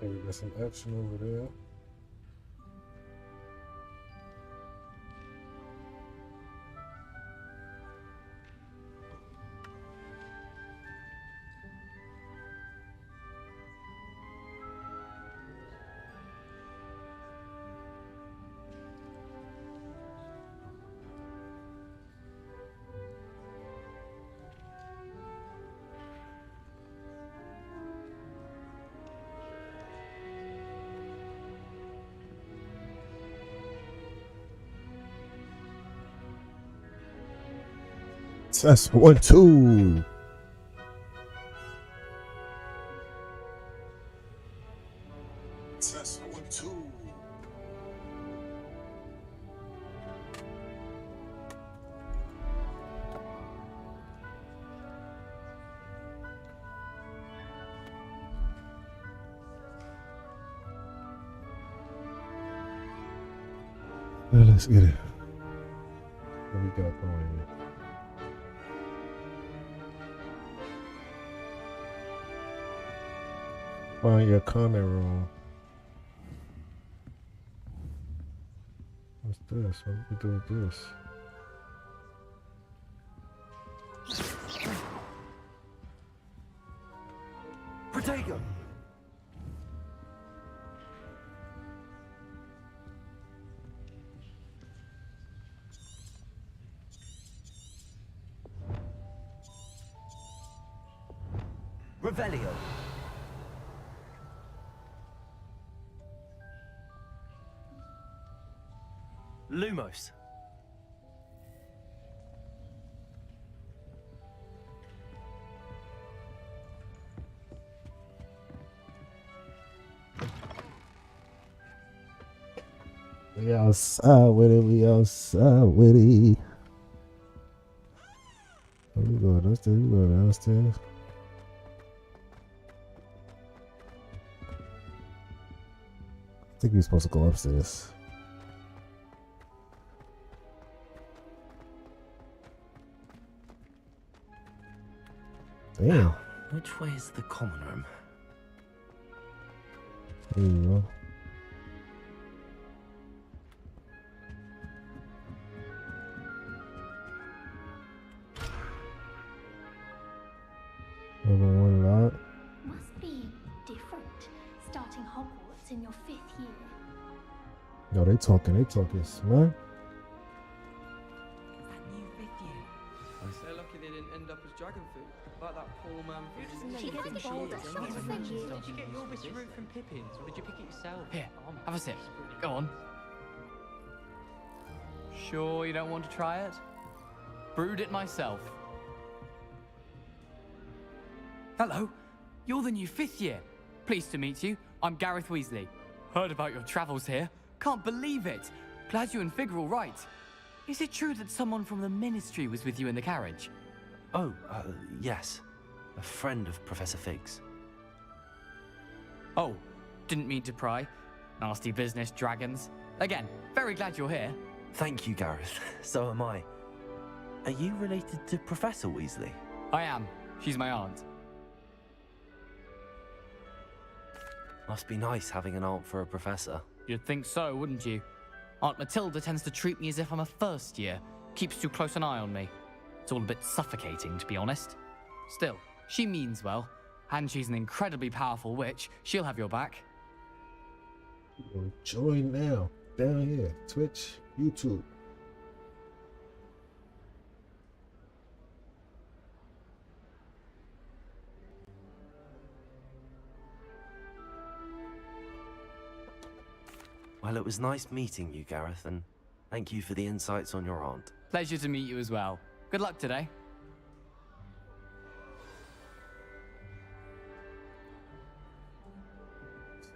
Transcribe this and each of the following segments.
Okay, we got some action over there. Test 1, 2. Test 1, 2. Well, let's get it. What we got going here? Find your comment room. What's this? What do we do with this? Protego! Revelio. Lumos. We outside with it, we outside with it. Oh, we go downstairs, we go downstairs. I think we're supposed to go upstairs. Damn. Now, which way is the common room? There you go. Number one lot. Must be different, starting Hogwarts in your 5th year. Yo, they talking smart. That new 5th year. They're lucky they didn't end up as dragon food, like that poor man. She gets bolder every year. Did you get your bit of root from Pippin's, or did you pick it yourself? Here, have a sip. Go on. Sure you don't want to try it? Brewed it myself. Hello, you're the new 5th year. Pleased to meet you. I'm Gareth Weasley. Heard about your travels here. Can't believe it. Glad you and Fig are all right. Is it true that someone from the Ministry was with you in the carriage? Oh, yes. A friend of Professor Fig's. Oh, didn't mean to pry. Nasty business, dragons. Again, very glad you're here. Thank you, Gareth. So am I. Are you related to Professor Weasley? I am. She's my aunt. Must be nice having an aunt for a professor. You'd think so, wouldn't you? Aunt Matilda tends to treat me as if I'm a first year. Keeps too close an eye on me. It's all a bit suffocating, to be honest. Still, she means well. And she's an incredibly powerful witch. She'll have your back. Join now. Down here. Twitch, YouTube. Well, it was nice meeting you, Gareth, and thank you for the insights on your aunt. Pleasure to meet you as well. Good luck today.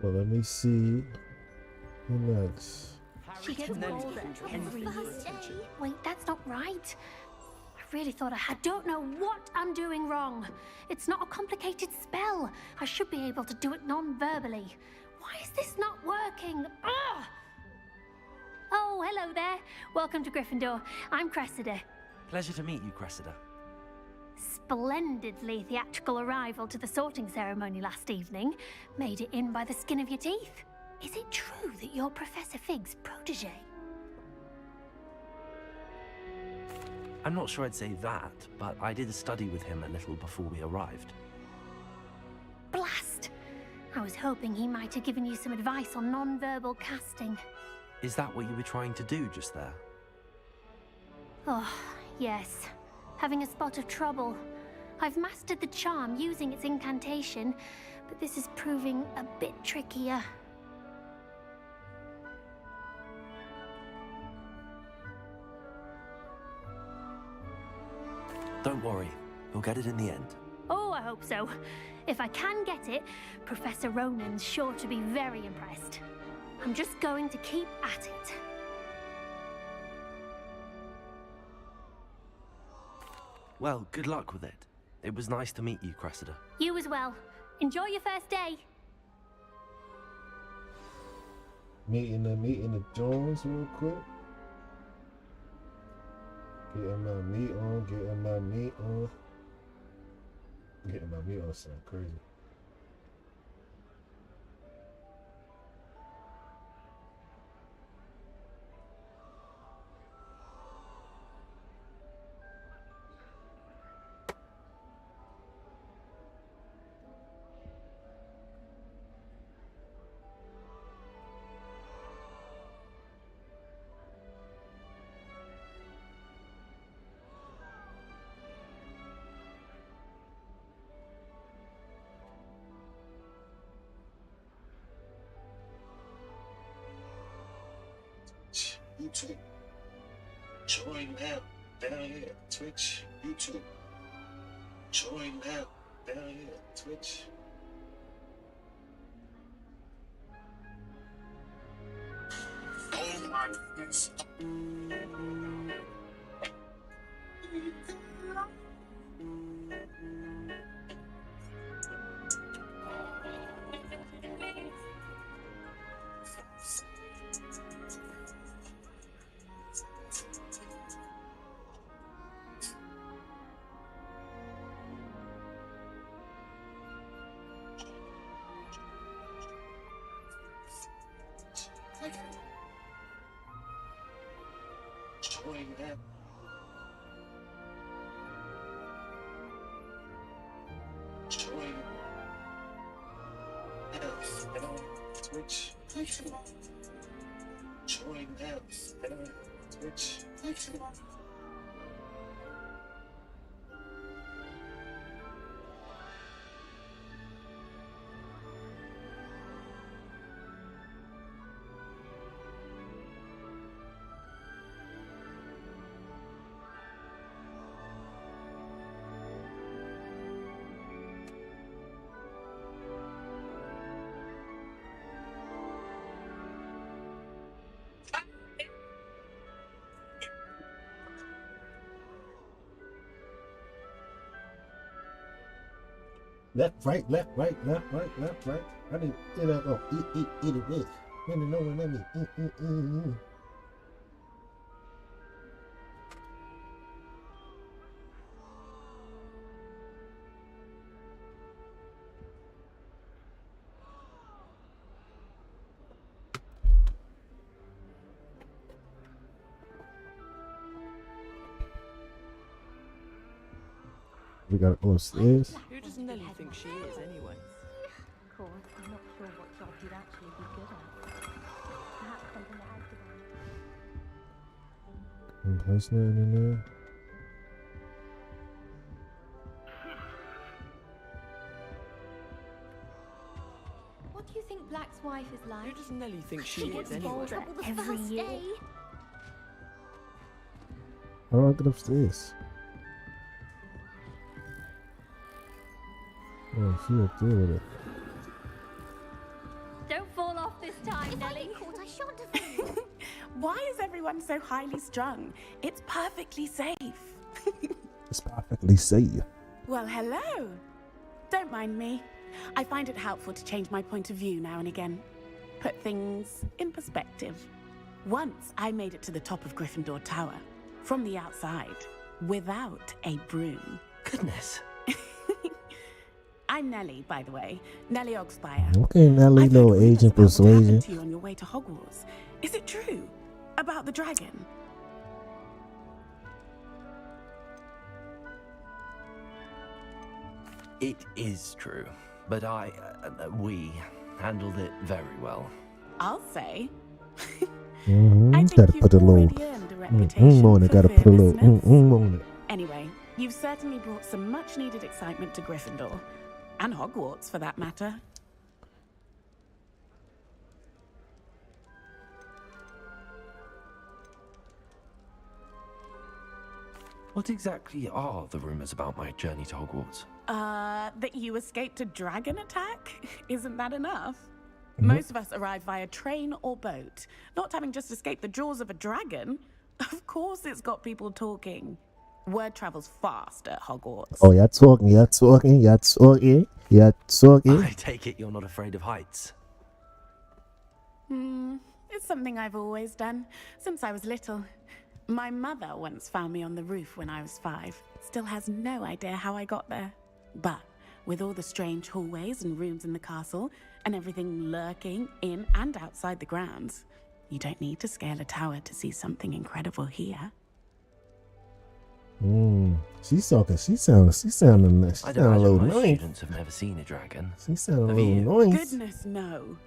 So let me see who next. She gets bolder every year. Wait, that's not right. I really thought I don't know what I'm doing wrong. It's not a complicated spell. I should be able to do it non-verbally. Why is this not working? Ugh! Oh, hello there. Welcome to Gryffindor. I'm Cressida. Pleasure to meet you, Cressida. splendidly theatrical arrival to the sorting ceremony last evening made it in by the skin of your teeth. Is it true that you're Professor Fig's protege? I'm not sure I'd say that, but I did study with him a little before we arrived. Blast! I was hoping he might have given you some advice on non-verbal casting. Is that what you were trying to do just there? Oh, yes. Having a spot of trouble. I've mastered the charm using its incantation, but this is proving a bit trickier. Don't worry, we'll get it in the end. Oh, I hope so. If I can get it, Professor Ronan's sure to be very impressed. I'm just going to keep at it. Well, good luck with it. It was nice to meet you, Cressida. You as well. Enjoy your first day. Meeting the Jones real quick. Getting my meat on, getting my meat on. Getting my meat on sound crazy. YouTube. Join now. Down here. Twitch. YouTube. Join now. Down here. Twitch. Oh my goodness. Join now. Join now. And on Twitch. Join now. And on Twitch. Left, right, left, right, left, right, left, right. I didn't, go eat it with. When you know what I mean. We gotta go upstairs. Who does Nelly think she is, anyway? Of course, I'm not sure what job you'd actually be good at. Perhaps something that has to There's nothing in there. What do you think Black's wife is Who like? does Nelly think she She is, gets anyway? older Trouble the every first year. day. How do I get upstairs? Oh, she up there with it. Don't fall off this time, If I Nelly. get caught, I shan't have. Why is everyone so highly strung? It's perfectly safe. It's perfectly safe. Well, hello. Don't mind me. I find it helpful to change my point of view now and again. Put things in perspective. Once I made it to the top of Gryffindor Tower, from the outside, without a broom. Goodness. I'm Nellie, by the way. Nellie Ogspire. Okay, Nelly, I've little heard rumors agent about what happened persuasion. to you on your way to Hogwarts. Is it true? About the dragon? It is true, but we handled it very well. I'll say. Mm-hmm. I Gotta think you've put a little already earned a reputation on it. for Gotta put a little fearlessness. on it. Anyway, you've certainly brought some much-needed excitement to Gryffindor. And Hogwarts, for that matter. What exactly are the rumors about my journey to Hogwarts? That you escaped a dragon attack? Isn't that enough? Mm-hmm. Most of us arrive via train or boat, not having just escaped the jaws of a dragon. Of course it's got people talking. Word travels fast at Hogwarts. Oh, you're talking. I take it you're not afraid of heights. It's something I've always done, since I was little. My mother once found me on the roof when I was 5. Still has no idea how I got there. But with all the strange hallways and rooms in the castle, and everything lurking in and outside the grounds, you don't need to scale a tower to see something incredible here. She's talking. She sounding nice. She I'd sounding a little imagine most nice. students have never seen a dragon. She sounding a Have little you? nice. Goodness, no.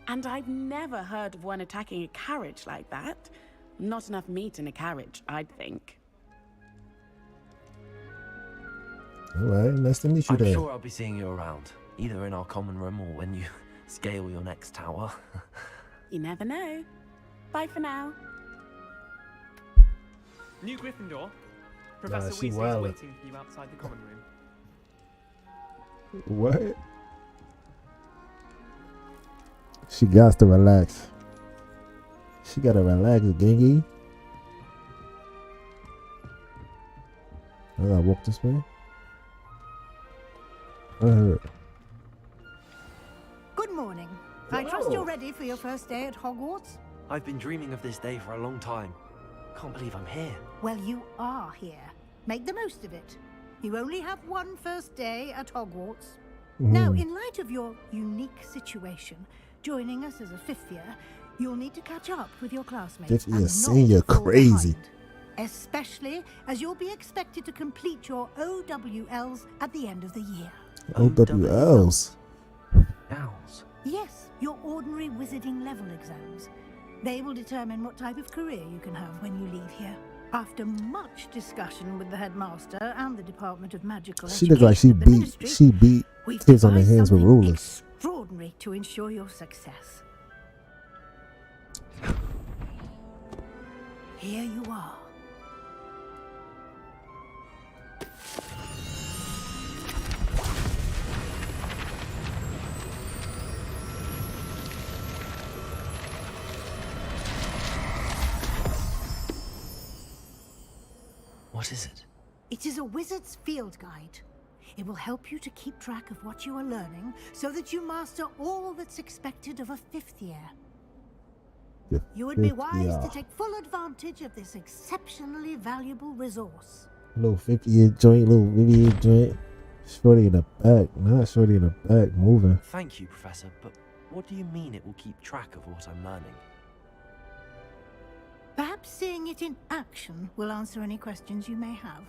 And I've never heard of one attacking a carriage like that. Not enough meat in a carriage, I'd think. All right, nice to meet you I'm there. sure I'll be seeing you around, either in our common room or when you scale your next tower. You never know. Bye for now. New Gryffindor. Professor she Weasley is wildin'. waiting for you outside the common room. What? She got to relax. She gotta relax, Gengi. I gotta walk this way. I heard. Good morning. I trust you're ready for your first day at Hogwarts? I've been dreaming of this day for a long time. Can't believe I'm here. Well, you are here. Make the most of it. You only have one first day at Hogwarts. Now, in light of your unique situation, joining us as a 5th year, you'll need to catch up with your classmates. 5th year and not senior, fall crazy. behind. Especially as you'll be expected to complete your OWLs at the end of the year. OWLs. Owls. Yes, your ordinary wizarding level exams. They will determine what type of career you can have when you leave here. After much discussion with the headmaster and the Department of Magical She looked like Education at the Ministry, she beat we've kids on their devised hands with something rulers. extraordinary to ensure your success. Here you are. What is it? It is a wizard's field guide. It will help you to keep track of what you are learning so that you master all that's expected of a 5th year. You would be wise to take full advantage of this exceptionally valuable resource. Little 50-year joint, little 50-year joint. Shorty in the back, not shorty in the back, moving. Thank you, Professor, but what do you mean it will keep track of what I'm learning? Perhaps seeing it in action will answer any questions you may have.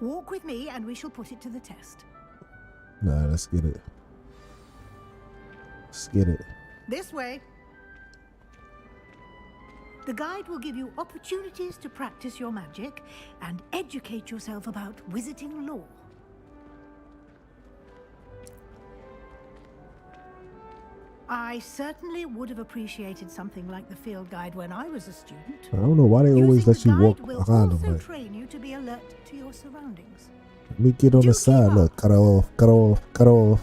Walk with me and we shall put it to the test. Nah, let's get it. Let's get it. This way. The guide will give you opportunities to practice your magic and educate yourself about wizarding lore. I certainly would have appreciated something like the field guide when I was a student. I don't know why they always Using let you the walk guide will behind also them. Like, train you to be alert to your surroundings. let me get on Do the keep side. up. Look, cut off, cut off, cut off.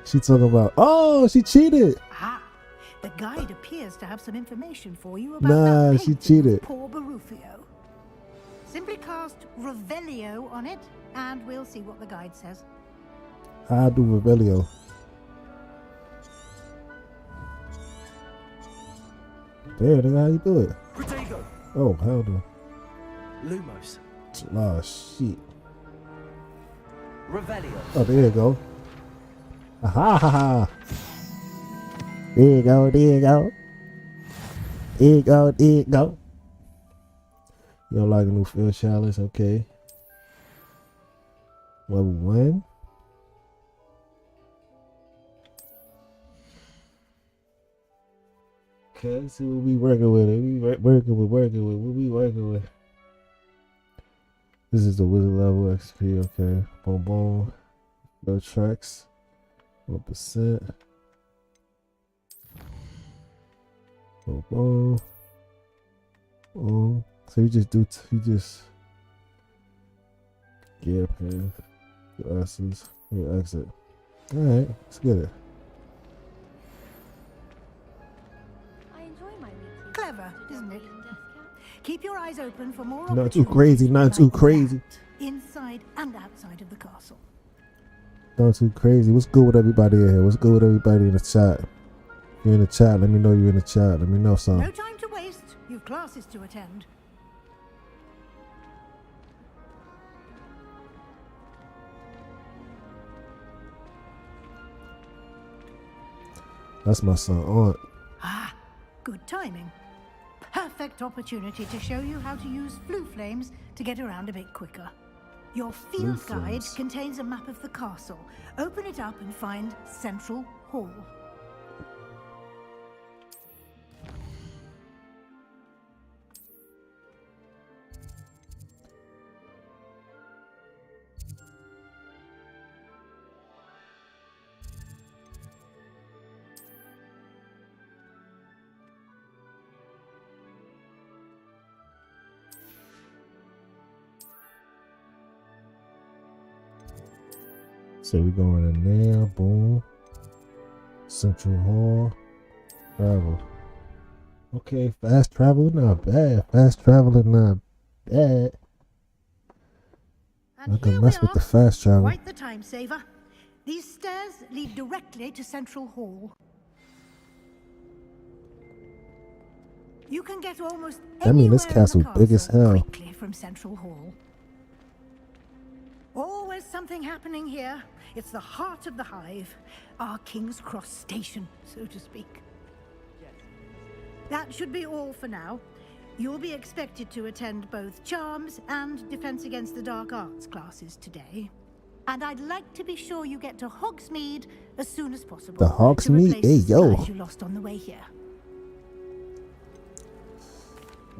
She talking about, oh, she cheated. Ah, the guide appears to have some information for you about Nah, that she painting cheated. of poor Barufio. Simply cast Revelio on it, and we'll see what the guide says. I do Revelio. There, that's how you do it. Protego! Oh, hell no. Lumos. Oh, shit. Revelio. Oh, there you go. Ha ha ha. There you go, there you go. There you go, there you go. You don't like a new field chalice? Okay. Level 1. Okay, let's see what we working with. What we working with. This is the wizard level XP. Okay. Boom, boom. Go tracks. 1%. Boom, boom. Boom. So you just gear pin, glasses, your exit. Alright, let's get it. I enjoy my weekly. Clever, isn't it? Keep your eyes open for more Not too crazy, not too crazy. Inside and outside of the castle. Not too crazy. What's good with everybody in here? What's good with everybody in the chat? If you're in the chat, let me know you're in the chat. Let me know something. No time to waste. You've classes to attend. That's my son, Aunt. Ah, good timing. Perfect opportunity to show you how to use flue flames to get around a bit quicker. Your field guide contains a map of the castle. Open it up and find Central Hall. So we going in there, boom. Central Hall. Travel. Okay, fast travel, not bad. Fast traveling, not bad. I can mess with the fast travel. Quite the time saver. These stairs lead directly to Central Hall. You can get almost I mean, this castle big as hell. quickly from Central Hall. Always something happening here. It's the heart of the hive, our King's Cross station, so to speak. That should be all for now. You'll be expected to attend both Charms and Defense Against the Dark Arts classes today. And I'd like to be sure you get to Hogsmeade as soon as possible. The Hogsmeade? Hey, yo. You lost on the way here.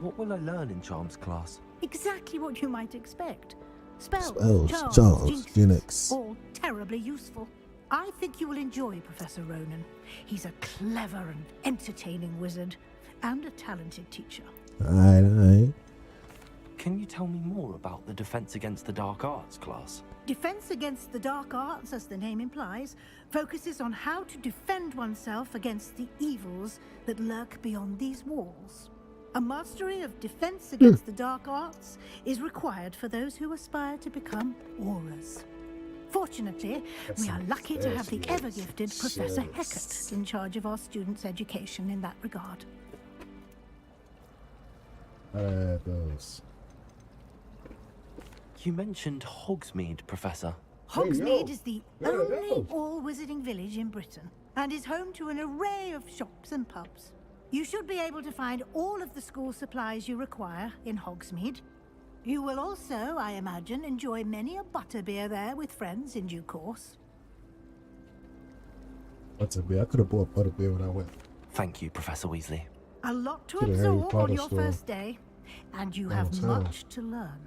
What will I learn in Charms class? Exactly what you might expect. Spells, Charms, jinxes, Jinx. all terribly useful. I think you will enjoy Professor Ronan. He's a clever and entertaining wizard, and a talented teacher. Alright. Can you tell me more about the Defense Against the Dark Arts class? Defense Against the Dark Arts, as the name implies, focuses on how to defend oneself against the evils that lurk beyond these walls. A mastery of Defense Against the Dark Arts is required for those who aspire to become Aurors. Fortunately, we are lucky to have the ever-gifted Professor Heckert in charge of our students' education in that regard. Those. You mentioned Hogsmeade, Professor. Hogsmeade is the only all-wizarding village in Britain, and is home to an array of shops and pubs. You should be able to find all of the school supplies you require in Hogsmeade. You will also, I imagine, enjoy many a butterbeer there with friends in due course. Butterbeer. I could have bought butterbeer when I went. Thank you, Professor Weasley. A lot to To the Harry absorb Potter on your store. first day, and you have much to learn.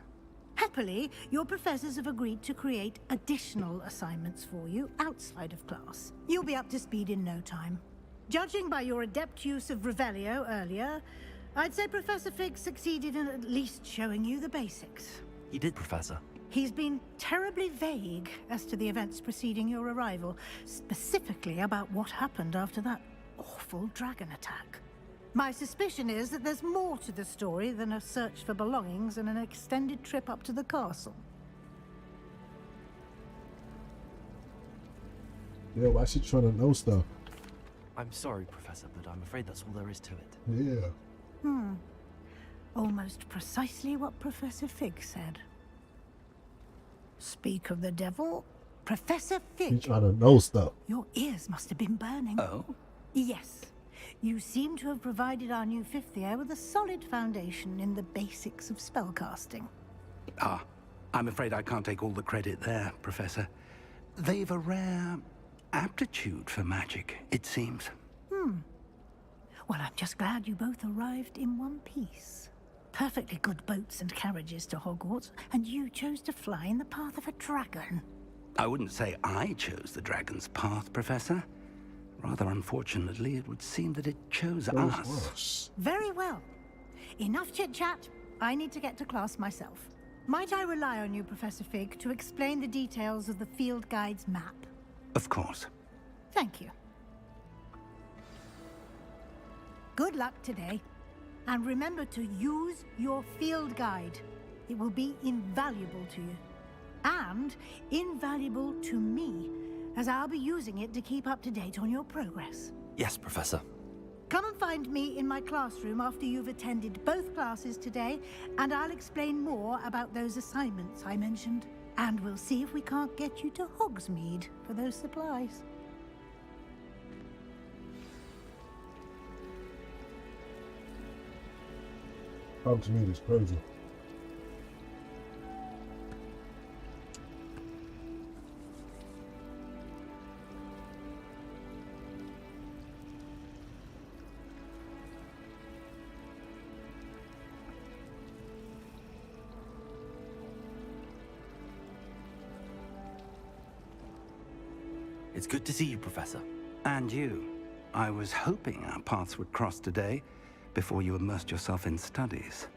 Happily, your professors have agreed to create additional assignments for you outside of class. You'll be up to speed in no time. Judging by your adept use of Revelio earlier, I'd say Professor Fig succeeded in at least showing you the basics. He did, Professor. He's been terribly vague as to the events preceding your arrival, specifically about what happened after that awful dragon attack. My suspicion is that there's more to the story than a search for belongings and an extended trip up to the castle. Yeah, why she trying to know stuff? I'm sorry, Professor, but I'm afraid that's all there is to it. Yeah. Almost precisely what Professor Fig said. Speak of the devil. Professor You Fig, trying to know stuff. your ears must have been burning. Oh? Yes. You seem to have provided our new fifth year with a solid foundation in the basics of spellcasting. Ah, I'm afraid I can't take all the credit there, Professor. They've a rare aptitude for magic, it seems. Well, I'm just glad you both arrived in one piece. Perfectly good boats and carriages to Hogwarts, and you chose to fly in the path of a dragon. I wouldn't say I chose the dragon's path, Professor. Rather unfortunately, it would seem that it chose us. Very well. Enough chit-chat. I need to get to class myself. Might I rely on you, Professor Fig, to explain the details of the field guide's map? Of course. Thank you. Good luck today. And remember to use your field guide. It will be invaluable to you. And invaluable to me, as I'll be using it to keep up to date on your progress. Yes, Professor. Come and find me in my classroom after you've attended both classes today, and I'll explain more about those assignments I mentioned. And we'll see if we can't get you to Hogsmeade for those supplies. Hogsmeade is crazy. It's good to see you, Professor. And you. I was hoping our paths would cross today, before you immersed yourself in studies.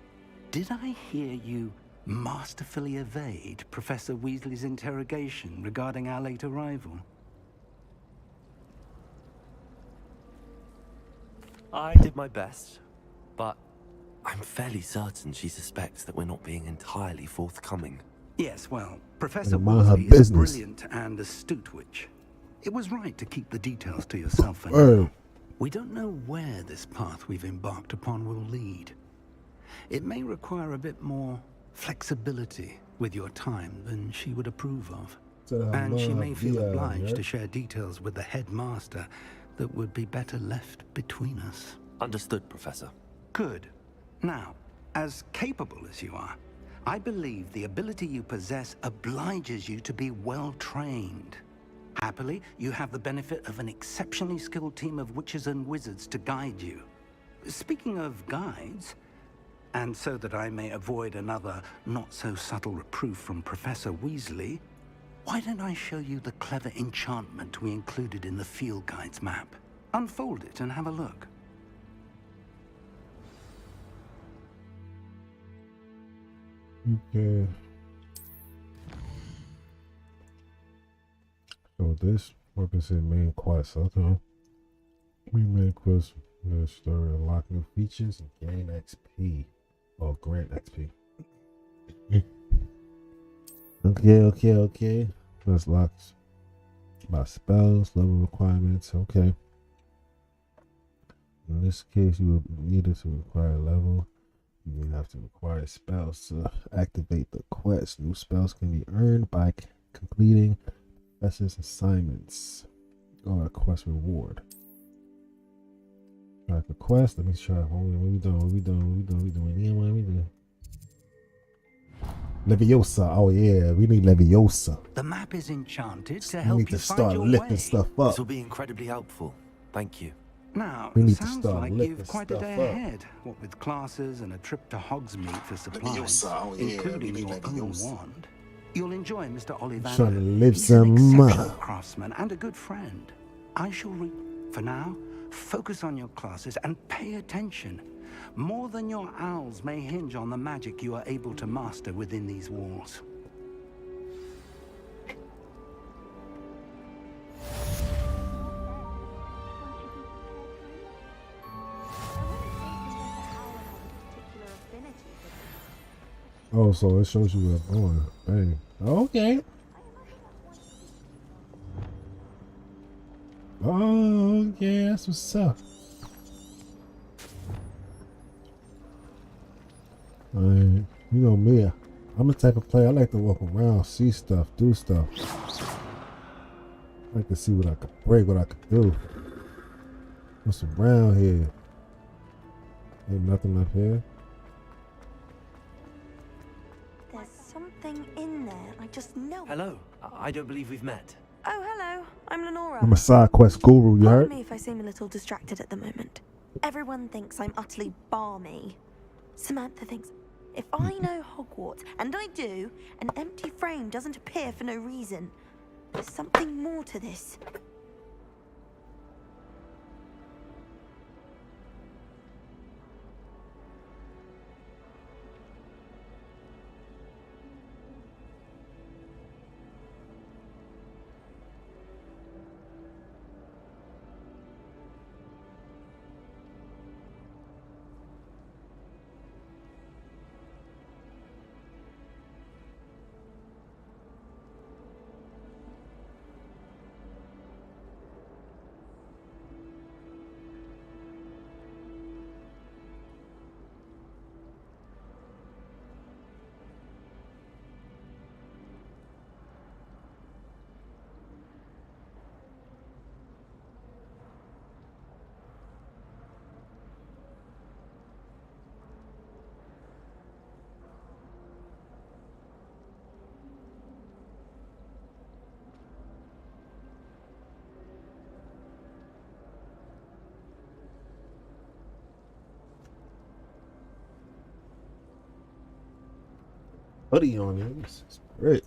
Did I hear you masterfully evade Professor Weasley's interrogation regarding our late arrival? I did my best, but I'm fairly certain she suspects that we're not being entirely forthcoming. Yes, well, Professor Mind her Weasley is a business. brilliant and astute witch. It was right to keep the details to yourself for Word. now. We don't know where this path we've embarked upon will lead. It may require a bit more flexibility with your time than she would approve of. And she may feel obliged to share details with the headmaster that would be better left between us. Understood, Professor. Good. Now, as capable as you are, I believe the ability you possess obliges you to be well trained. Happily, you have the benefit of an exceptionally skilled team of witches and wizards to guide you. Speaking of guides, and so that I may avoid another not-so-subtle reproof from Professor Weasley, why don't I show you the clever enchantment we included in the field guide's map? Unfold it and have a look. Okay. So this weapon said main quest. Okay. We main quest the story, unlock new features and gain XP. Or grant XP. Okay. Let's lock by spells, level requirements. Okay. In this case, you will need it to require a level. You will have to require spells to activate the quest. New spells can be earned by completing professor's assignments or a quest reward. Track a quest. Let me try. What we doing? Leviosa. Oh yeah, we need Leviosa. The map is enchanted to We help need you to find start your lifting way. stuff up. This will be incredibly helpful. Thank you. Now, We need to sounds start like lifting you've quite a stuff day up. ahead. What with classes and a trip to Hogsmeade for supplies, Leviosa, oh yeah, including we your need own Leviosa. wand. You'll enjoy Mr. Ollivander. Trying to live He's an some exceptional more. craftsman and a good friend. I shall for now, focus on your classes and pay attention. More than your owls may hinge on the magic you are able to master within these walls. Oh, so it shows you where I'm going. Bang. Okay. Oh, okay. That's what's up. Alright. You know me. I'm the type of player I like to walk around, see stuff, do stuff. I like to see what I could break, what I could do. What's around here? Ain't nothing up here. There's something in there. I just know. Hello. I don't believe we've met. Oh, hello. I'm Lenora. I'm a side quest guru, you Pardon heard? me if I seem a little distracted at the moment. Everyone thinks I'm utterly balmy. Samantha thinks if I know Hogwarts, and I do, an empty frame doesn't appear for no reason. There's something more to this. Hoodie on here. This is great.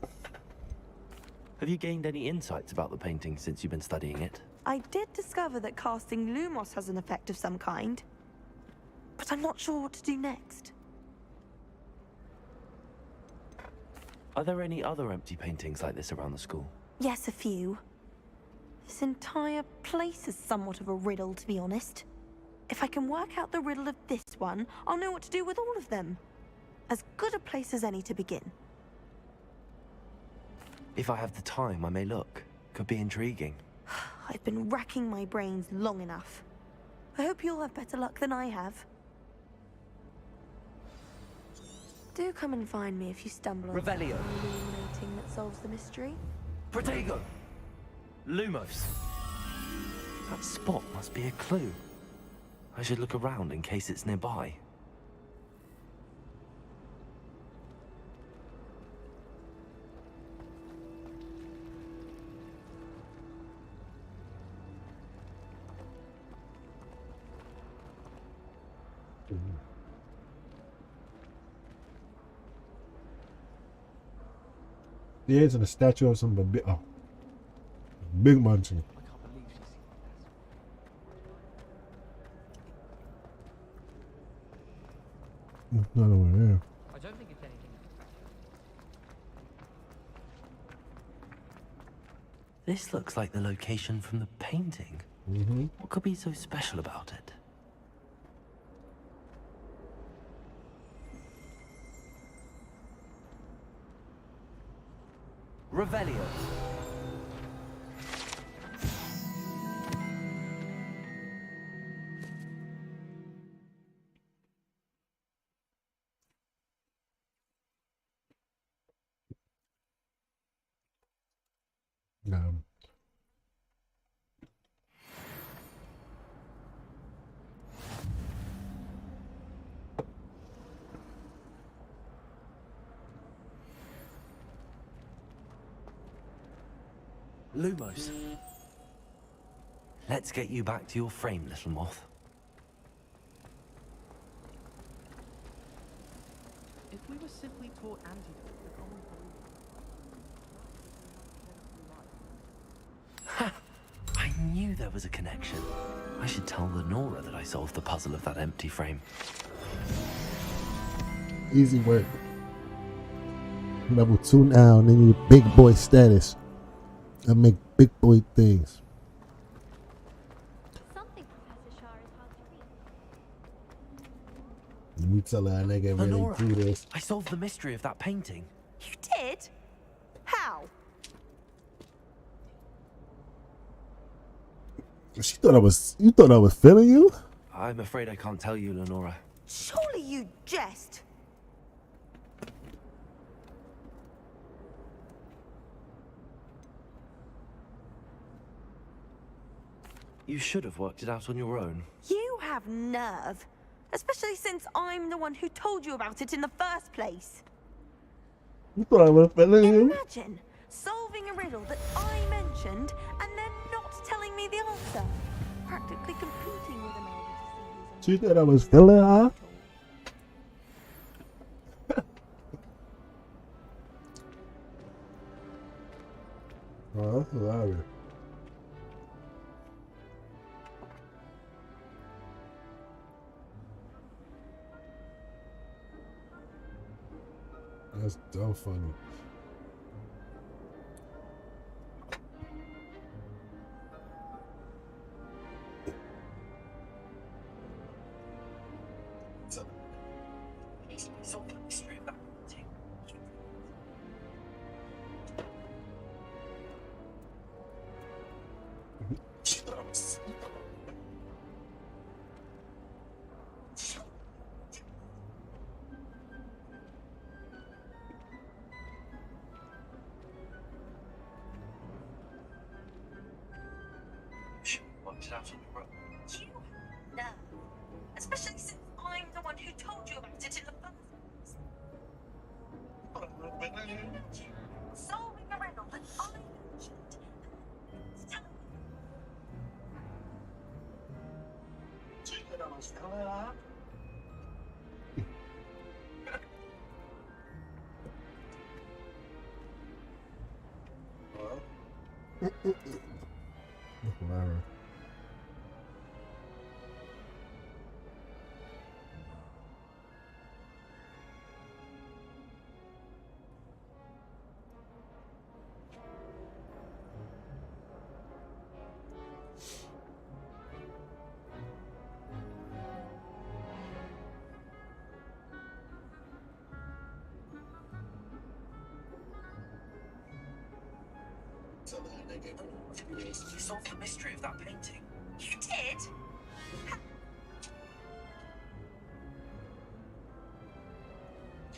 Have you gained any insights about the painting since you've been studying it? I did discover that casting Lumos has an effect of some kind, but I'm not sure what to do next. Are there any other empty paintings like this around the school? Yes, a few. This entire place is somewhat of a riddle, to be honest. If I can work out the riddle of this one, I'll know what to do with all of them. As good a place as any to begin. If I have the time, I may look. Could be intriguing. I've been racking my brains long enough. I hope you'll have better luck than I have. Do come and find me if you stumble on something Revelio. illuminating that solves the mystery. Protego! Lumos! That spot must be a clue. I should look around in case it's nearby. Yeah, it's a statue of some big munchkin. Not over there. I don't think it's anything. This looks like the location from the painting. Mm-hmm. What could be so special about it? Revelio. Lumos. Let's get you back to your frame, little moth. If we were simply taught antidote to common Ha! I knew there was a connection. I should tell Lenora that I solved the puzzle of that empty frame. Easy work. Level 2 now, and then you big boy status. I make big boy things. Something Professor Shah is hard to read. And we tell her I nigga really Lenora, do this. I solved the mystery of that painting. You did? How? She thought I was. You thought I was feeling you? I'm afraid I can't tell you, Lenora. Surely you jest. You should have worked it out on your own. You have nerve. Especially since I'm the one who told you about it in the first place. You thought I was feeling him? Imagine solving a riddle that I mentioned and then not telling me the answer. Practically competing with an elder to see who's... You thought I was feeling her? Oh, that's hilarious. That's so funny. Worked it out on your own. You have nerve. Especially since I'm the one who told you about it in the first place. Solving a riddle that I mentioned and telling Hilarious. You solved the mystery of that painting. you did?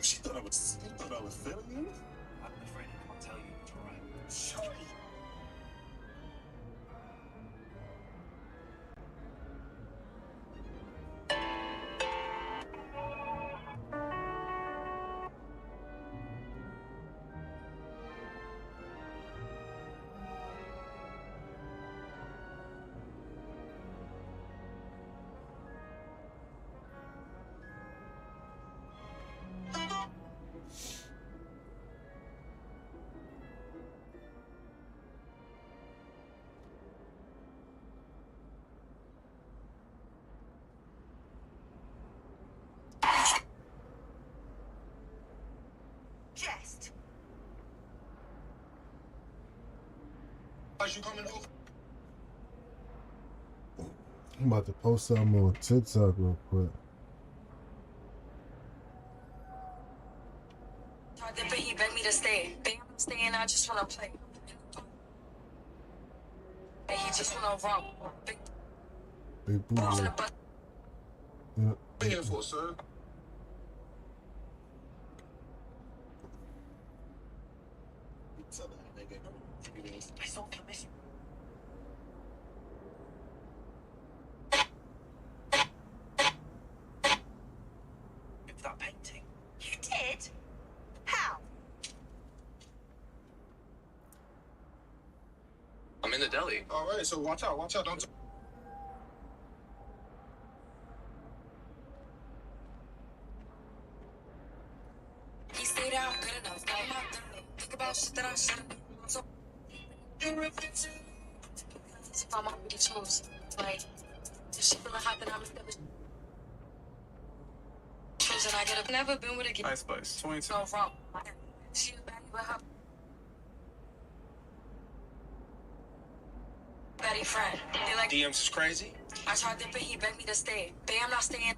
She thought I was failing you? I'm afraid I can't tell you what to write. Sorry. Jest. You coming over? I'm about to post something on TikTok real quick. But he begged me to stay. Begged me to stay and I just wanna play. And he just wanna rock. Big boo. Yeah. What are you here for, sir? I solved the mystery. Of that painting. You did? How? I'm in the deli. All right, so watch out, don't. He stayed out good enough. Now I'm out there. Think about shit that I should've done. So if I'm already chose. Like, if she feeling hot, then I'm never chosen. I get up. Never been with a Ice Spice, 22. No wrong. She a baddie, but her baddie friend. They like DMs is crazy. I tried to, but he begged me to stay. Babe, I'm not staying.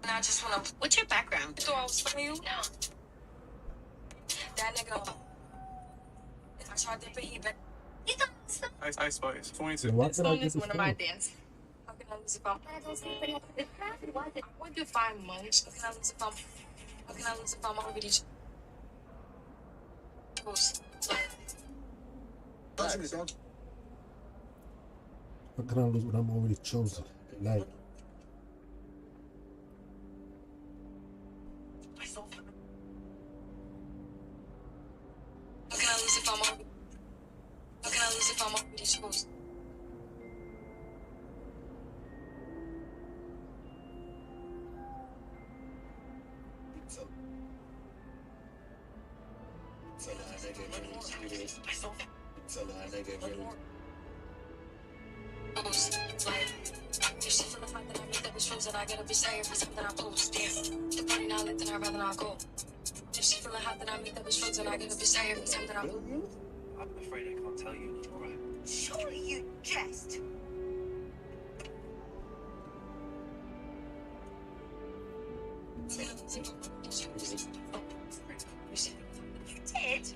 And I just wanna. What's your background? So I was telling you. No. That nigga. I tried to, but he begged. Ice Spice, 22. Why This did I song get is this one of phone? my dance. How can I lose if I'm? I went to 5 months. How can I lose if I'm? How can I lose if I'm already? How can I lose when I'm already chosen? Like, How can I lose if I'm already? How can I lose if I'm already chosen? Like, if she feel the fact that I make that bitch frozen, I gotta be sad every time that I post. Damn, the party not lit, then I'd rather not go. If she feeling hot, then I make that bitch frozen, I gotta be sad every time that I post. I'm afraid I can't tell you, alright? Surely you jest. You did?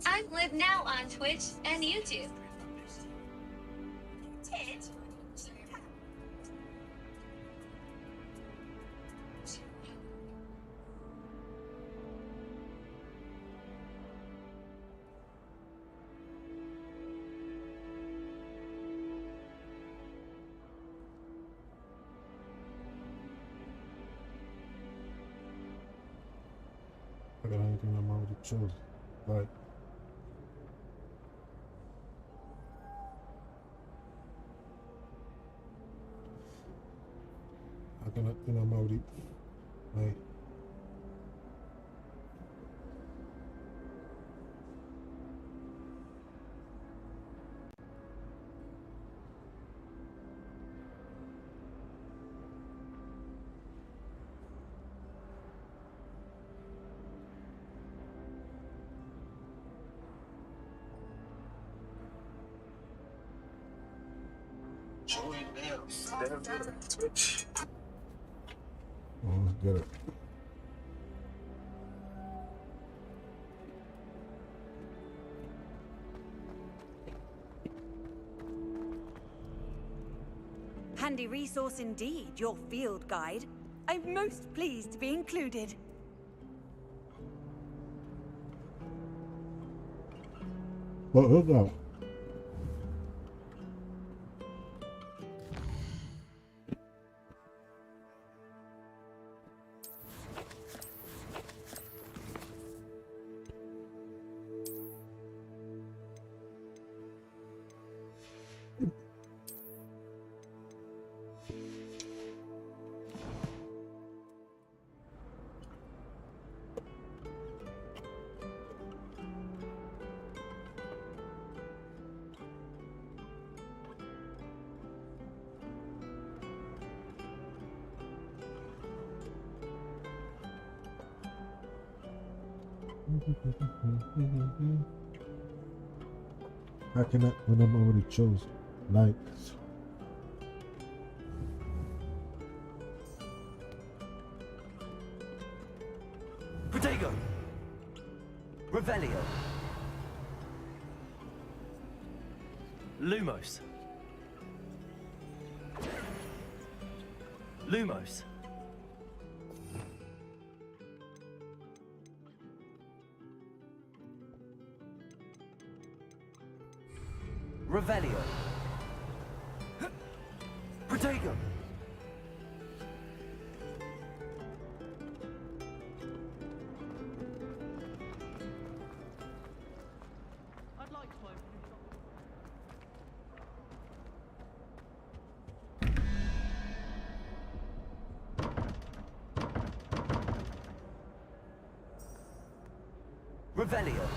I've lived now on Twitch and YouTube. Did? I got anything I'm already chosen. Like, I can, I'm already, like, Join now. Damn good. Twitch. oh, let's get it. Handy resource indeed, your field guide. I'm most pleased to be included. What is that? How can I, when I'm already chosen? Like, Protego! Revelio! Lumos! Lumos! Revelio! Protego! I'd like to open a shop. Revelio!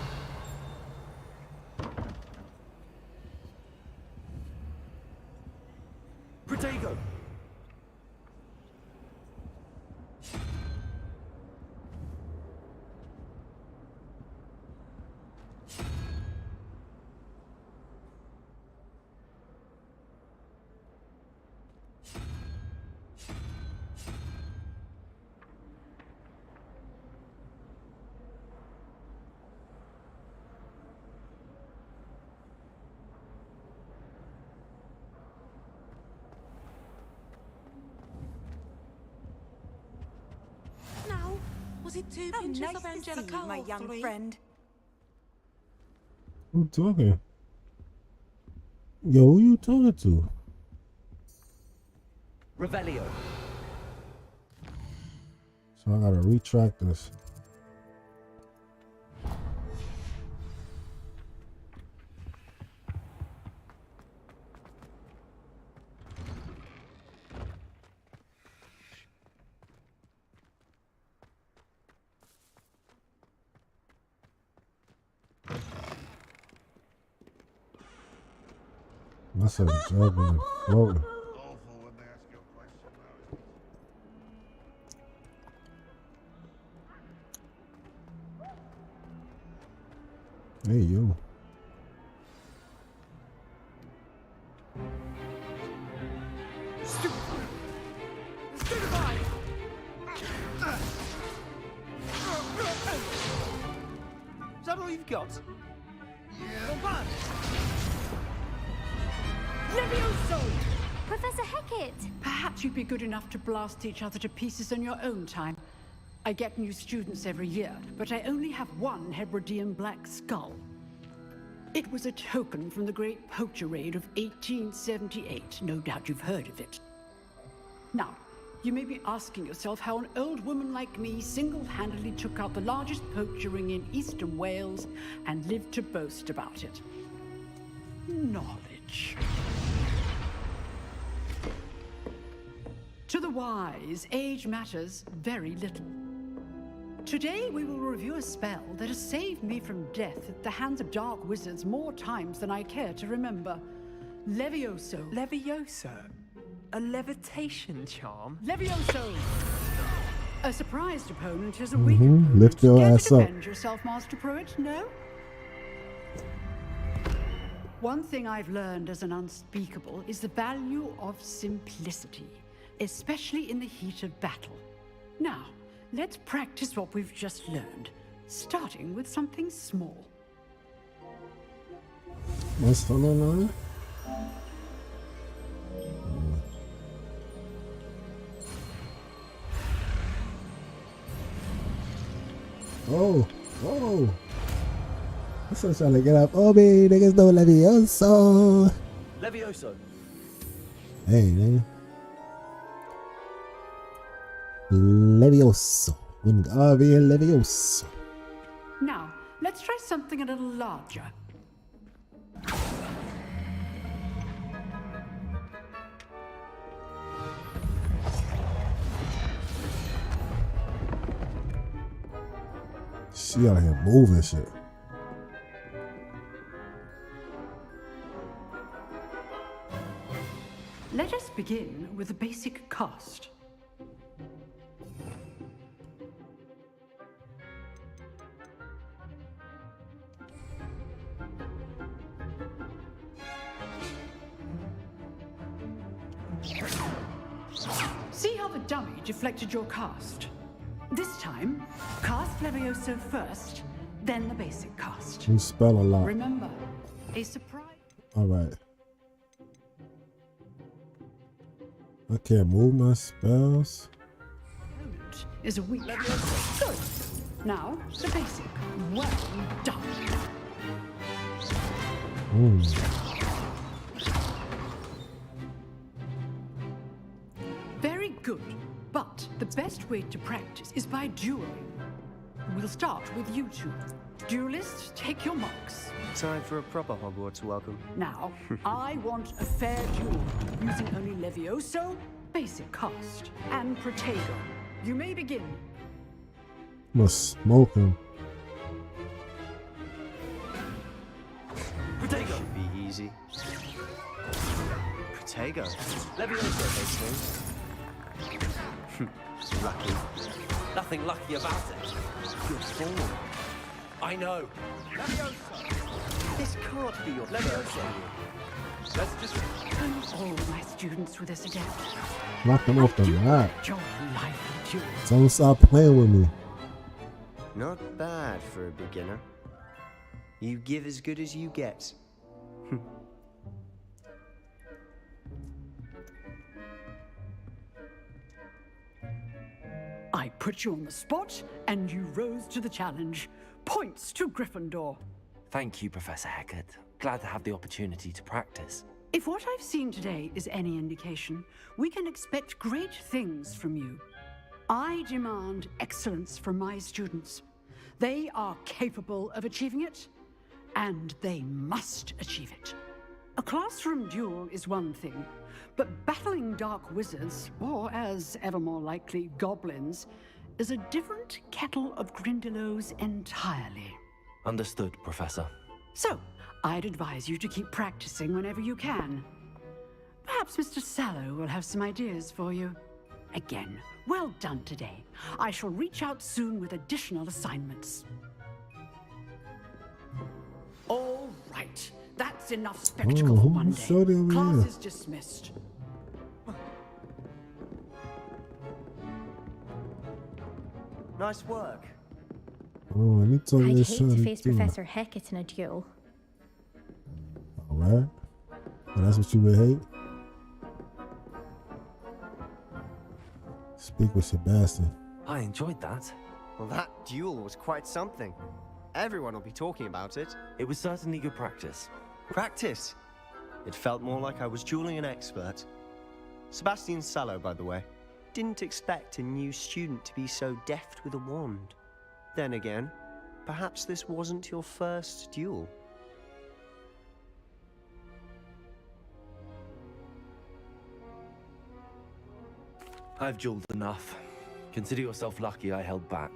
Protego! Was it 2 pinches of Angelica, my young 3? friend? Who talking? Yo, who you talking to? Revelio. So I gotta retract this. That's a juggling floating. Hey, you. Is that all you've got? Yeah. Levioso! Professor Hecat! Perhaps you'd be good enough to blast each other to pieces on your own time. I get new students every year, but I only have one Hebridean black skull. It was a token from the Great Poacher Raid of 1878. No doubt you've heard of it. Now, you may be asking yourself how an old woman like me single-handedly took out the largest poacher ring in eastern Wales and lived to boast about it. Knowledge. To the wise, age matters very little. Today we will review a spell that has saved me from death at the hands of dark wizards more times than I care to remember. Levioso. Levioso? A levitation charm? Levioso! A surprised opponent is a weak opponent. Lift your Care ass to up. defend yourself, Master Pruitt? No? One thing I've learned as an unspeakable is the value of simplicity, especially in the heat of battle. Now, let's practice what we've just learned, starting with something small. What's going on? Oh, oh. I'm still trying to get up. Oh, me, niggas know Levioso. Levioso. Hey, nigga. Levioso. Wingardium Levioso. Now, let's try something a little larger. She out here moving shit. Let us begin with the basic cast. See how the dummy deflected your cast? This time, cast Levioso first, then the basic cast. You spell a lot. Remember, a surprise. Alright. I can't move my spells. Opponent is a weak. Good. Now, the basic. Well done. Very good. But the best way to practice is by dueling. We'll start with you two. Duelists, take your marks. Time for a proper Hogwarts welcome. Now, I want a fair duel, using only Levioso, basic cast, and Protego. You may begin. Must smoke him. Protego! Should be easy. Protego. Levioso. Lucky. Nothing lucky about it. You're fool. I know. Levioso. This can't be your Levioso. Let's just... All my students were this adept. Knock him off the map. Enjoy lively duels. Don't stop playing with me. Not bad for a beginner. You give as good as you get. I put you on the spot, and you rose to the challenge. Points to Gryffindor. Thank you, Professor Hecat. Glad to have the opportunity to practice. If what I've seen today is any indication, we can expect great things from you. I demand excellence from my students. They are capable of achieving it, and they must achieve it. A classroom duel is one thing, but battling dark wizards, or as ever more likely, goblins, is a different kettle of Grindylows entirely. Understood, Professor. So, I'd advise you to keep practicing whenever you can. Perhaps Mr. Sallow will have some ideas for you. Again, well done today. I shall reach out soon with additional assignments. All right. That's enough spectacle for one day. Class is dismissed. Nice work. Oh, I need to I'd hate to face Professor Hecat in a duel. Alright. Well, that's what you would hate? Speak with Sebastian. I enjoyed that. Well, that duel was quite something. Everyone will be talking about it. It was certainly good practice. Practice? It felt more like I was dueling an expert. Sebastian Sallow, by the way. Didn't expect a new student to be so deft with a wand. Then again, perhaps this wasn't your first duel. I've dueled enough. Consider yourself lucky I held back.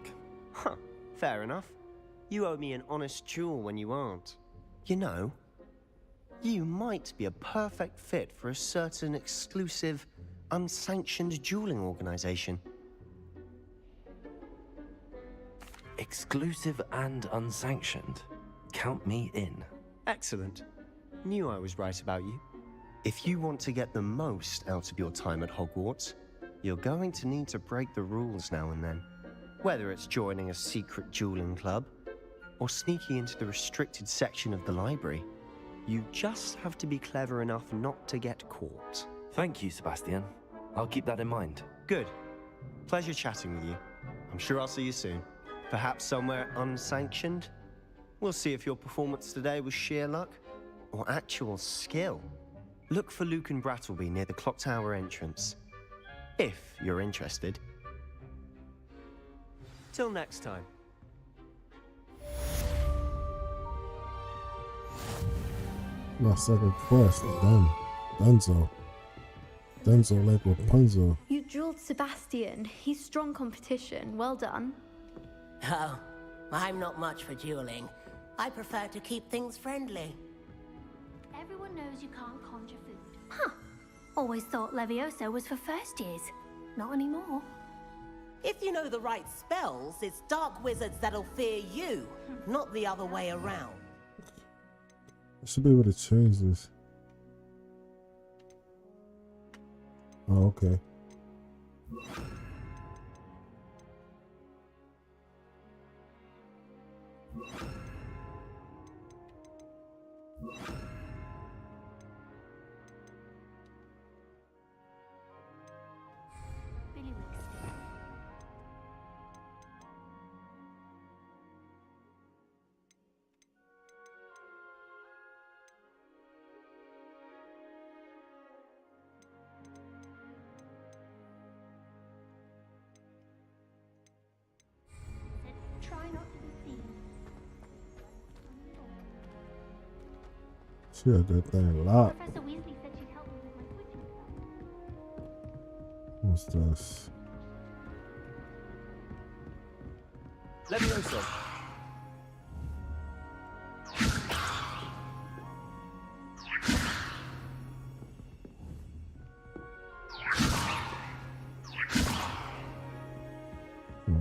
Huh, fair enough. You owe me an honest duel when you aren't. You know, you might be a perfect fit for a certain exclusive, unsanctioned dueling organization. Exclusive and unsanctioned? Count me in. Excellent. Knew I was right about you. If you want to get the most out of your time at Hogwarts, you're going to need to break the rules now and then. Whether it's joining a secret dueling club, or sneaking into the restricted section of the library, you just have to be clever enough not to get caught. Thank you, Sebastian. I'll keep that in mind. Good. Pleasure chatting with you. I'm sure I'll see you soon. Perhaps somewhere unsanctioned? We'll see if your performance today was sheer luck or actual skill. Look for Luke and Brattleby near the clock tower entrance. If you're interested. Till next time. My second quest, done. Dunzo. Dunzo like Rapunzel. You dueled Sebastian. He's strong competition. Well done. Oh, I'm not much for dueling. I prefer to keep things friendly. Everyone knows you can't conjure food. Huh. Always thought Levioso was for first years. Not anymore. If you know the right spells, it's dark wizards that'll fear you, not the other way around. I should be able to change this. Oh, okay. Try not to be seen. She had that thing locked. Professor Weasley said she'd help me with my Twitch. What's this? Levioso.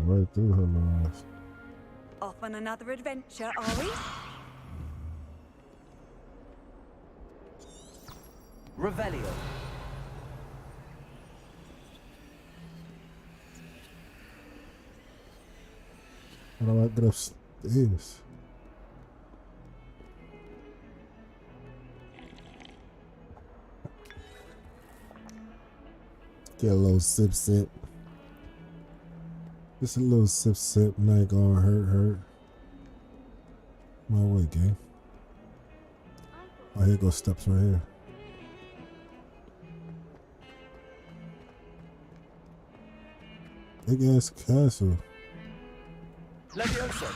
Right through her lines. Off on another adventure, are we? Revelio. How do I get upstairs? Get a little sip. Just a little sip sip, not gonna hurt. My way, gang. Oh, here goes steps right here. Big ass castle. Leviosa.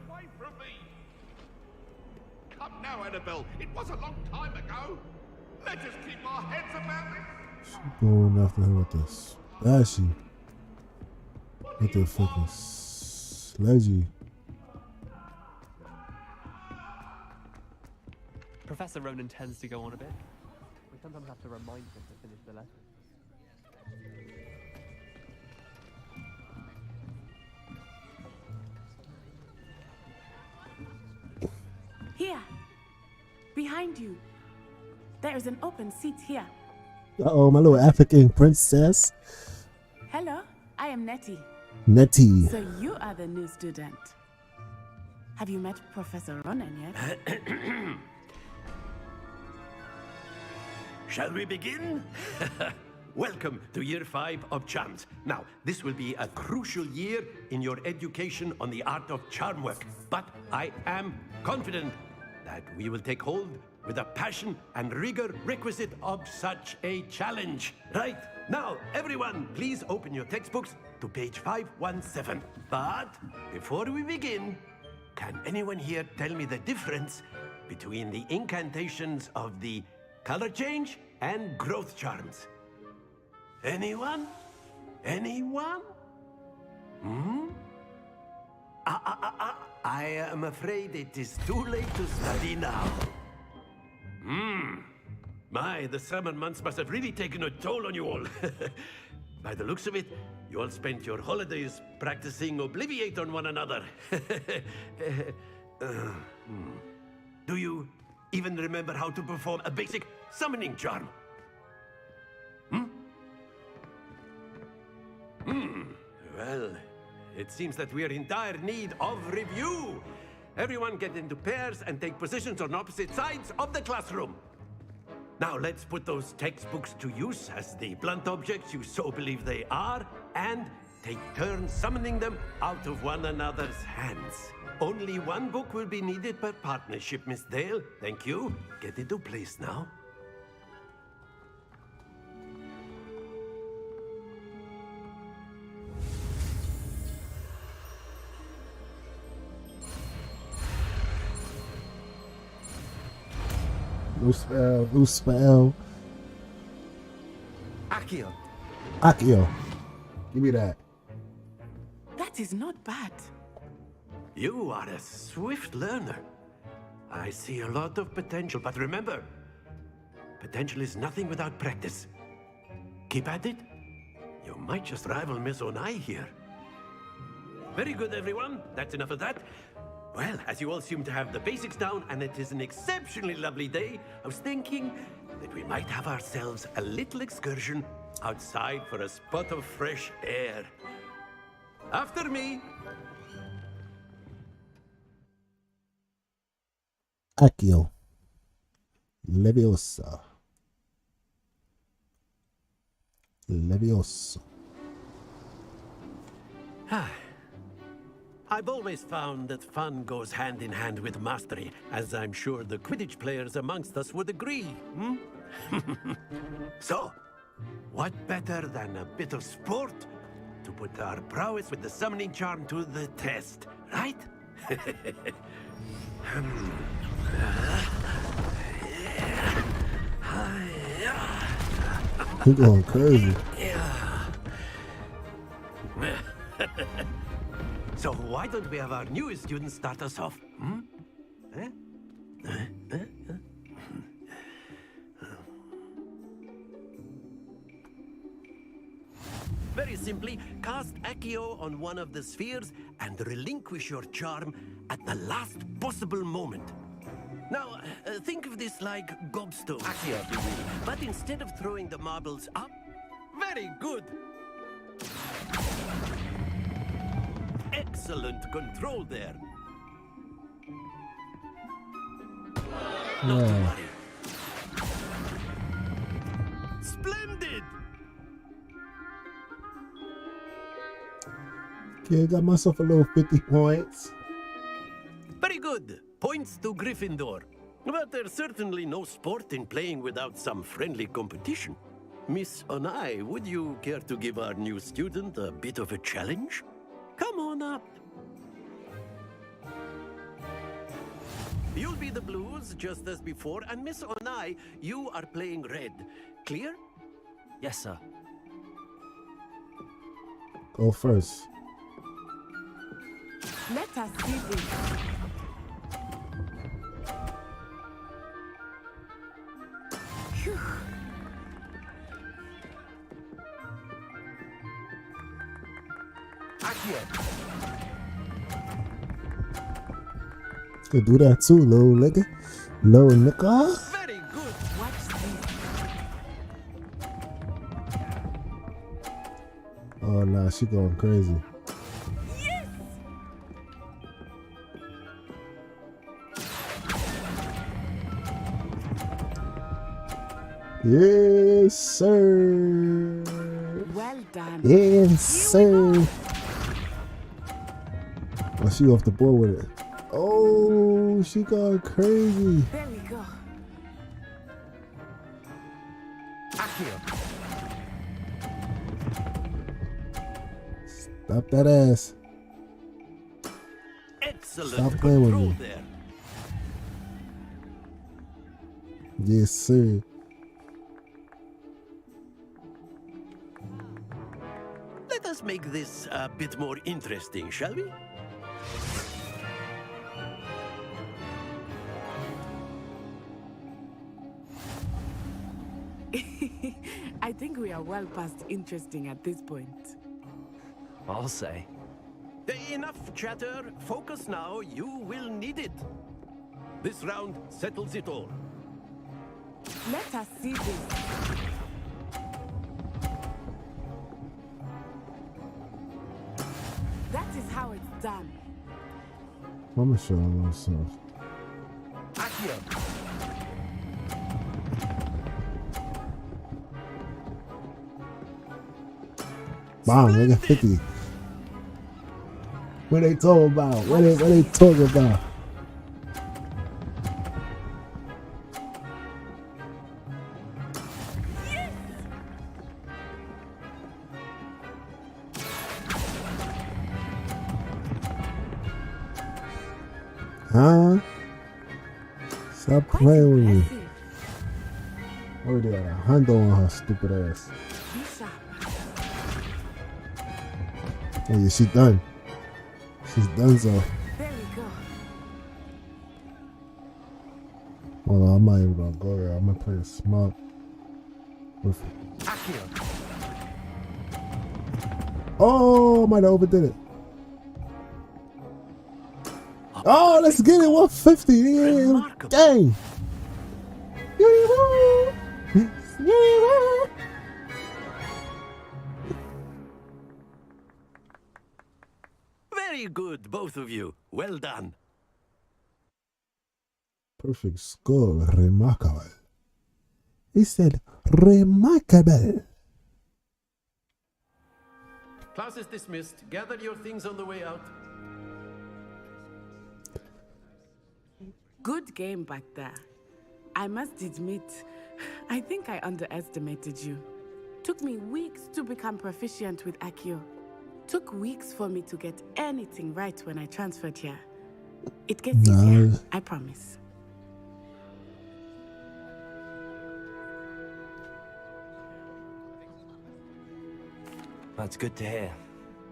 Away from me! Come now, Annabelle. It was a long time ago. Let us keep our heads about this. She going after her with this splashy. With the fucking sledgy. Professor Ronan tends to go on a bit. We sometimes have to remind him to finish the lesson. Here, behind you. There is an open seat here. Uh-oh, my little African princess. Hello, I am Nettie. Nettie. So you are the new student. Have you met Professor Ronan yet? Shall we begin? Welcome to Year 5 of Charms. Now, this will be a crucial year in your education on the art of charm work, but I am confident that we will take hold with the passion and rigor requisite of such a challenge. Right, now, everyone, please open your textbooks to page 517. But before we begin, can anyone here tell me the difference between the incantations of the color change and growth charms? Anyone? Anyone? I am afraid it is too late to study now. My, the summer months must have really taken a toll on you all. By the looks of it, you all spent your holidays practicing Obliviate on one another. Do you even remember how to perform a basic summoning charm? Well, it seems that we are in dire need of review. Everyone get into pairs and take positions on opposite sides of the classroom. Now let's put those textbooks to use as the blunt objects you so believe they are, and take turns summoning them out of one another's hands. Only one book will be needed per partnership, Miss Dale. Thank you. Get into place now. New spell, new spell. Accio. Accio. Give me that. That is not bad. You are a swift learner. I see a lot of potential, but remember, potential is nothing without practice. Keep at it. You might just rival Miss Onai here. Very good, everyone. That's enough of that. Well, as you all seem to have the basics down, and it is an exceptionally lovely day, I was thinking that we might have ourselves a little excursion outside for a spot of fresh air. After me. Accio. Leviosa. Leviosa. I've always found that fun goes hand in hand with mastery, as I'm sure the Quidditch players amongst us would agree. So, what better than a bit of sport to put our prowess with the summoning charm to the test, right? You're going crazy. So why don't we have our newest student start us off? Very simply, cast Accio on one of the spheres and relinquish your charm at the last possible moment. Now, think of this like gobstone. Accio, but instead of throwing the marbles up, very good. Excellent control there. Not to worry. Splendid! Okay, got myself a little 50 points. Very good. Points to Gryffindor. But there's certainly no sport in playing without some friendly competition. Miss Onai, would you care to give our new student a bit of a challenge? Come on up. You'll be the blues, just as before, and Miss Onai, you are playing red. Clear? Yes, sir. Go first. Let us see this. Phew. Could do that too, little nigga. Little nigga. Very good. Watch this. Oh nah, she going crazy. Yes, sir. Well done. Yes, sir. Oh, she off the board with it. Oh, she going crazy. There we go. Stop that ass. Excellent. Stop playing with me. There. Yes, sir. Let us make this a bit more interesting, shall we? I think we are well past interesting at this point. I'll say. Enough chatter. Focus now. You will need it. This round settles it all. Let us see this. That is how it's done. I'm gonna show a little stuff. Bomb, nigga, 50. What they talking about? What they talking about? Huh? Stop playing with me. Oh, they got a hundo on her stupid ass. Oh yeah, she's done. She's done so. There we go. Hold on, I'm not even gonna go there. I'm gonna play a smart with. Oh, I might have overdid it. Oh, let's get it. 150. Yeah, dang. Very good, both of you. Well done. Perfect score. Remarkable. He said remarkable. Class is dismissed. Gather your things on the way out. Good game back there. I must admit, I think I underestimated you. Took me weeks to become proficient with Accio. Took weeks for me to get anything right when I transferred here. It gets easier, I promise. That's good to hear.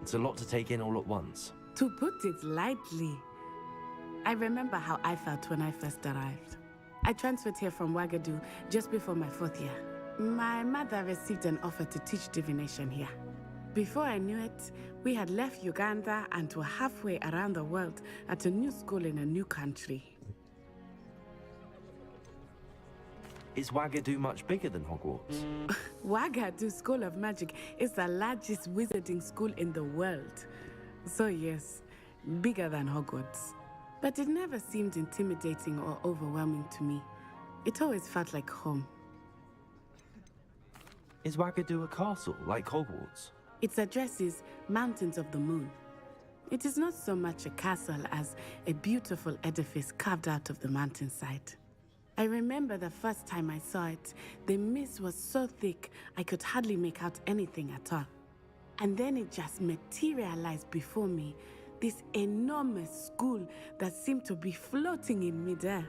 It's a lot to take in all at once. To put it lightly, I remember how I felt when I first arrived. I transferred here from Wagadu just before my 4th year. My mother received an offer to teach divination here. Before I knew it, we had left Uganda and were halfway around the world at a new school in a new country. Is Wagadu much bigger than Hogwarts? Wagadu School of Magic is the largest wizarding school in the world. So yes, bigger than Hogwarts. But it never seemed intimidating or overwhelming to me. It always felt like home. Is Wagadu a castle like Hogwarts? Its address is Mountains of the Moon. It is not so much a castle as a beautiful edifice carved out of the mountainside. I remember the first time I saw it, the mist was so thick I could hardly make out anything at all. And then it just materialized before me, this enormous school that seemed to be floating in midair.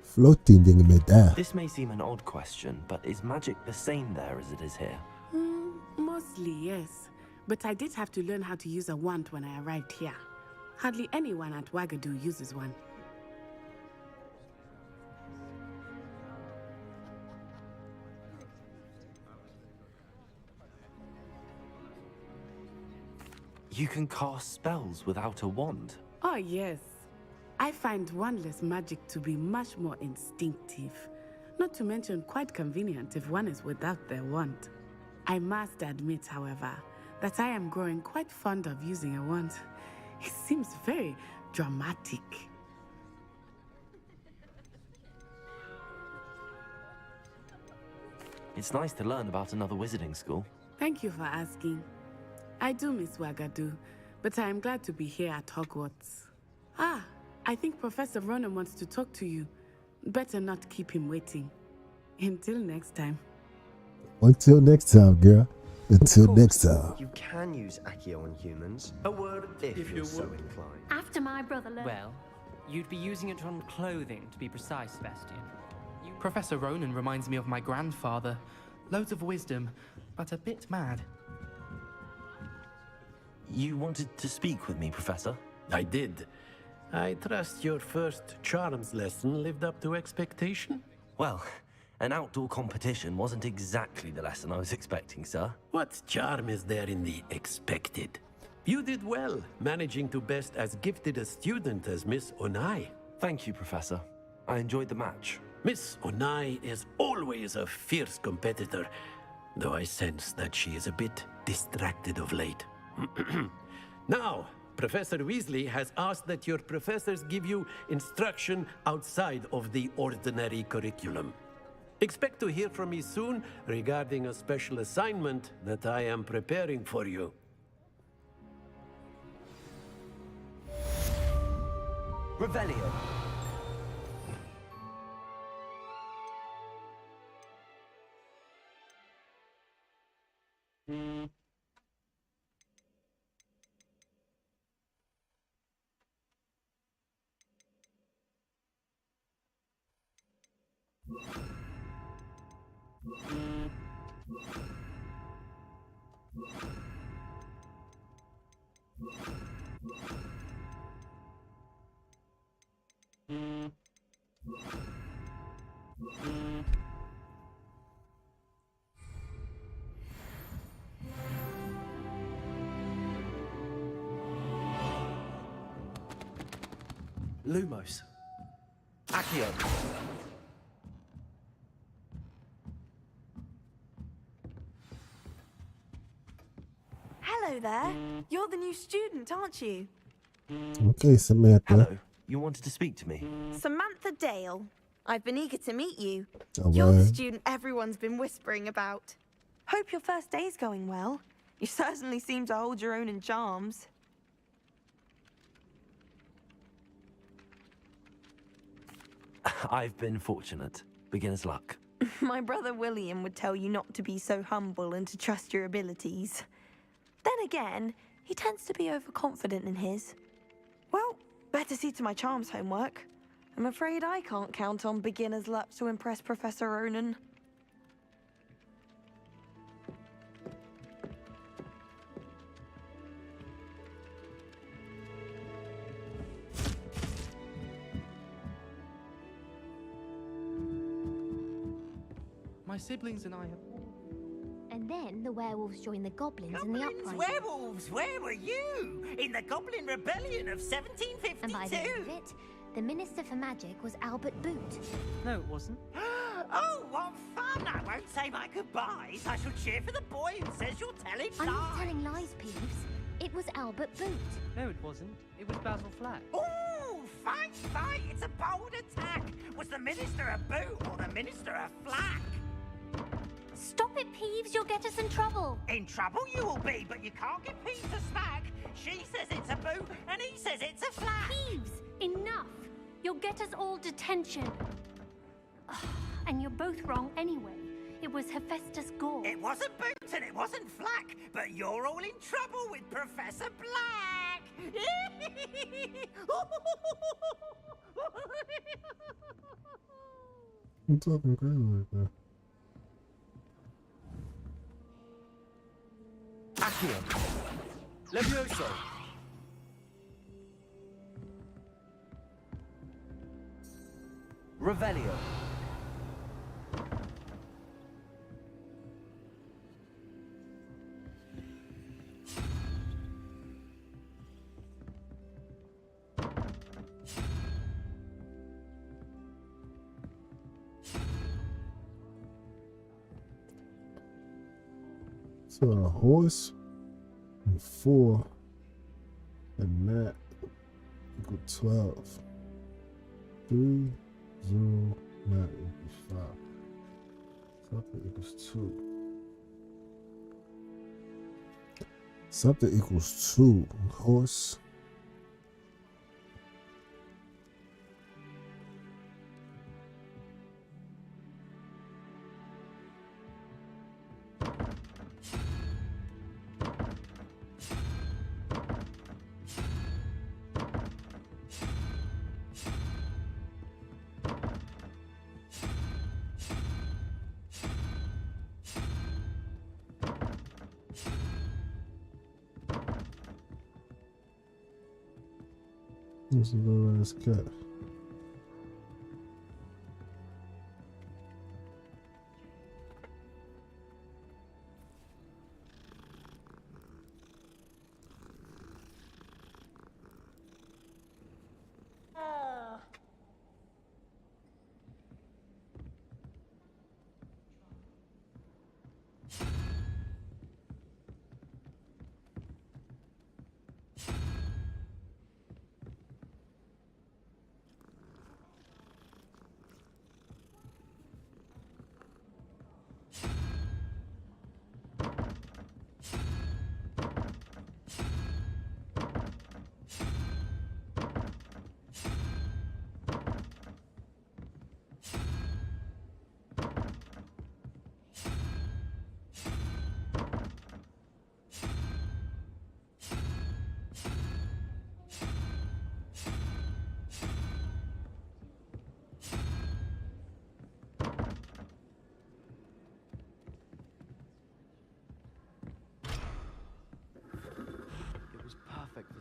Floating in midair. This may seem an odd question, but is magic the same there as it is here? Mostly, yes. But I did have to learn how to use a wand when I arrived here. Hardly anyone at Wagadu uses one. You can cast spells without a wand? Oh, yes. I find wandless magic to be much more instinctive. Not to mention quite convenient if one is without their wand. I must admit, however, that I am growing quite fond of using a wand. It seems very dramatic. It's nice to learn about another wizarding school. Thank you for asking. I do miss Wagadu, but I am glad to be here at Hogwarts. Ah, I think Professor Ronan wants to talk to you. Better not keep him waiting. Until next time. Until next time, girl. Until next time. You can use Accio on humans. A word if you're so inclined. After my brother learned. Well, you'd be using it on clothing, to be precise, Sebastian. Professor Ronan reminds me of my grandfather. Loads of wisdom, but a bit mad. You wanted to speak with me, Professor? I did. I trust your first charms lesson lived up to expectation? Well, an outdoor competition wasn't exactly the lesson I was expecting, sir. What charm is there in the expected? You did well, managing to best as gifted a student as Miss Onai. Thank you, Professor. I enjoyed the match. Miss Onai is always a fierce competitor, though I sense that she is a bit distracted of late. Now, Professor Weasley has asked that your professors give you instruction outside of the ordinary curriculum. Expect to hear from me soon regarding a special assignment that I am preparing for you. Revelio. Lumos. Accio. Hello there. You're the new student, aren't you? Okay, Samantha. Hello. You wanted to speak to me? Samantha Dale. I've been eager to meet you. Oh, You're the wow. student everyone's been whispering about. Hope your first day's going well. You certainly seem to hold your own in charms. I've been fortunate. Beginner's luck. My brother William would tell you not to be so humble and to trust your abilities. Then again, he tends to be overconfident in his. Well, better see to my charms homework. I'm afraid I can't count on beginner's luck to impress Professor Ronan. My siblings and I have... And then the werewolves joined the goblins in the uprising. Werewolves, where were you? In the Goblin Rebellion of 1752? And by the end of it, the Minister for Magic was Albert Boot. No, it wasn't. Oh, what fun! I won't say my goodbyes. I shall cheer for the boy who says you're telling lies. I'm not telling lies, Peeves. It was Albert Boot. No, it wasn't. It was Basil Flack. Ooh, fight, fight! It's a bold attack. Was the Minister a boot or the Minister a flack? Stop it, Peeves. Peeves, you'll get us in trouble. In trouble you will be, but you can't give Peeves a smack. She says it's a boo, and he says it's a flat. Peeves, enough. You'll get us all detention. And you're both wrong anyway. It was Hephaestus Gore. It wasn't boot and it wasn't flack, but you're all in trouble with Professor Black. I'm talking crazy like that. Accio. Levioso. Revelio. So a horse and 4 and that equal 12. 3, 0, that equals 5. Something equals 2. Something equals 2. Horse. This is a little ass cat.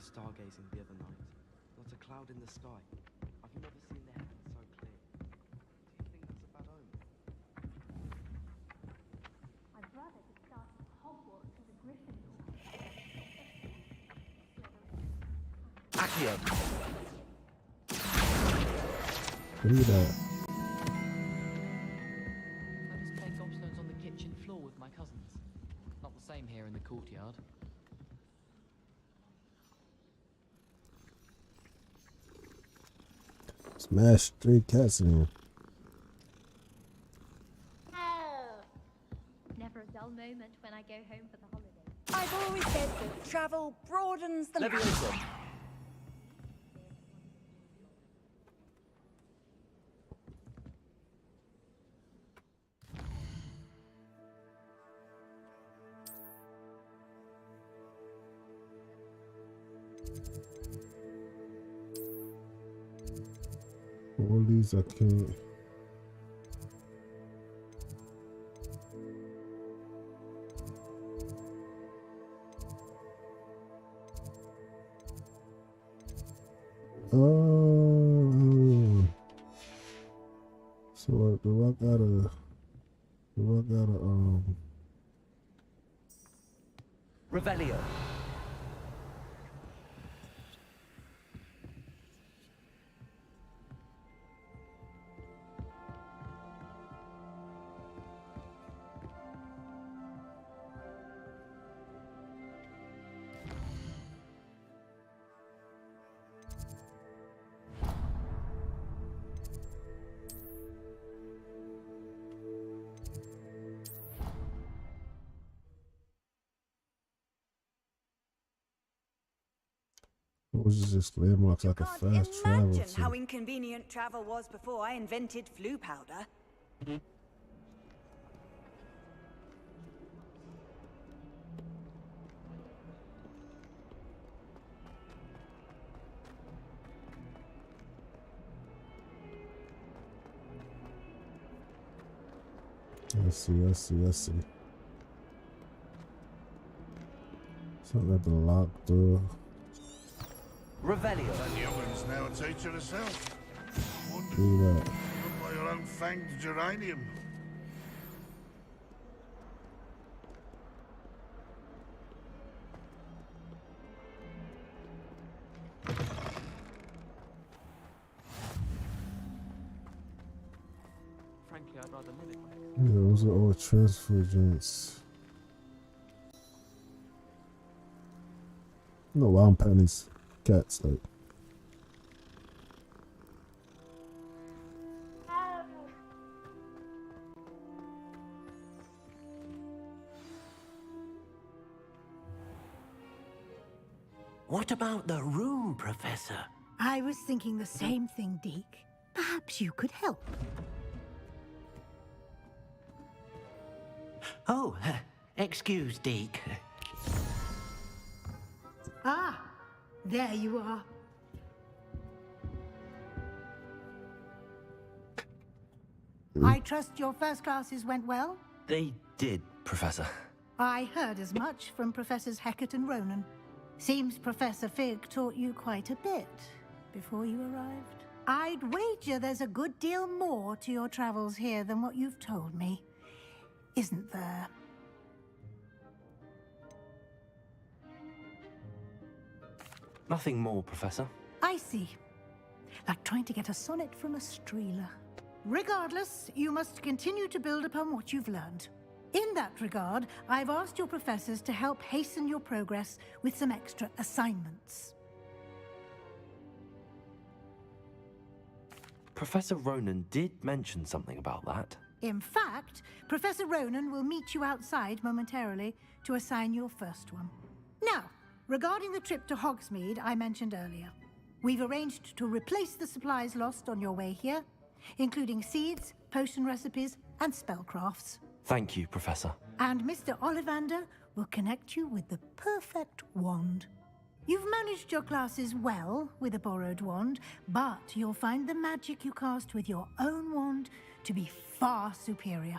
Stargazing the other night. Not a cloud in the sky. I've never seen the heavens so clear. Do you think that's a bad omen? My brother just started Hogwarts as a Gryffindor. Accio. Look at that. I just play gobstones on the kitchen floor with my cousins. Not the same here in the courtyard. Smash 3 cats in here. Never a dull moment when I go home for the holiday. I've always said that travel broadens the mind. All these I can't. So do I gotta Revelio. was just landmarks I could fast travel Imagine to. how inconvenient travel was before I invented flu powder. Let's see. Something at the locked door. Revelio. That young'un's now a teacher herself. Wonder Do that. done by your own fanged geranium. Frankly, I'd rather live it way. Yeah, those are all transfer joints. No, why I'm petting these cats like. What about the room, Professor? I was thinking the same thing, Deke. Perhaps you could help. Oh, excuse, Deke. Ah, there you are. I trust your first classes went well? They did, Professor. I heard as much from Professors Hecat and Ronan. Seems Professor Fig taught you quite a bit before you arrived. I'd wager there's a good deal more to your travels here than what you've told me. Isn't there? Nothing more, Professor. I see. Like trying to get a sonnet from a streeler. Regardless, you must continue to build upon what you've learned. In that regard, I've asked your professors to help hasten your progress with some extra assignments. Professor Ronan did mention something about that. In fact, Professor Ronan will meet you outside momentarily to assign your first one. Now, regarding the trip to Hogsmeade I mentioned earlier, we've arranged to replace the supplies lost on your way here, including seeds, potion recipes, and spellcrafts. Thank you, Professor. And Mr. Ollivander will connect you with the perfect wand. You've managed your classes well with a borrowed wand, but you'll find the magic you cast with your own wand to be far superior.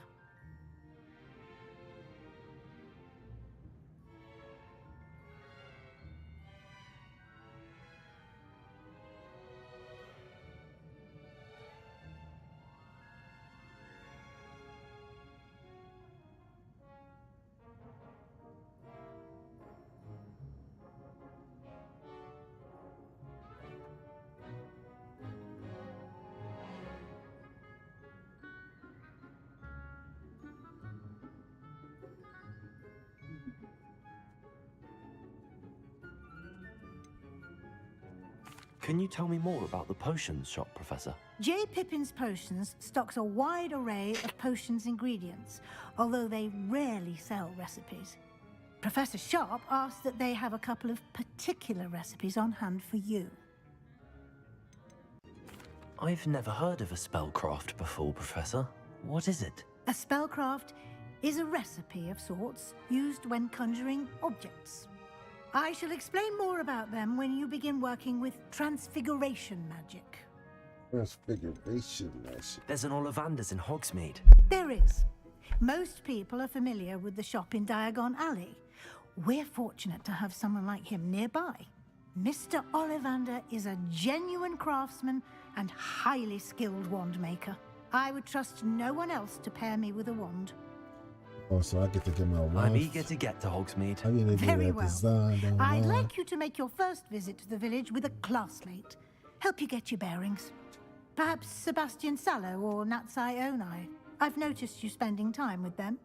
Can you tell me more about the potions shop, Professor? J. Pippin's Potions stocks a wide array of potions ingredients, although they rarely sell recipes. Professor Sharp asked that they have a couple of particular recipes on hand for you. I've never heard of a spellcraft before, Professor. What is it? A spellcraft is a recipe of sorts used when conjuring objects. I shall explain more about them when you begin working with transfiguration magic. Transfiguration magic. There's an Ollivander's in Hogsmeade. There is. Most people are familiar with the shop in Diagon Alley. We're fortunate to have someone like him nearby. Mr. Ollivander is a genuine craftsman and highly skilled wand maker. I would trust no one else to pair me with a wand. Oh, so I get to get my wife. I'm eager to get to Hogsmeade. I get to Very get well. design I'd like you to make your first visit to the village with a classmate. Help you get your bearings. Perhaps Sebastian Sallow or Natsai Onai. I've noticed you spending time with them.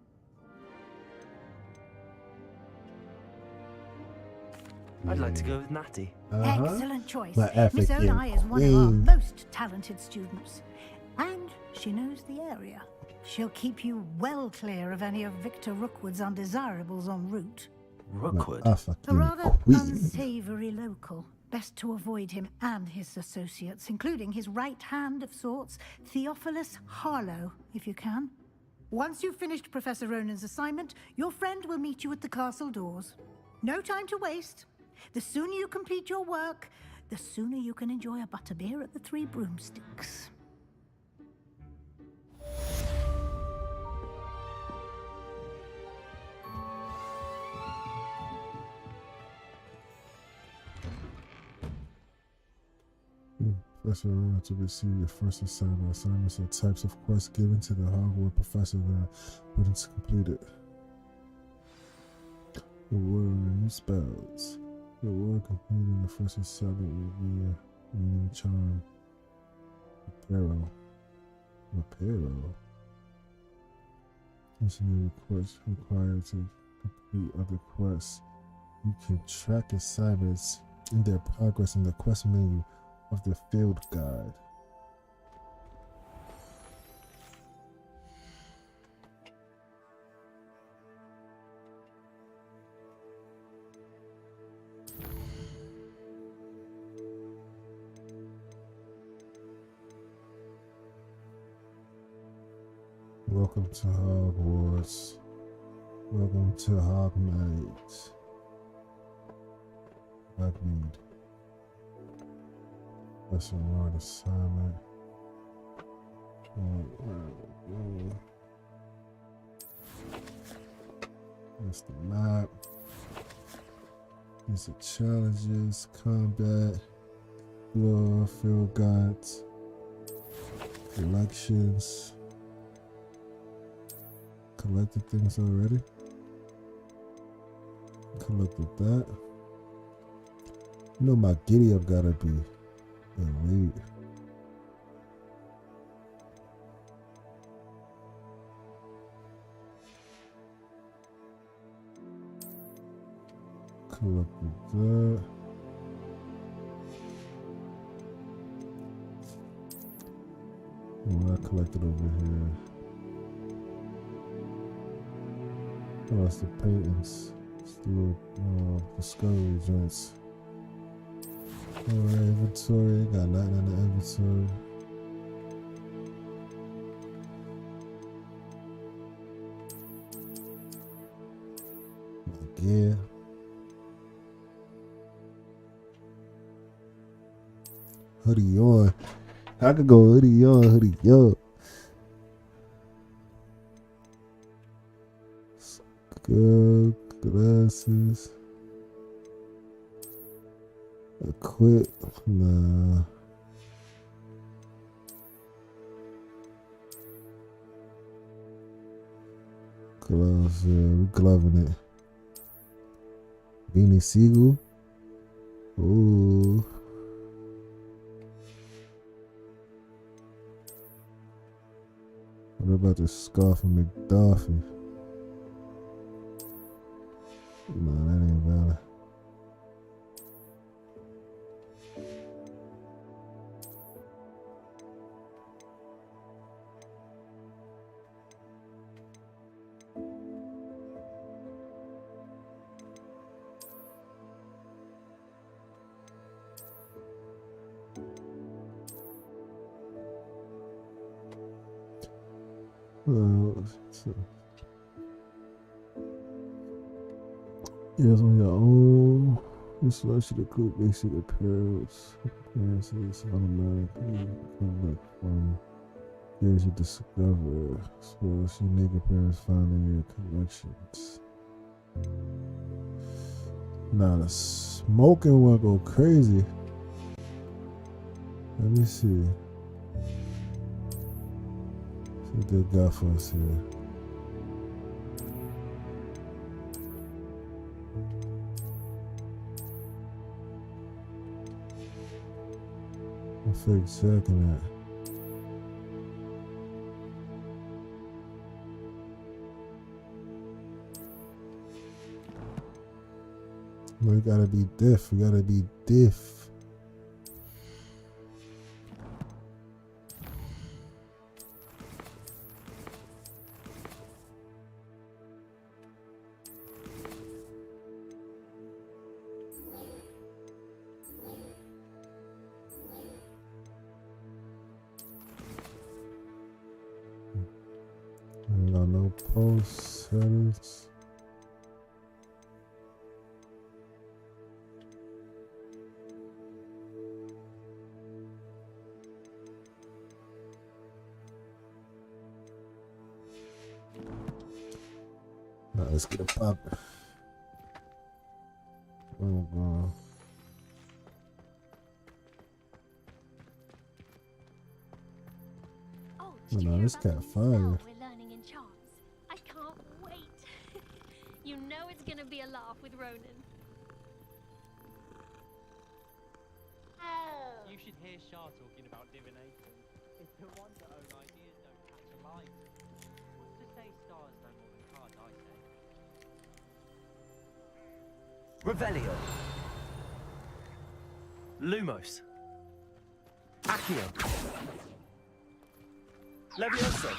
I'd like to go with Natty. Excellent choice. My Miss African Onai is one of our queen. most talented students. And she knows the area. She'll keep you well clear of any of Victor Rookwood's undesirables en route. Rookwood? My A African rather queen. unsavory local. Best to avoid him and his associates, including his right hand of sorts, Theophilus Harlow, if you can. Once you've finished Professor Ronan's assignment, your friend will meet you at the castle doors. No time to waste. The sooner you complete your work, the sooner you can enjoy a butterbeer at the Three Broomsticks. Professor Ronan to receive your first assignment. Assignments are types of quests given to the Hogwart professor that when it's completed. Reward on new spells. The reward completing the first assignment will be a new charm. Reparo. Continue quests required to complete other quests. You can track assignments in their progress in the quest menu of the field guide. Welcome to Hogwarts. Welcome to Hogmeade. That's a hard assignment. That's the map. These are challenges, combat, lore, field guides, collections. Collected things already. Collected that. You know my giddy up gotta be elite. Collected that. What I collected over here. Oh, it's the paintings. It's the little discovery joints. Alright, inventory. Got nothing in the inventory. My gear. Hoodie on. I could go hoodie on, hoodie on. Good glasses. Equip. Nah. Gloves. Yeah, we gloving it. Beanie Siegel. Ooh. What about the scarf from McDuffie? No, that ain't valid. Yes, on your own. This lets you to cook basic appearance. Appearances automatically collect from years you discover, as well as unique appearance found in your collections. Now the smoking one go crazy. Let me see. See what they got for us here. I'm fake checking that. No, you gotta be diff. You gotta be diff. Oh, settings. Now let's get a pop. Oh, God. Oh, Oh, no, this got fire. we're learning in charms. I can't wait. You know it's gonna be a laugh with Ronan. You should hear Shah talking about divination. It's the ones that own ideas don't catch a line. What's to say stars know more than cards, I say. Revelio. Lumos. Accio. Levioso.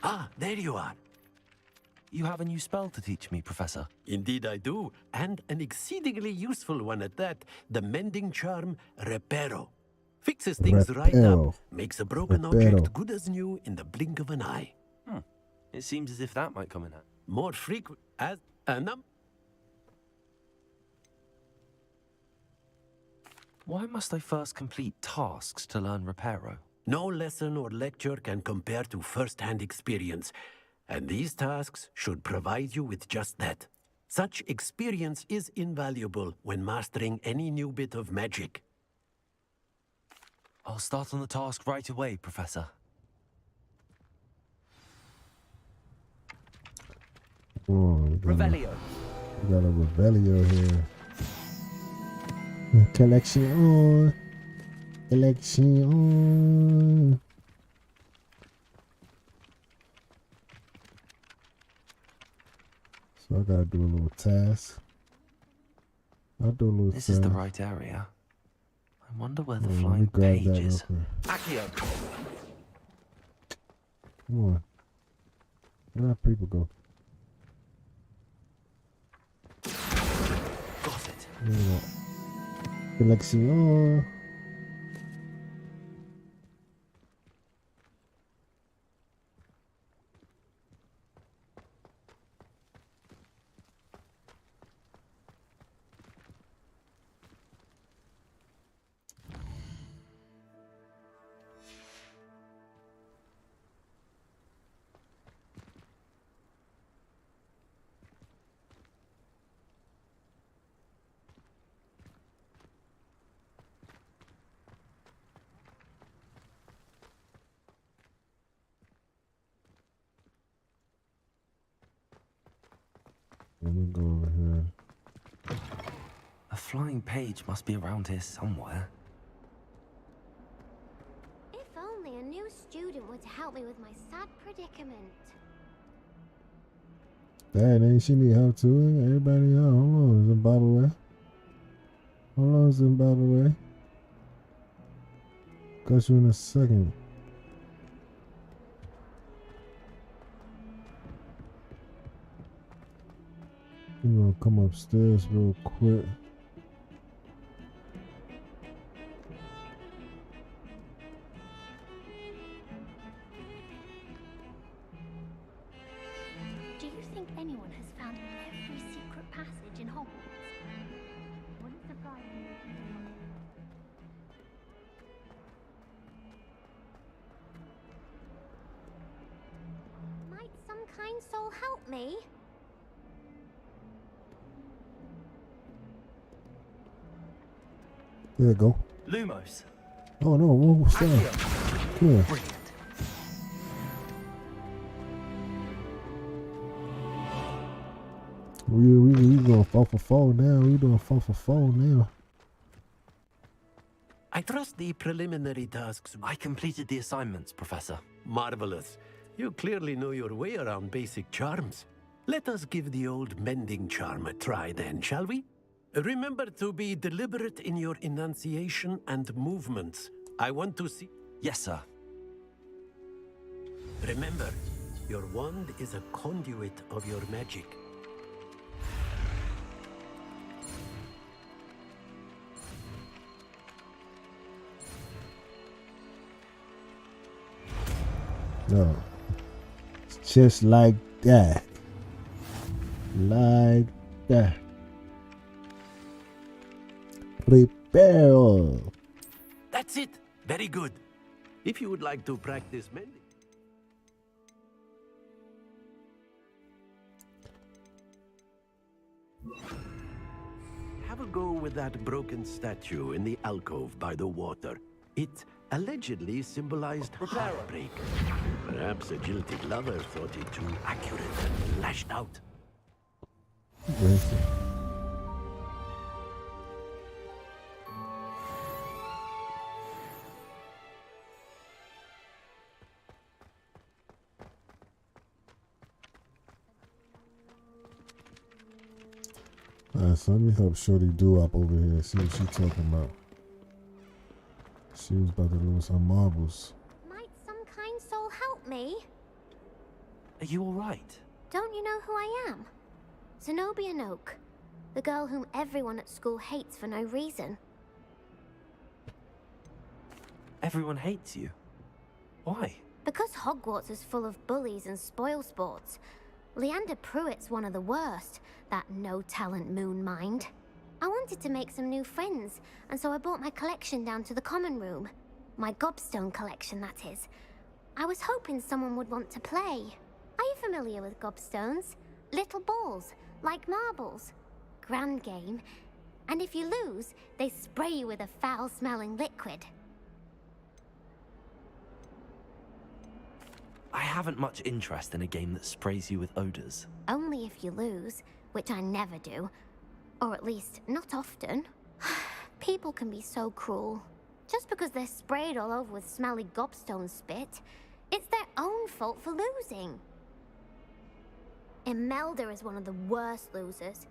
Ah, there you are. You have a new spell to teach me, Professor. Indeed I do, and an exceedingly useful one at that. The mending charm, Reparo. Fixes things right up, makes a broken object good as new in the blink of an eye. It seems as if that might come in handy. More frequent as a Why must I first complete tasks to learn Reparo? No lesson or lecture can compare to first-hand experience, and these tasks should provide you with just that. Such experience is invaluable when mastering any new bit of magic. I'll start on the task right away, Professor. Oh, Revelio. We got a Revelio here. Collection. Collection. So I gotta do a little task. I'll do a little This task. is the right area. I wonder where the Let me flying grab page that real is. quick. Accio. Come on. Where our people go? Got it. There we go. Collection. Let me go over here. A flying page must be around here somewhere. If only a new student were to help me with my sad predicament. Dad, ain't she need help too? Everybody, hold on, is it by the way? Hold on, is it by the way? Got you in a second. I'm gonna come upstairs real quick. Do you think anyone has found every secret passage in Hogwarts? Wouldn't surprise me if you did. Might some kind soul help me? There you go. Lumos. Oh no, whoa, stop. Come here. Brilliant. We going 4 for 4 now. We doing 4 for 4 now. I trust the preliminary tasks. I completed the assignments, Professor. Marvelous. You clearly know your way around basic charms. Let us give the old mending charm a try then, shall we? Remember to be deliberate in your enunciation and movements. I want to see... Yes, sir. Remember, your wand is a conduit of your magic. No. It's just like that. Like that. Prepare. That's it. Very good. If you would like to practice mending. Have a go with that broken statue in the alcove by the water. It allegedly symbolized heartbreak. Perhaps a jilted lover thought it too accurate and lashed out. Alright, so let me help Shorty Do-Up over here. See what she's talking about. She was about to lose her marbles. Might some kind soul help me? Are you alright? Don't you know who I am? Zenobia Noak, the girl whom everyone at school hates for no reason. Everyone hates you. Why? Because Hogwarts is full of bullies and spoilsports. Leander Pruitt's one of the worst, that no-talent moon mind. I wanted to make some new friends, and so I brought my collection down to the common room. My gobstone collection, that is. I was hoping someone would want to play. Are you familiar with gobstones? Little balls, like marbles. Grand game. And if you lose, they spray you with a foul-smelling liquid. I haven't much interest in a game that sprays you with odors. Only if you lose, which I never do. Or at least, not often. People can be so cruel. Just because they're sprayed all over with smelly gobstone spit, it's their own fault for losing. Imelda is one of the worst losers.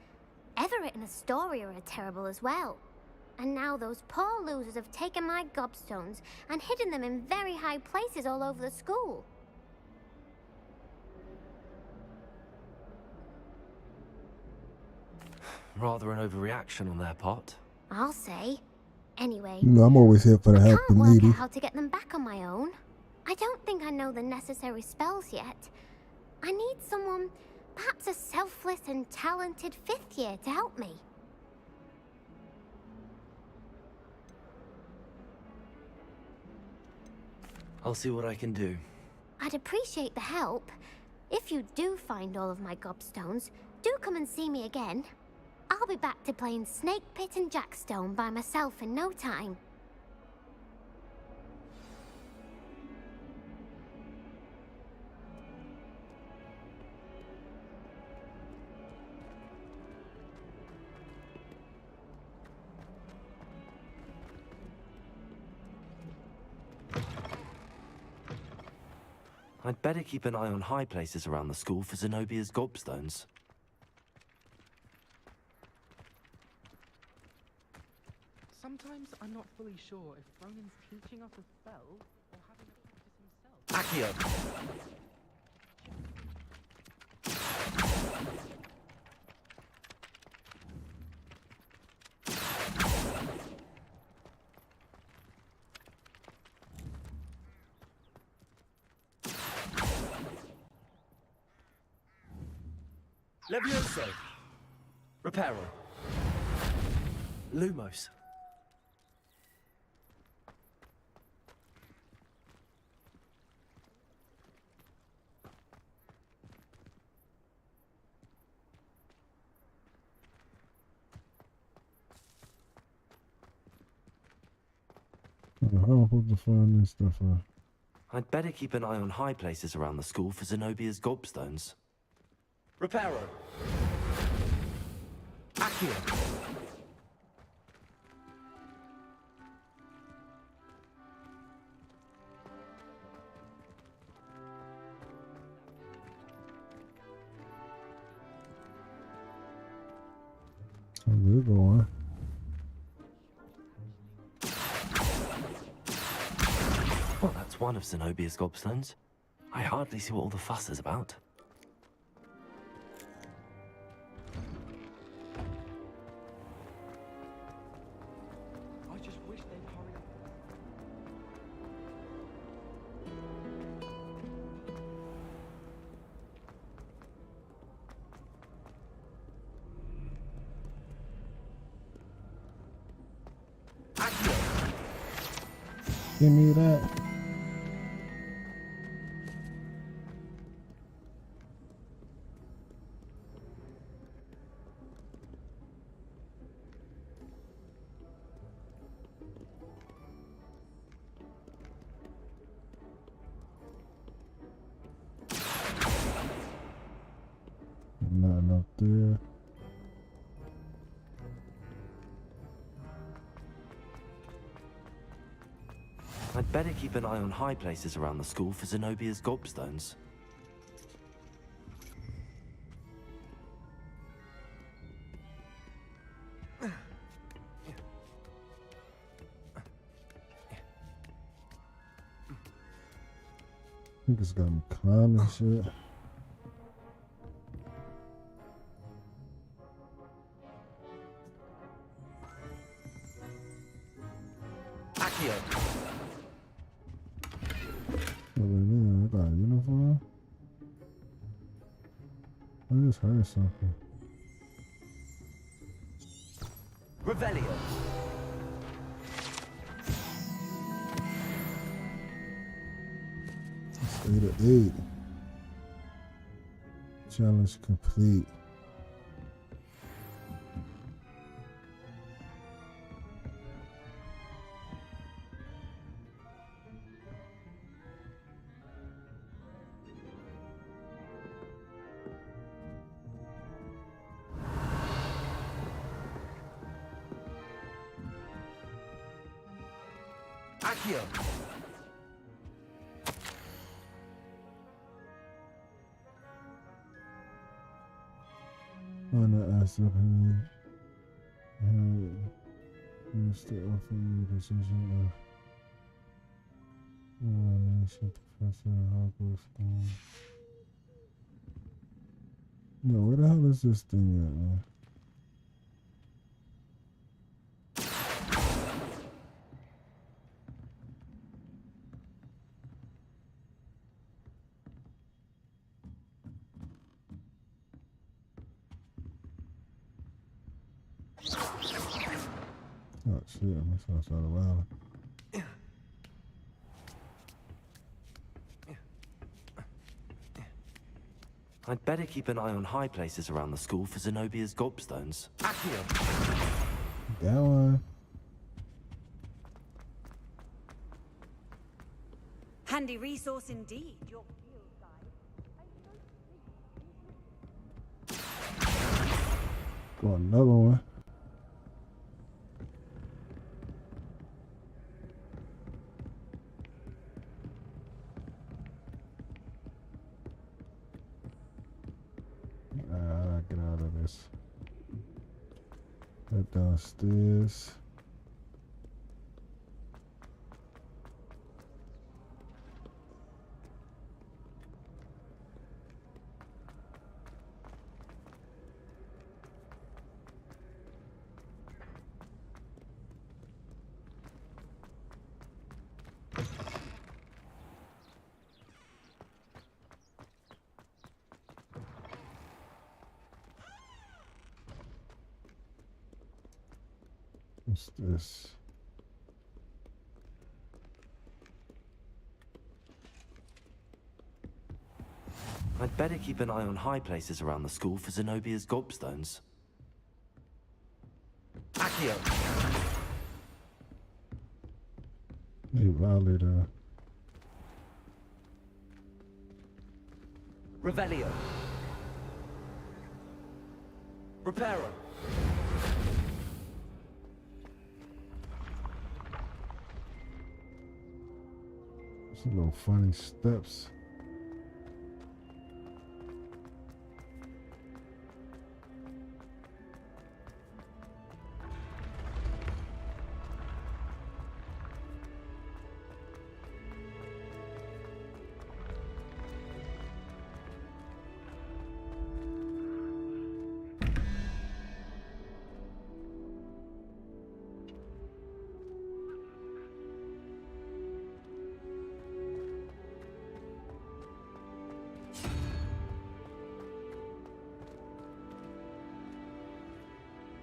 Everett and Astoria are terrible as well. And now those poor losers have taken my gobstones and hidden them in very high places all over the school. Rather an overreaction on their part. I'll say. Anyway, You know, I'm always here for the help can't and work needy. out how to get them back on my own. I don't think I know the necessary spells yet. I need someone, perhaps a selfless and talented fifth year to help me. I'll see what I can do. I'd appreciate the help. If you do find all of my gobstones, do come and see me again. I'll be back to playing Snake Pit and Jackstone by myself in no time. I'd better keep an eye on high places around the school for Zenobia's gobstones. Sometimes I'm not fully sure if Ronan's teaching us a spell or having a practice himself. Accio! Levioso! Reparo! Lumos! How am I supposed to find this stuff out? I'd better keep an eye on high places around the school for Zenobia's gobstones. Reparo! Accio! I will go on. Well, that's one of Zenobia's gobstones. I hardly see what all the fuss is about. I just wish they'd hurry up. Give me that. Nothing up there. I'd better keep an eye on high places around the school for Zenobia's gobstones. I think it's got me climbing shit. I got a uniform. I just heard something. Revelio. It's 8 of 8. Challenge complete. Accio. On the ass of him, used to offer you the position of nation professor at Hogwarts. No, where the hell is this thing at, man? Oh shit, I'm supposed to start around. I'd better keep an eye on high places around the school for Zenobia's gobstones. Accio. That one. Handy resource indeed. Your field guide. Got another one. Get out of this. Head downstairs. What's this? I'd better keep an eye on high places around the school for Zenobia's gobstones. Accio. They violated. Revelio. Reparo. Some little funny steps.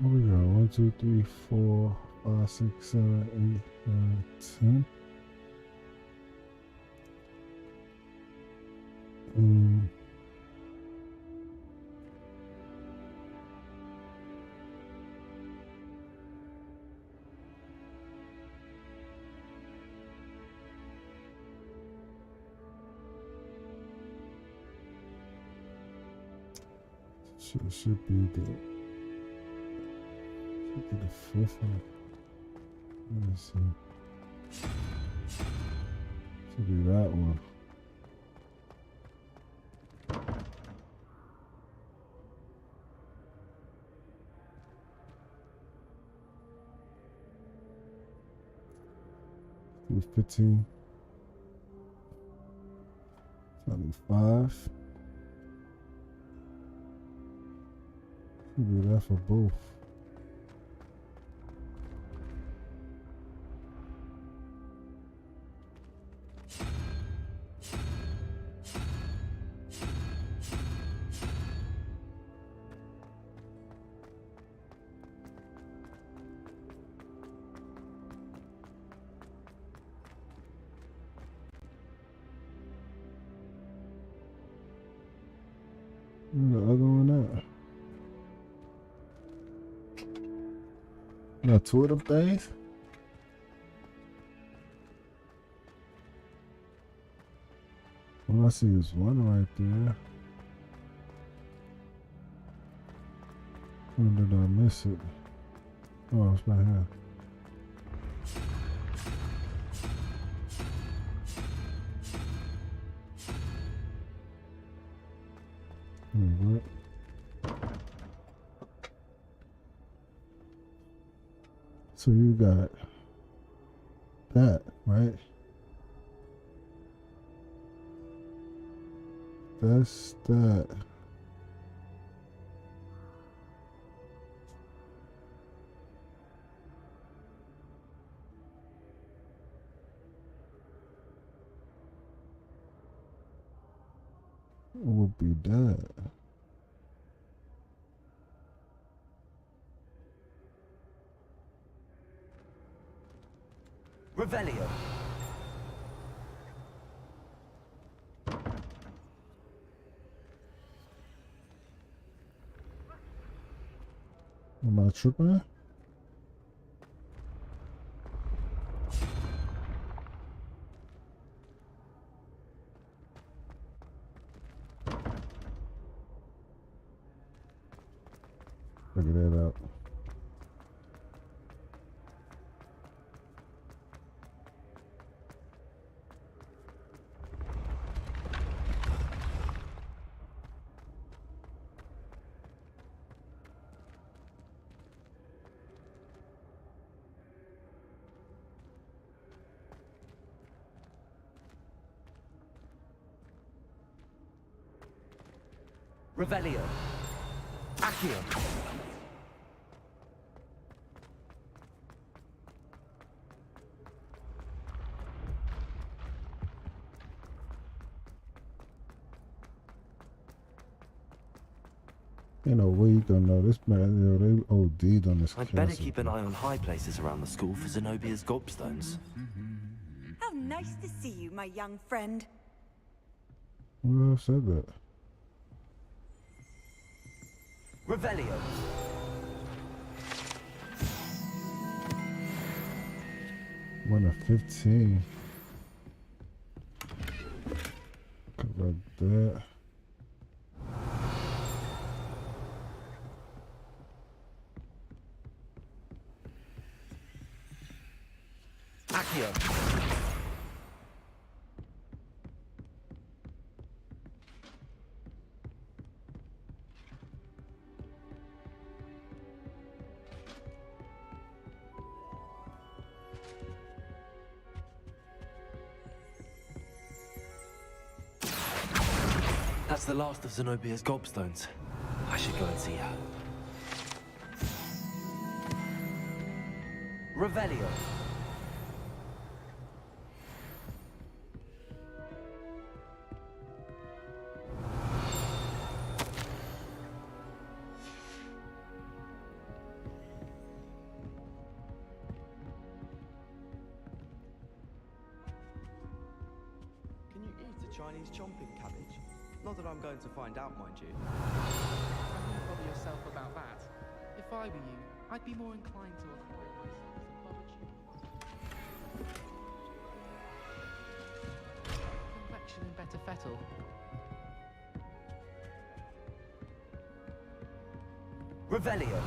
What we got? 1, 2, 3, 4, 5, 6, 7, 8, 9, 10. Should be the fifth one. Let me see. Should be that one. Do 15. 25. Should be that for both. Where's the other one at? Now, two of them things? All I see is one right there. When did I miss it? Oh, it's right here. What? So you got that, right? That's that. What would be that? Revelio. Am I tripping? Figure that out. Revelio. Accio. Ain't no way you gonna know this man. They OD'd on this. I'd better keep an eye on high places around the school for Zenobia's gobstones. How nice to see you, my young friend. Who else said that? Revelio. One of 15. Like that. Accio. That's the last of Zenobia's gobstones. I should go and see her. Revelio. Chinese chomping cabbage. Not that I'm going to find out, mind you. I wouldn't bother yourself about that. If I were you, I'd be more inclined to acquire myself some barbecue. Complexion and better fettle. Revelio.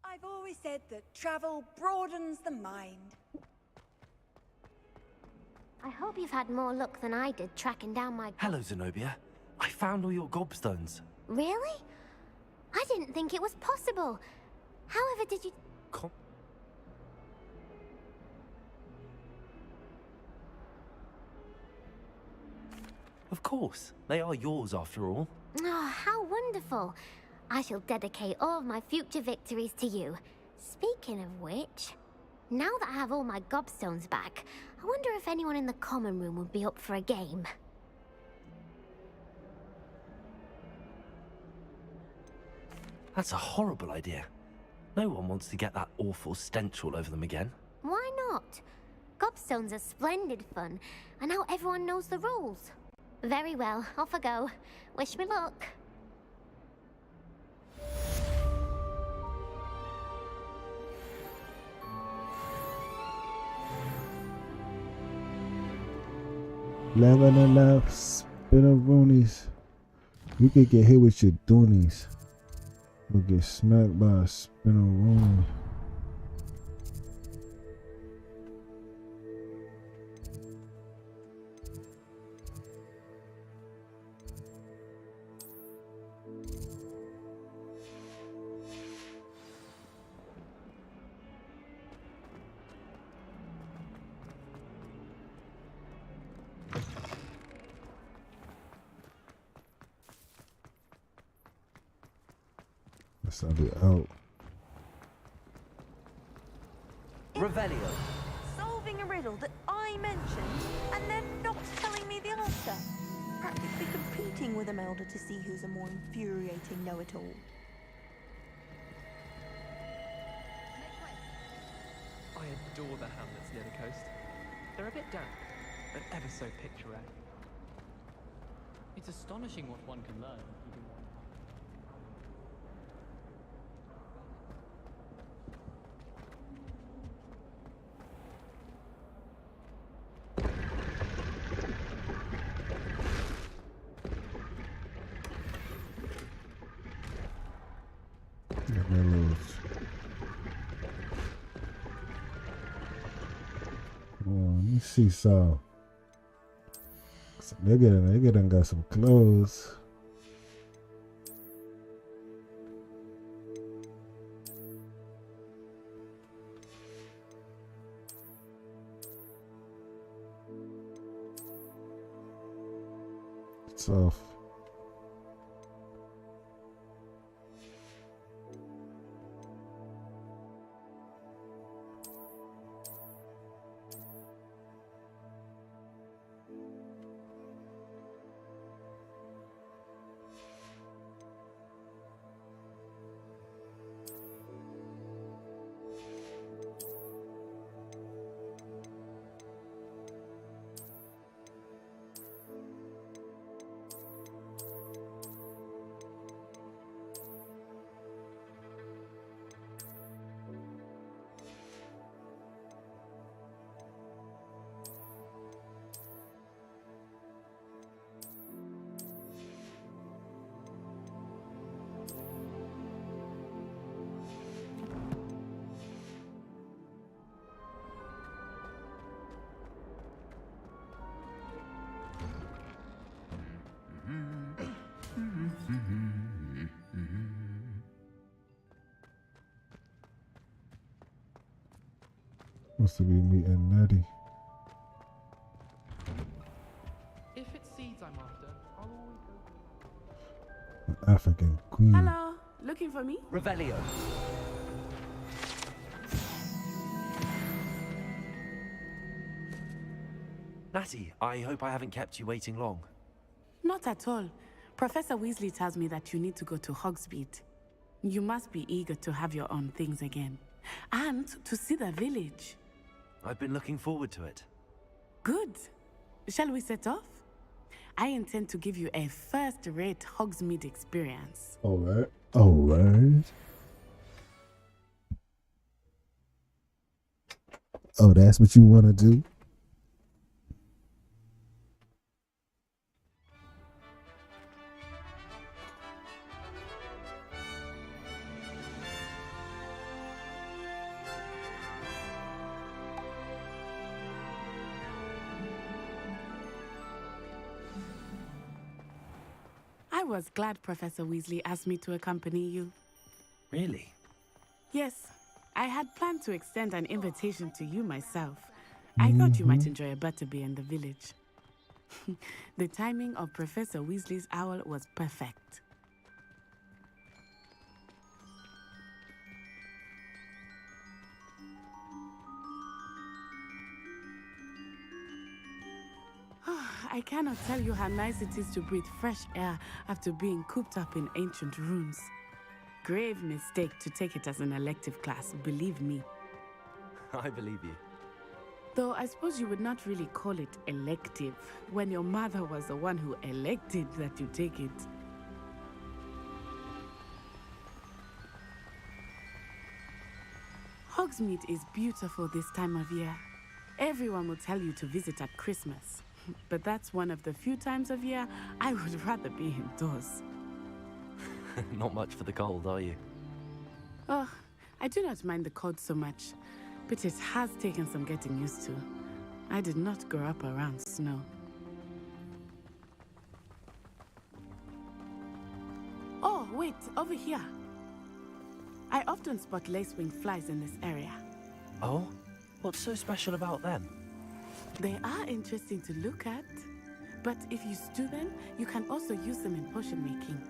I've always said that travel broadens the mind. I hope you've had more luck than I did tracking down my... Hello, Zenobia. I found all your gobstones. Really? I didn't think it was possible. However did you... Of course. They are yours after all. Oh, how wonderful. I shall dedicate all of my future victories to you. Speaking of which, now that I have all my gobstones back, I wonder if anyone in the common room would be up for a game. That's a horrible idea. No one wants to get that awful stench all over them again. Why not? Gobstones are splendid fun, and now everyone knows the rules. Very well, off I go. Wish me luck. Level and left, spinneroonies. You could get hit with your doonies. Or get smacked by a spinneroonie. Let's have it out. Revelio. Solving a riddle that I mentioned and then not telling me the answer. Practically competing with Imelda to see who's a more infuriating know-it-all. I adore the hamlets near the coast. They're a bit damp, but ever so picturesque. It's astonishing what one can learn. Let me see some. They done got some clothes. It's off. Must be meeting Nettie. If it's seeds I'm after, I'll always go. African queen. Hello, looking for me? Revelio. Natty, I hope I haven't kept you waiting long. Not at all. Professor Weasley tells me that you need to go to Hogsmeade. You must be eager to have your own things again. And to see the village. I've been looking forward to it. Good. Shall we set off? I intend to give you a first-rate Hogsmeade experience. Alright. Alright. Oh, that's what you want to do? I was glad Professor Weasley asked me to accompany you. Really? Yes, I had planned to extend an invitation to you myself. I thought you might enjoy a butterbeer in the village. The timing of Professor Weasley's owl was perfect. I cannot tell you how nice it is to breathe fresh air after being cooped up in ancient rooms. Grave mistake to take it as an elective class, believe me. I believe you. Though I suppose you would not really call it elective when your mother was the one who elected that you take it. Hogsmeade is beautiful this time of year. Everyone will tell you to visit at Christmas. But that's one of the few times of year I would rather be indoors. Not much for the cold, are you? Oh, I do not mind the cold so much, but it has taken some getting used to. I did not grow up around snow. Oh, wait, over here. I often spot lacewing flies in this area. Oh? What's so special about them? They are interesting to look at, but if you stew them, you can also use them in potion making.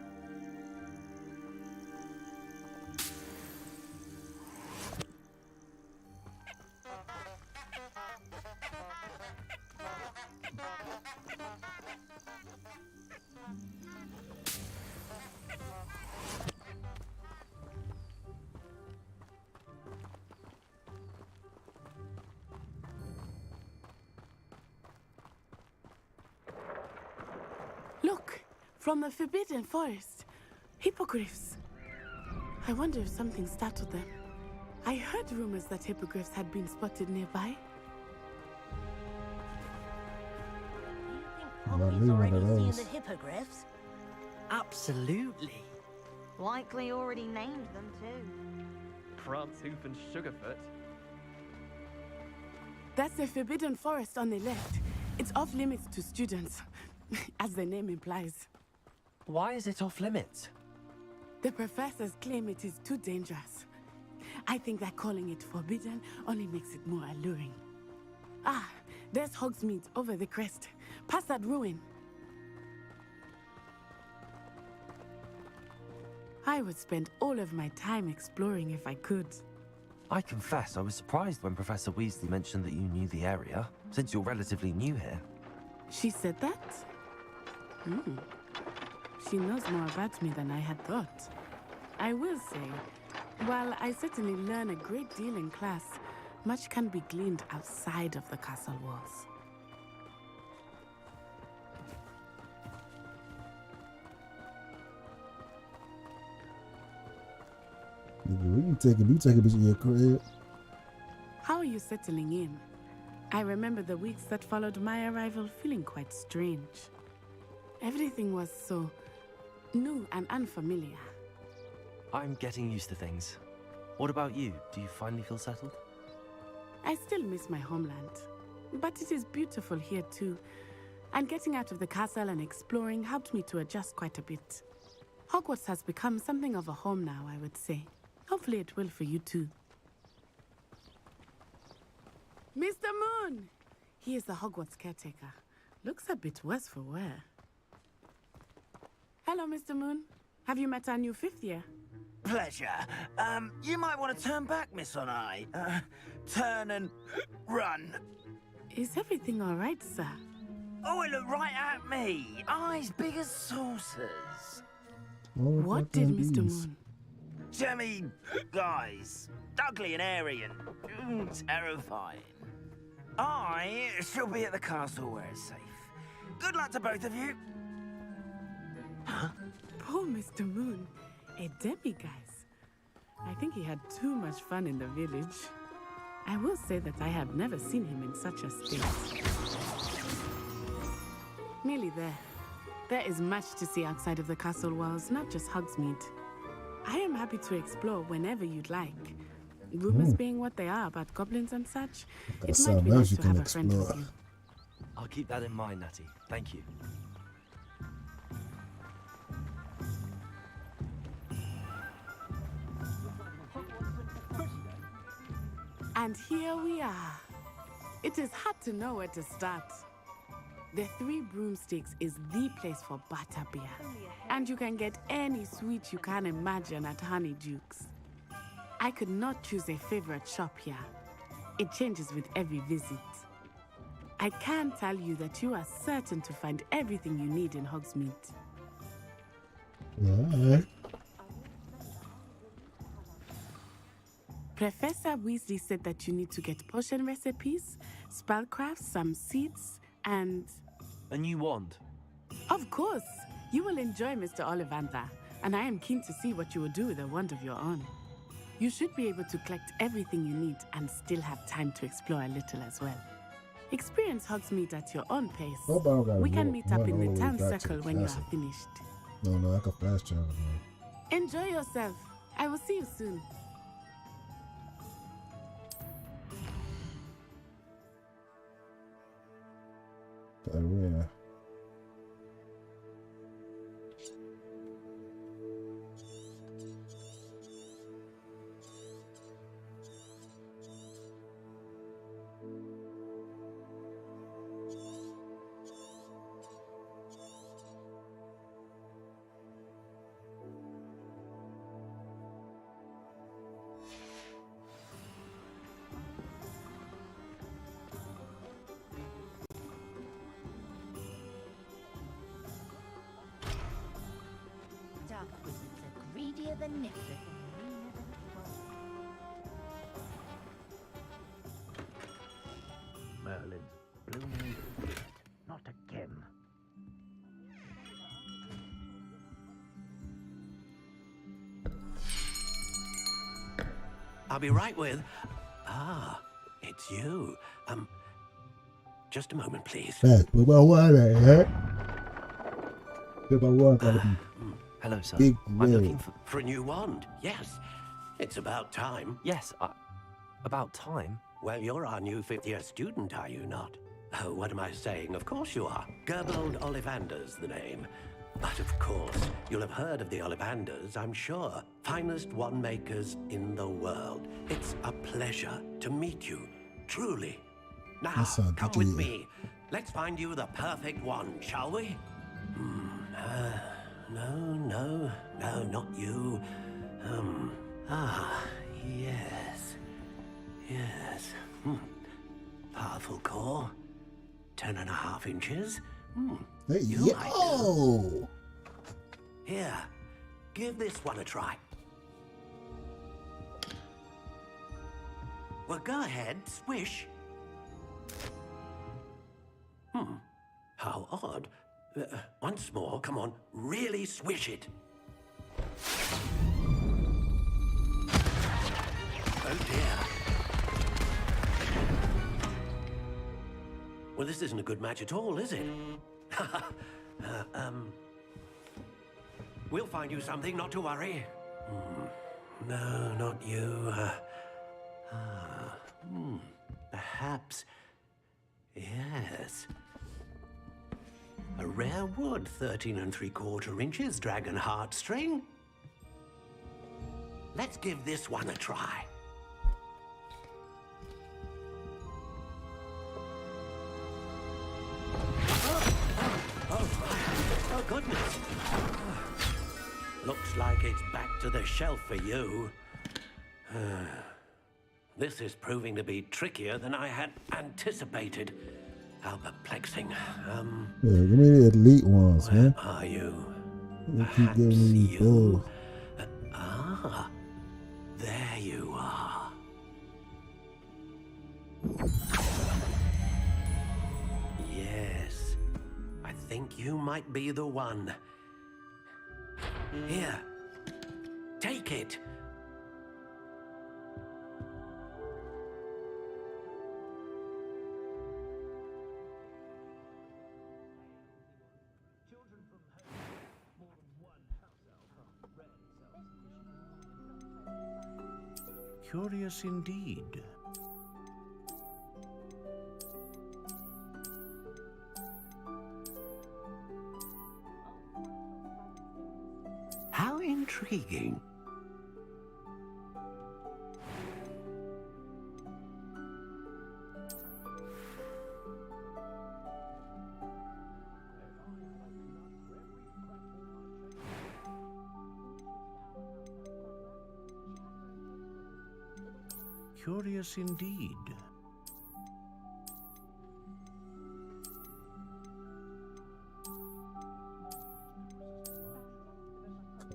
Look, from the Forbidden Forest. Hippogriffs. I wonder if something startled them. I heard rumors that hippogriffs had been spotted nearby. Poppy's already seen the hippogriffs. Absolutely. Likely already named them too. Prantooth and Sugarfoot. That's the Forbidden Forest on the left. It's off limits to students, as the name implies. Why is it off limits? The professors claim it is too dangerous. I think that calling it forbidden only makes it more alluring. Ah, there's Hogsmeade over the crest. Past that ruin. I would spend all of my time exploring if I could. I confess I was surprised when Professor Weasley mentioned that you knew the area, since you're relatively new here. She said that? She knows more about me than I had thought. I will say, while I certainly learn a great deal in class, much can be gleaned outside of the castle walls. Where you taking me? You taking me to your crib? How are you settling in? I remember the weeks that followed my arrival feeling quite strange. Everything was so new and unfamiliar. I'm getting used to things. What about you? Do you finally feel settled? I still miss my homeland, but it is beautiful here too. And getting out of the castle and exploring helped me to adjust quite a bit. Hogwarts has become something of a home now, I would say. Hopefully it will for you too. Mr. Moon! He is the Hogwarts caretaker. Looks a bit worse for wear. Hello, Mr. Moon. Have you met our new fifth year? Pleasure. You might want to turn back, Miss Onai. Turn and run. Is everything all right, sir? Oh, it looked right at me. Eyes big as saucers. What did Mr. Moon? Jemmy, guys. Ugly and airy and terrifying. I shall be at the castle where it's safe. Good luck to both of you. Poor Mr. Moon. A demiguise. I think he had too much fun in the village. I will say that I have never seen him in such a state. Nearly there. There is much to see outside of the castle walls, not just Hogsmeade. I am happy to explore whenever you'd like. Rumors being what they are about goblins and such, it might be nice to have a friend with you. I'll keep that in mind, Natty. Thank you. And here we are. It is hard to know where to start. The Three Broomsticks is the place for butterbeer. And you can get any sweet you can imagine at Honeydukes. I could not choose a favorite shop here. It changes with every visit. I can tell you that you are certain to find everything you need in Hogsmeade. Alright. Professor Weasley said that you need to get potion recipes, spellcrafts, some seeds, and... A new wand? Of course! You will enjoy Mr. Ollivander, and I am keen to see what you will do with a wand of your own. You should be able to collect everything you need and still have time to explore a little as well. Experience Hogsmeade at your own pace. We can meet up in the town circle when you are finished. No, I can fast travel. Enjoy yourself. I will see you soon. Yeah. Dark wizards are greedier than Nifrit. Merlin's blooming idiot. Not again. I'll be right with... Ah, it's you. Just a moment, please. Fast, with my water, huh? With my water gotta be hello, sir. big I'm red. looking for a new wand. Yes, it's about time. Yes, about time? Well, you're our new fifth-year student, are you not? Oh, what am I saying? Of course you are. Gerbold Ollivander's the name. But of course, you'll have heard of the Ollivanders, I'm sure. Finest wand makers in the world. It's a pleasure to meet you, truly. Now, come with me. Let's find you the perfect wand, shall we? No, not you. Yes. Powerful core. 10.5 inches. Hey, You might do. yo! Here, give this one a try. Well, go ahead, swish. How odd. Once more, come on, really swish it. Oh dear. Well, this isn't a good match at all, is it? We'll find you something, not to worry. No, not you. Perhaps. Yes. A rare wood, 13 3/4 inches, dragon heartstring. Let's give this one a try. Oh, goodness. Looks like it's back to the shelf for you. This is proving to be trickier than I had anticipated. How perplexing. Yeah, give me the elite ones, Where man. are you? You keep giving me these balls. Ah, there you are. Yes, I think you might be the one. Here, take it. Curious indeed. How intriguing. Curious indeed.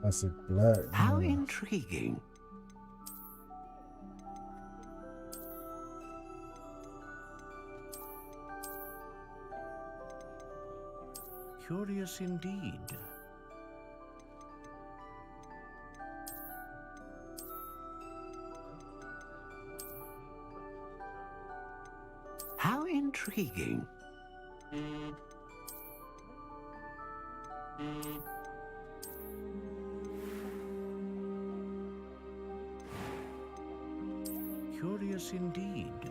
Classic black. How intriguing. Curious indeed. How intriguing. Curious indeed.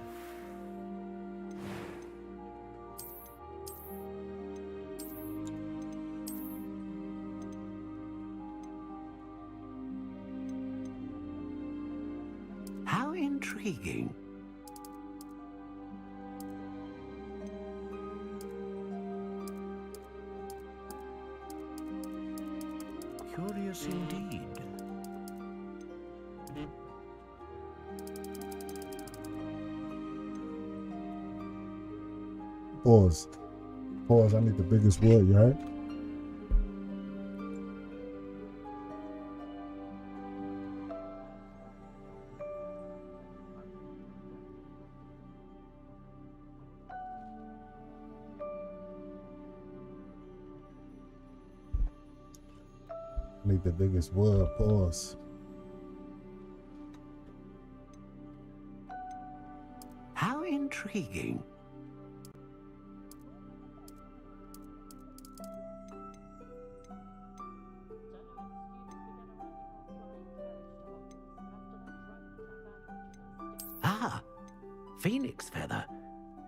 How intriguing. Curious indeed. Pause. Pause. I need the biggest word, you heard? Need the biggest word. Pause. How intriguing. Ah, phoenix feather.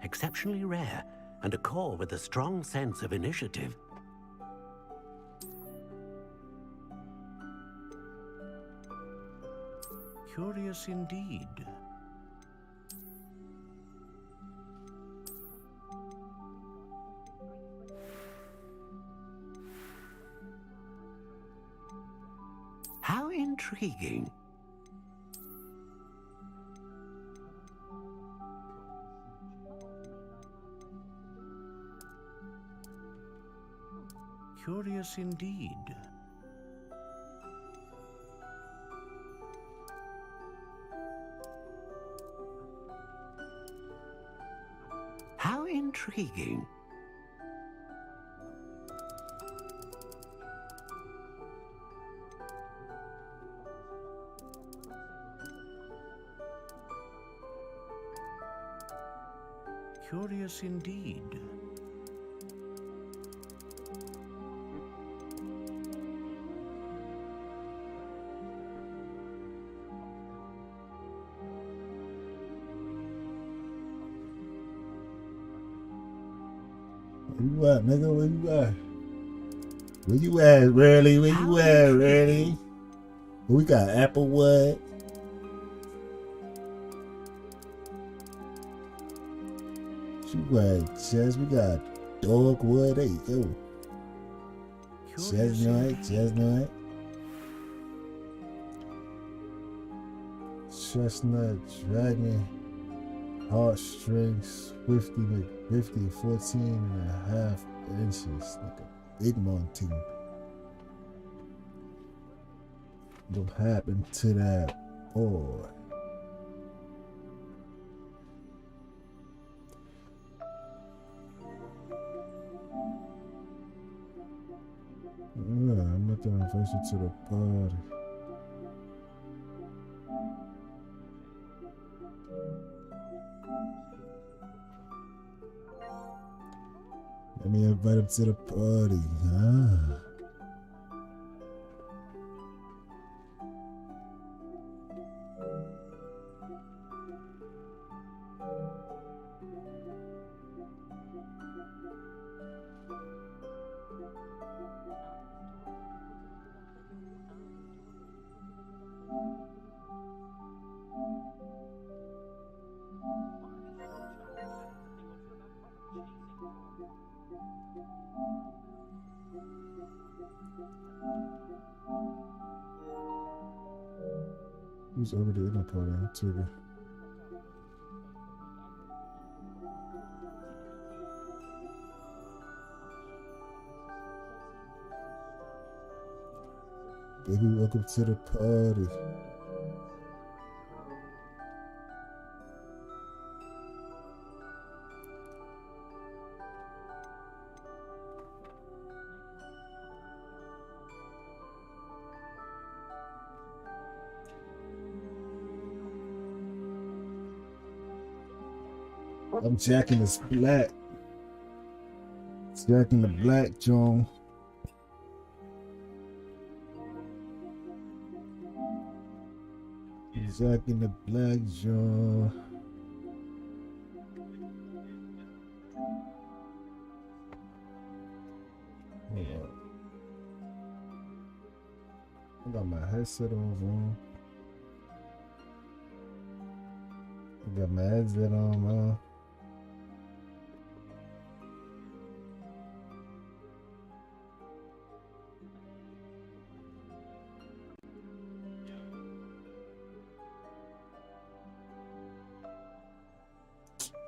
Exceptionally rare, and a core with a strong sense of initiative. Curious indeed. How intriguing. Curious indeed. How intriguing. Curious indeed. Where you at, nigga? Where you at? Where you at, really? Where you at, really? We got Applewood. You at, Chess? We got Dogwood. There you go. Chestnut, Chestnut. chestnut, dragon, heartstrings, Swifty McBifty, 14.5 inches. Nigga, big mountain. What happened to that boy? Yeah, I'm not gonna invite you to the party. Let me invite him to the party, huh? Who's already in the party? I'll take it. Baby, welcome to the party. I'm jacking this black. Jacking the black, John. Jacking the black, John. Hold on. I got my headset on. I got my headset on, man.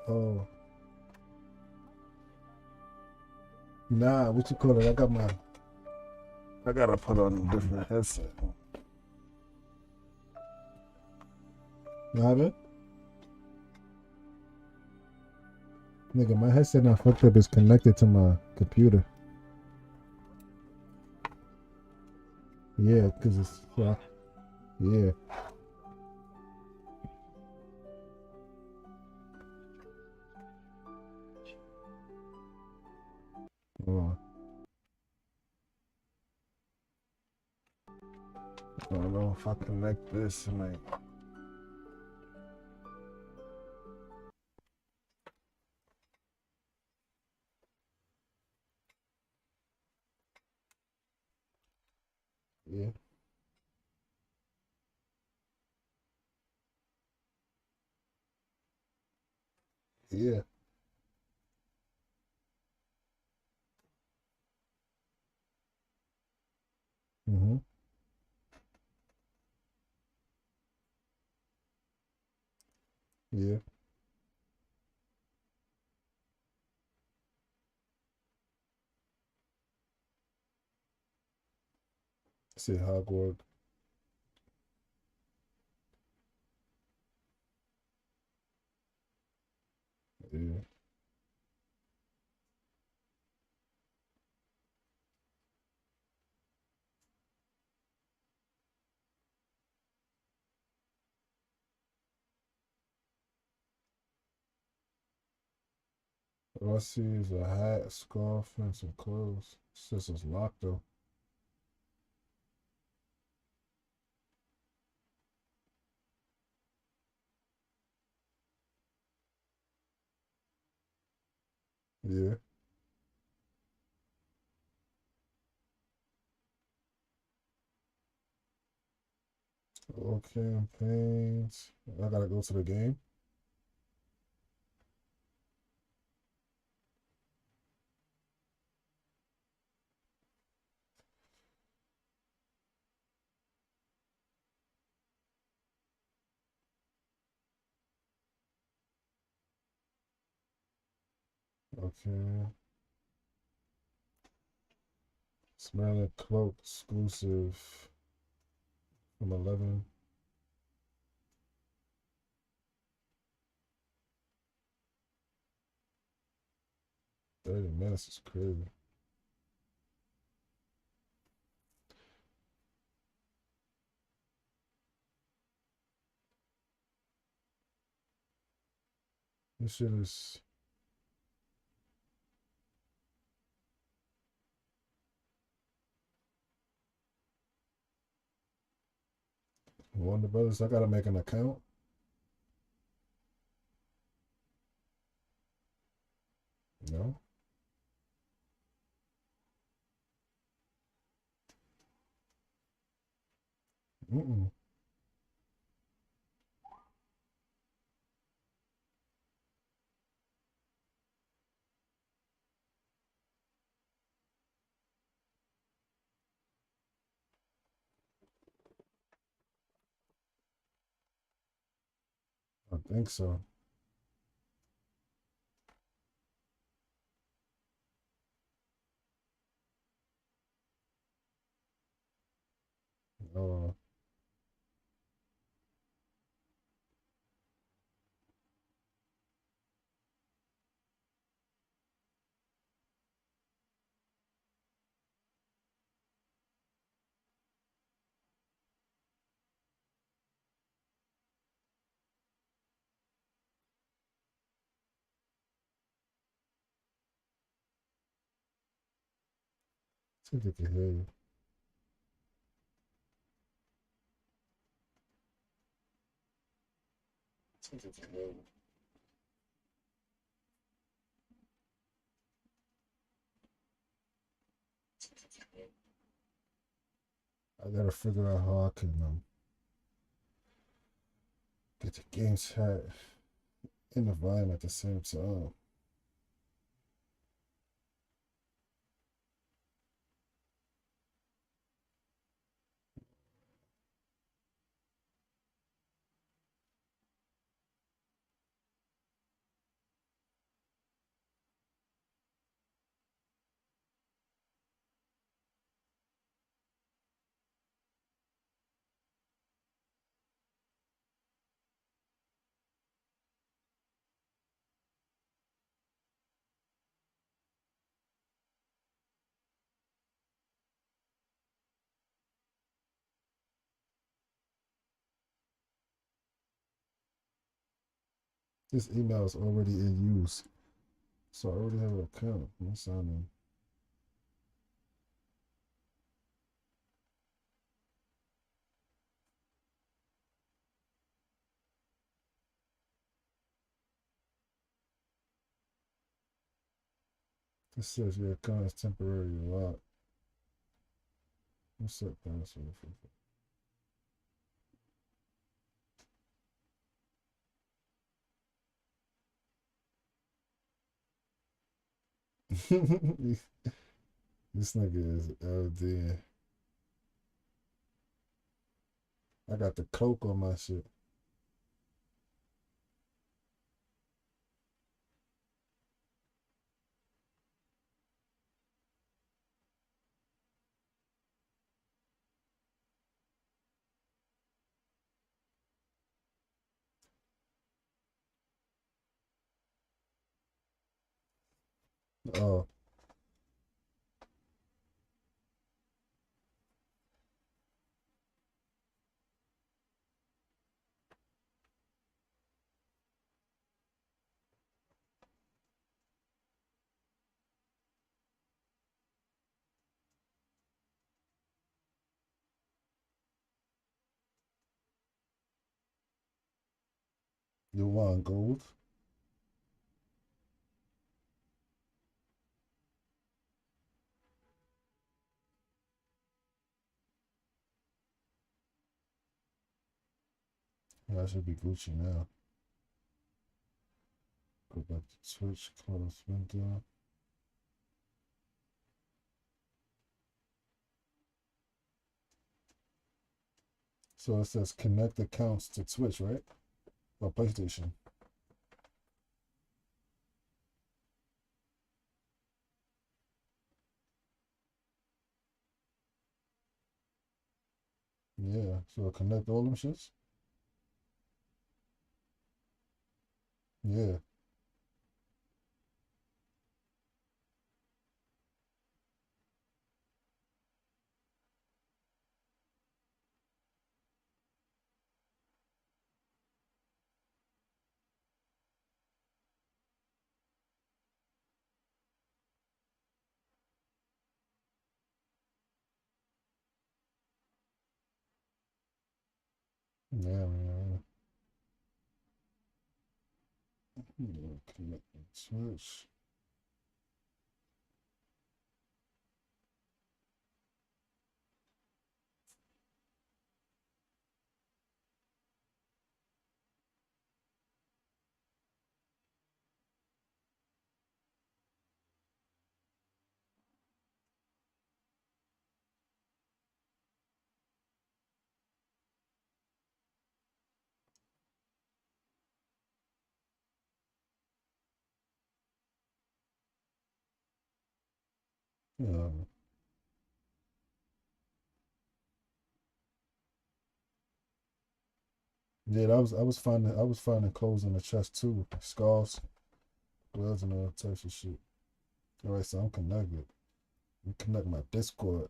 Oh. Nah, what you call it? I gotta put on a different headset. You have it? Nigga, my headset not fucked up. It's connected to my computer. Yeah, because it's... yeah. Hold on. I don't know if I connect this and like... Yeah. Yeah. Mm-hmm. Yeah. Say Hogwart. Yeah. All I see is a hat, scarf, and some clothes. It says it's locked though. Yeah. All campaigns. I gotta go to the game. Okay. Smelling cloak exclusive from 11. 30 minutes is crazy. This shit is. Warner Brothers, I gotta make an account. No. Mm-mm. I think so. Oh. See if they can hear you. See if they can hear you. I gotta figure out how I can get the game chat in the volume at the same time. This email is already in use, so I already have an account. Let me sign in. This says your account is temporarily locked. What's up, password? This nigga is LD. I got the cloak on my shit. Oh, you want gold? Yeah, I should be Gucci now. Go back to Twitch, close window. So it says connect accounts to Twitch, right? Or PlayStation. Yeah, so connect all them shits. Yeah. Yeah, man. Yeah, connect and switch. Yeah. Yeah, I was finding codes in the chest too. Scarves, gloves, and all types of shit. Alright, so I'm connected. I'm connect my Discord.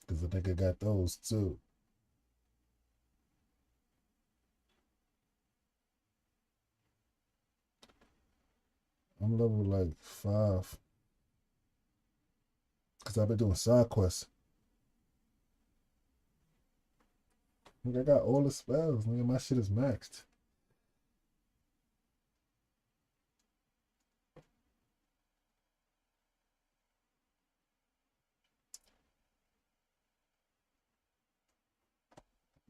Cause the nigga got those too. I'm level like 5. Cause I've been doing side quests. Nigga, I got all the spells. Nigga, my shit is maxed.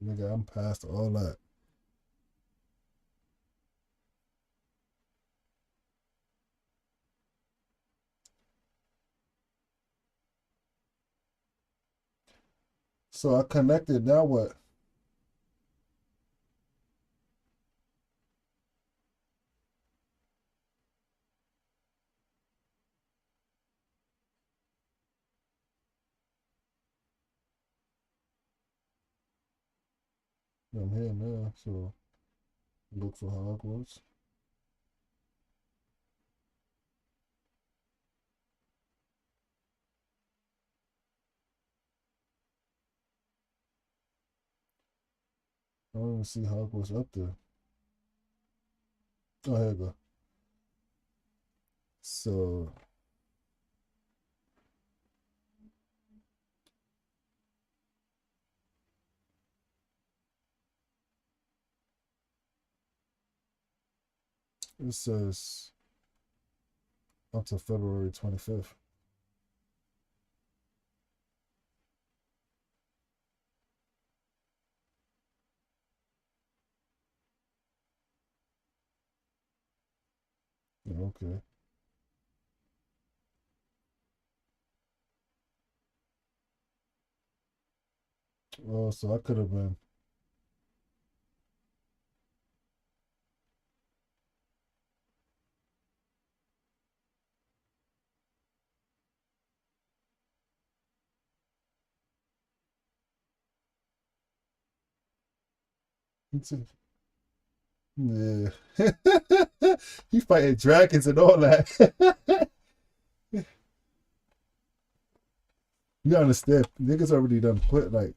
Nigga, I'm past all that. So I connected. Now what? I'm here now. So look for Hogwarts. I don't even see Hogwarts up there. Oh, here we go. So it says up to February 25th. Yeah, okay. Oh, so I could have been. Yeah. He fighting dragons and all that. You understand? Niggas already done put like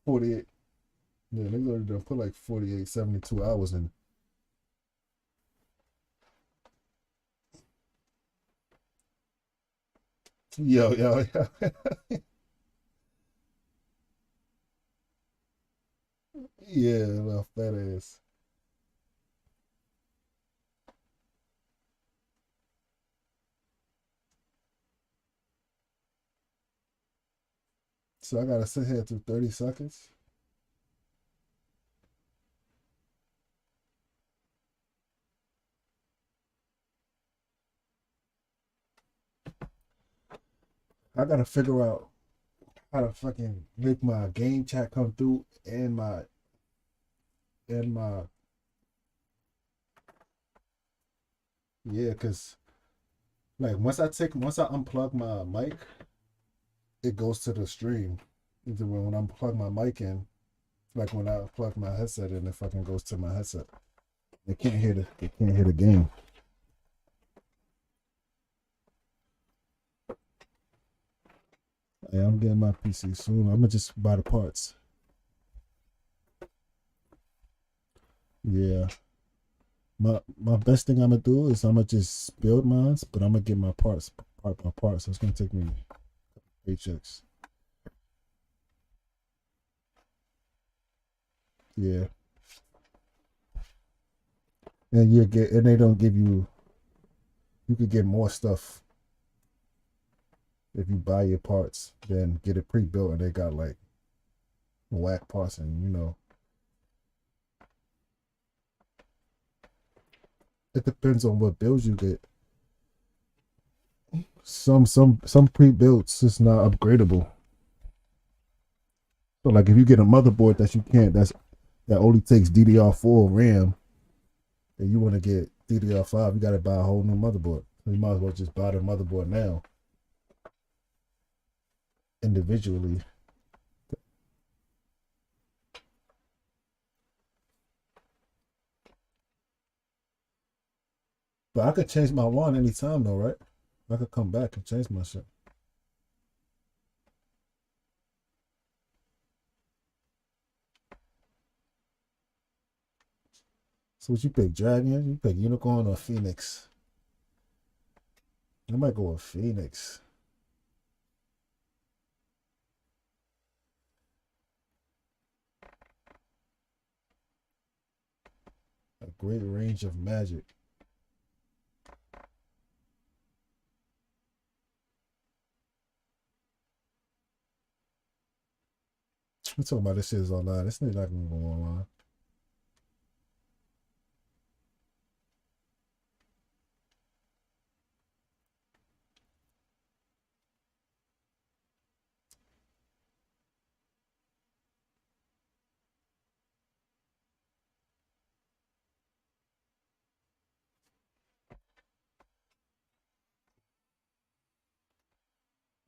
48. Yeah, niggas already done put like 48, 72 hours in. Yo, yo, yo. Yeah, little fat ass. So I gotta sit here through 30 seconds. I gotta figure out how to fucking make my game chat come through and my yeah, cause like once I unplug my mic, it goes to the stream. Either when I'm plug my mic in, like when I plug my headset in, it fucking goes to my headset. They can't hear the game. Yeah, I'm getting my PC soon. I'm gonna just buy the parts. Yeah. My best thing I'm gonna do is I'm gonna just build mines, but I'm gonna get my parts part by part. So it's gonna take me paychecks. Yeah. And they don't give you could get more stuff if you buy your parts than get it pre-built and they got like whack parts and it depends on what builds you get. Some pre-builts is not upgradable. So like if you get a motherboard that only takes DDR4 RAM and you want to get DDR5, you got to buy a whole new motherboard. So you might as well just buy the motherboard now individually. But I could change my one anytime though, right? I could come back and change my shit. So what you pick, Dragon? You pick Unicorn or Phoenix? I might go with Phoenix. A great range of magic. I'm talking about this shit is online. This nigga not gonna go online.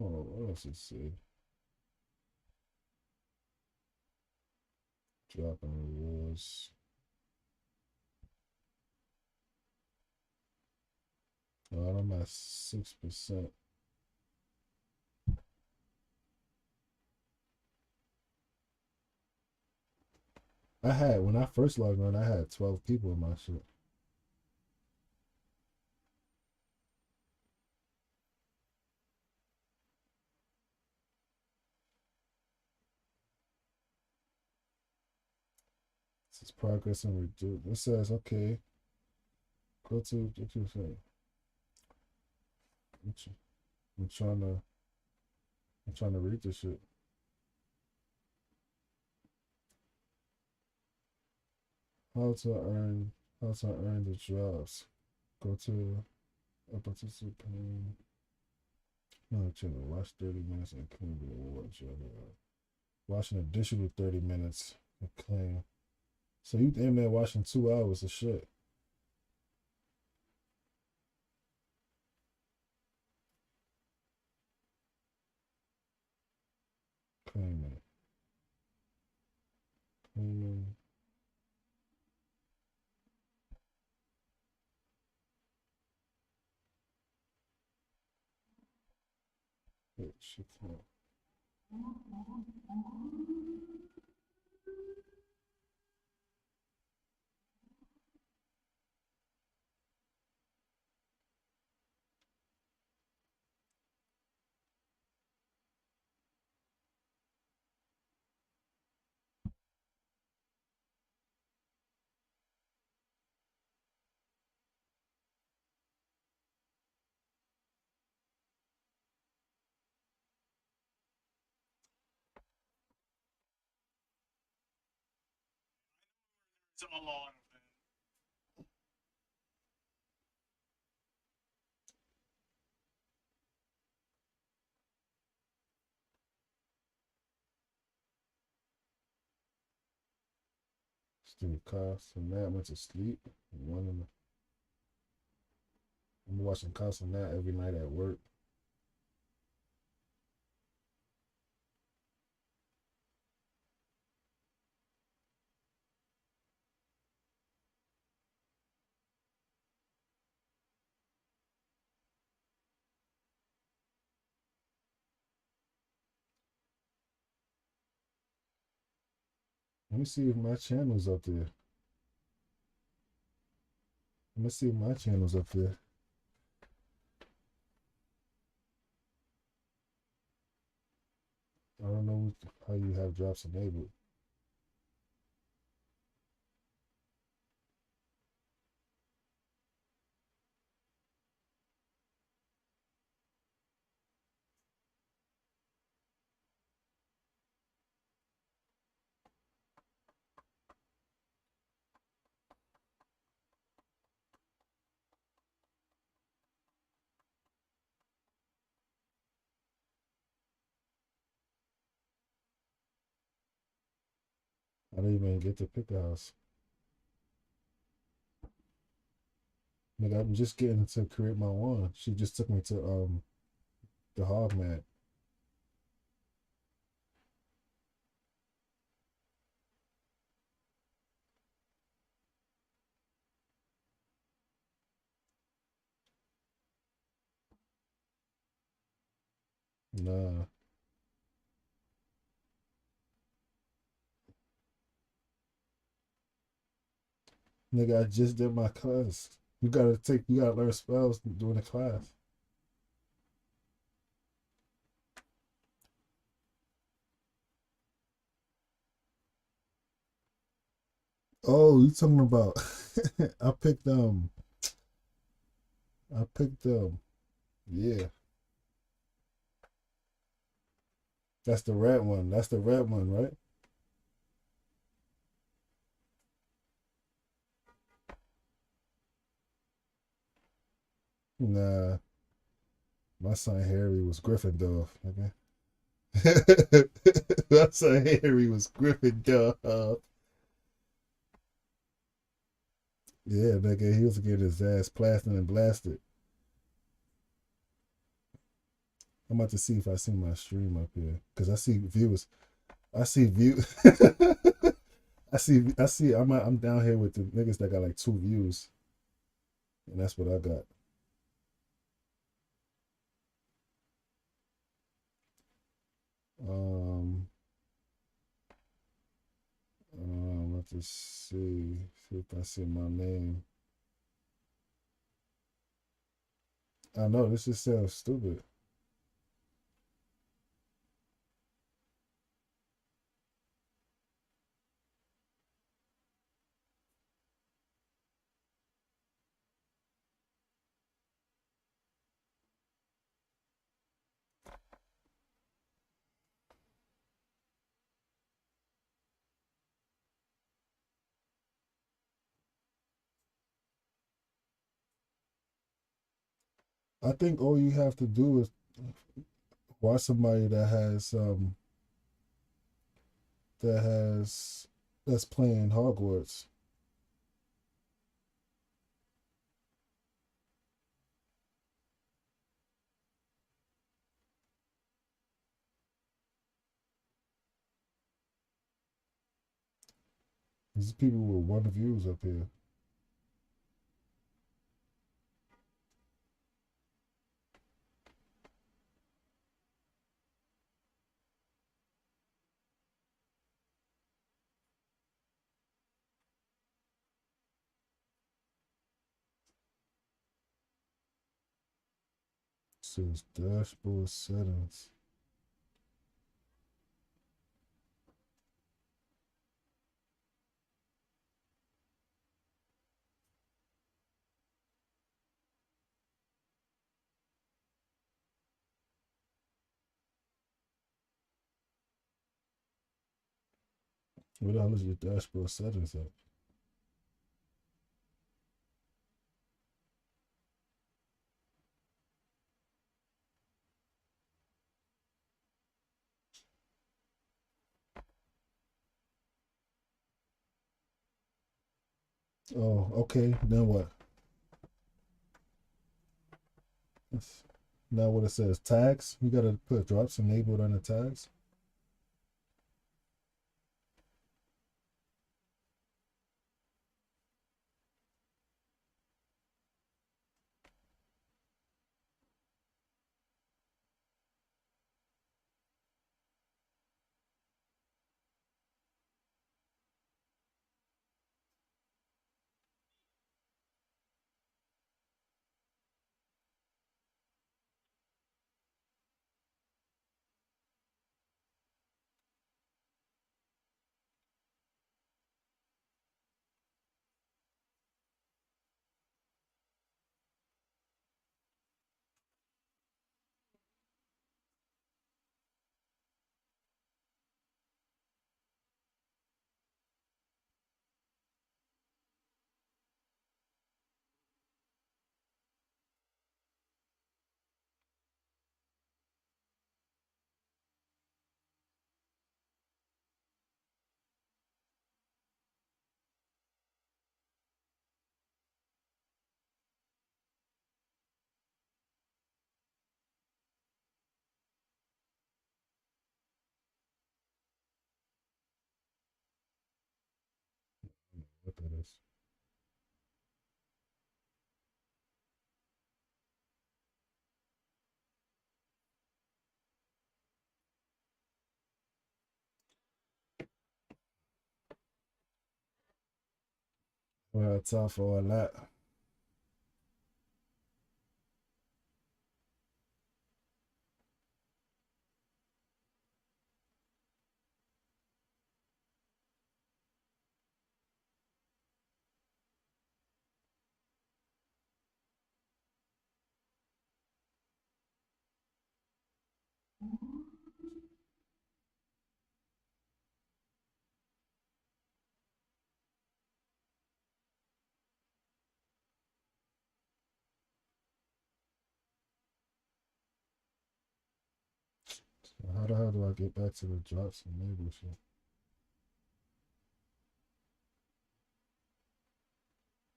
Oh, what else it say? Dropping rewards. Oh, I'm at 6%. When I first logged on, I had 12 people in my shit. This is progress and reduce. It says, okay, go to, what you say? I'm trying to read this shit. How to earn the jobs. Go to a participant. No, channel. Watch 30 minutes and claim the rewards. Watch an additional 30 minutes and claim. So you damn near watching 2 hours of shit. Claiming. Claiming. Shit. It's a long thing. Steve Cost and that went to sleep. I'm watching Cost and that every night at work. Let me see if my channel's up there. Let me see if my channel's up there. I don't know how you have drops enabled. I didn't even get to pick a house. Nigga, I'm just getting to create my one. She just took me to the Hogmat. Nah. Nigga, I just did my class. You gotta learn spells during the class. Oh, you talking about I picked yeah. That's the red one. That's the red one, right? Nah. My son Harry was Gryffindor, okay? My son Harry was Gryffindor. Yeah, nigga, he was getting his ass plastered and blasted. I'm about to see if I see my stream up here. Cause I see viewers. I see view I'm down here with the niggas that got like 2 views. And that's what I got. Um let's see if I see my name. I know this just sounds stupid. I think all you have to do is watch somebody that's playing Hogwarts. These people with 1 views up here. Says dashboard settings. Where the hell is your dashboard settings at? Oh, okay. Now what? Now what it says, tags. You gotta put drops enabled on the tags. Well, time for all that. So how the hell do I get back to the drops and label shit?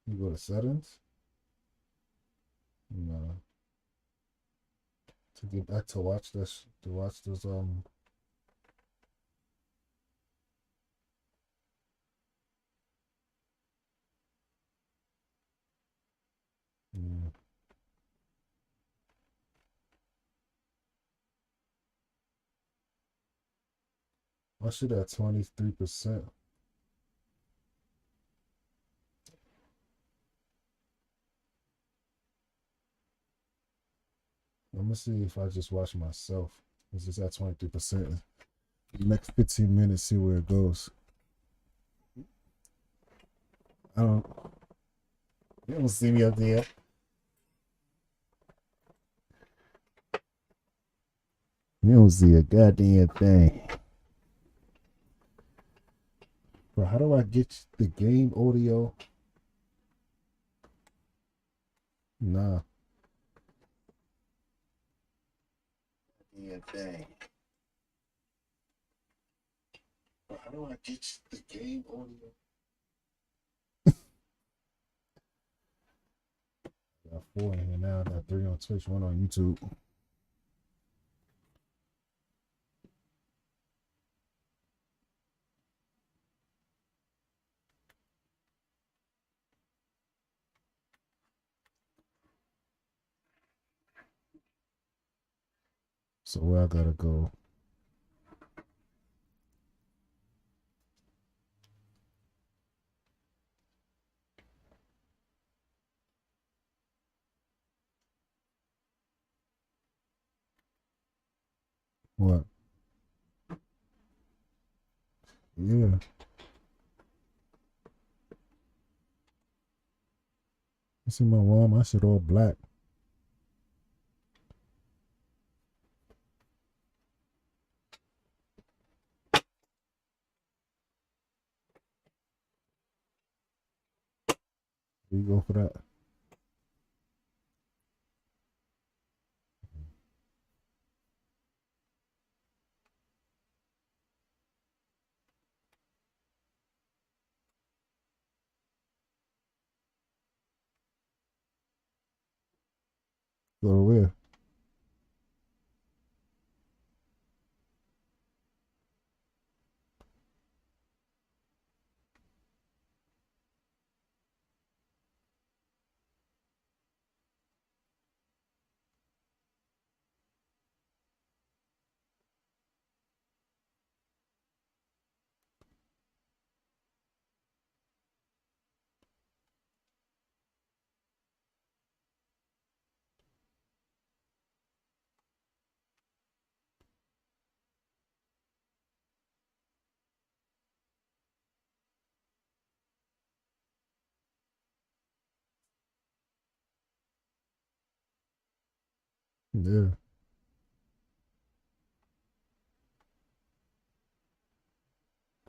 You go to settings? No. To get back to watch this, to watch this, yeah. I should at 23%. I'm gonna see if I just watch myself. It's just at 23%. Next 15 minutes, see where it goes. I don't. You don't see me up there. You don't see a goddamn thing. Bro, how do I get the game audio? Nah. Goddamn thing. Bro, how do I get the game audio? I got 4 in here now. I got 3 on Twitch, 1 on YouTube. So where I gotta go? What? Yeah. You see my wall? My shit all black. You go for that. Go to where? Yeah.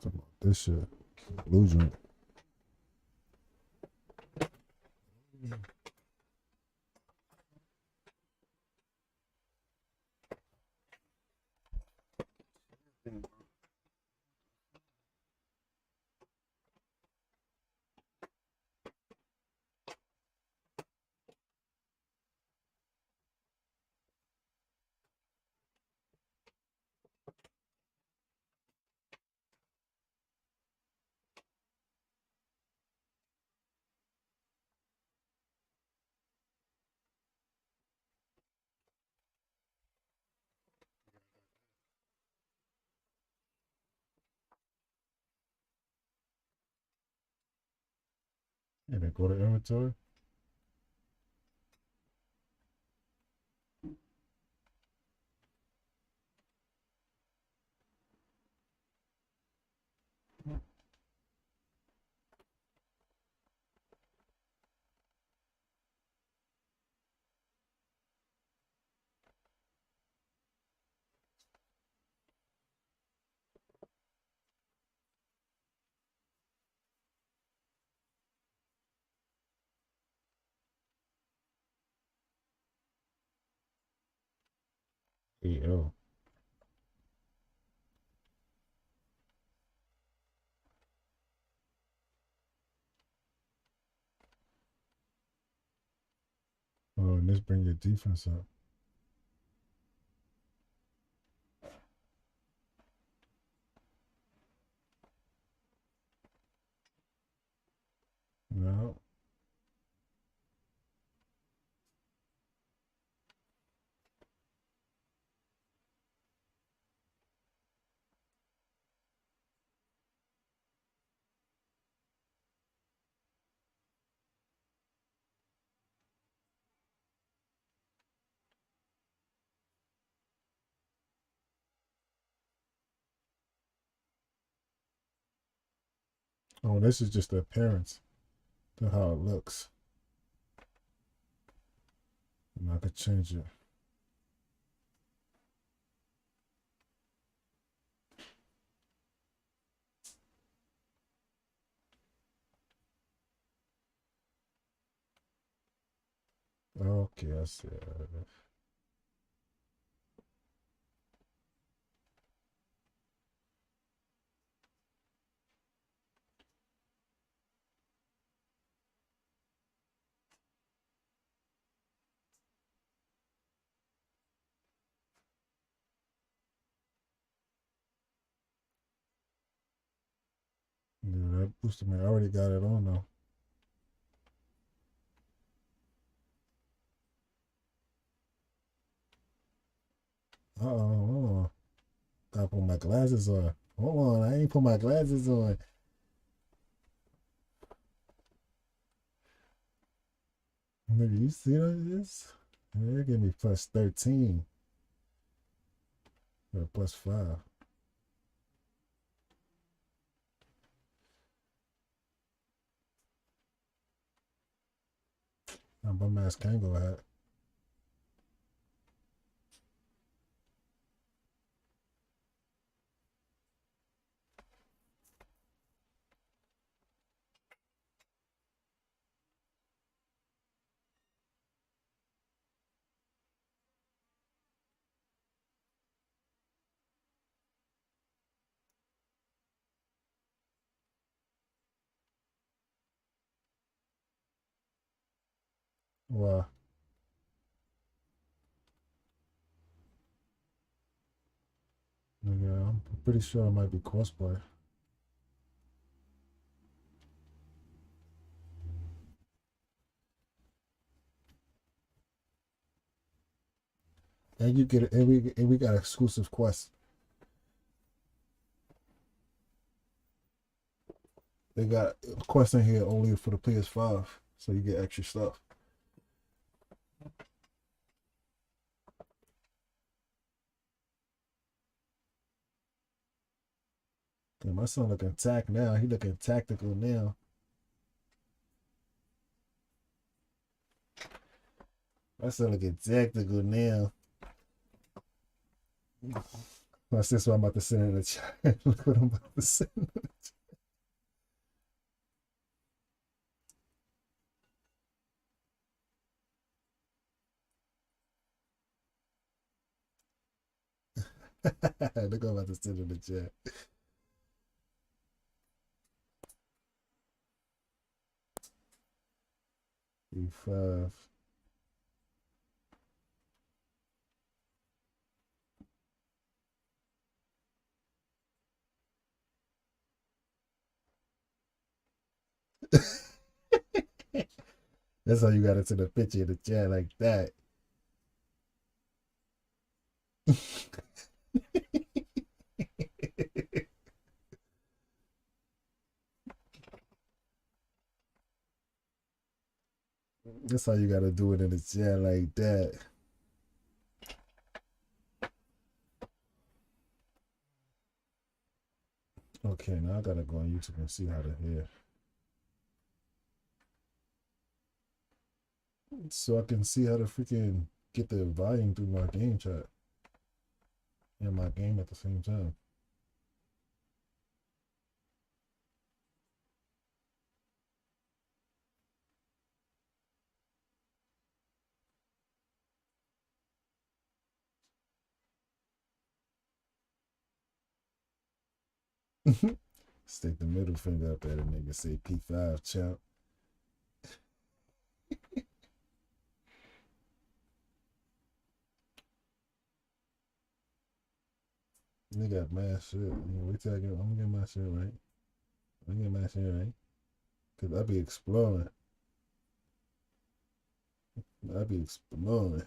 Talking about this shit. Blue joint. And then go to inventory. EO. Oh, and this bring your defense up. No. Oh, this is just the appearance. That's how it looks. And I could change it. Okay, I see it. Yeah, that boosted me. I already got it on though. Hold on. Gotta put my glasses on. Hold on, I ain't put my glasses on. Nigga, you see this? Yeah, give me plus 13. Or plus 5. My bum ass can't go ahead. Why? Nigga, I'm pretty sure it might be cosplay. And you get it, and we got exclusive quests. They got quests in here only for the PS5, so you get extra stuff. Yeah, my son looking tack now. He looking tactical now. My son looking tactical now. That's just what I'm about to send in the chat. Look what I'm about to send in the chat. Look what I'm about to send in the chat. E5. That's how you got into the picture in the chat like that. That's how you gotta do it in a chair like that. Okay, now I gotta go on YouTube and see how to hear. So I can see how to freaking get the volume through my game chat and my game at the same time. Stick the middle finger up at a nigga, say P5, champ. Nigga got mad shit. Wait till I'm gonna get my shit right. I'm gonna get my shit right. Cause I be exploring. I be exploring.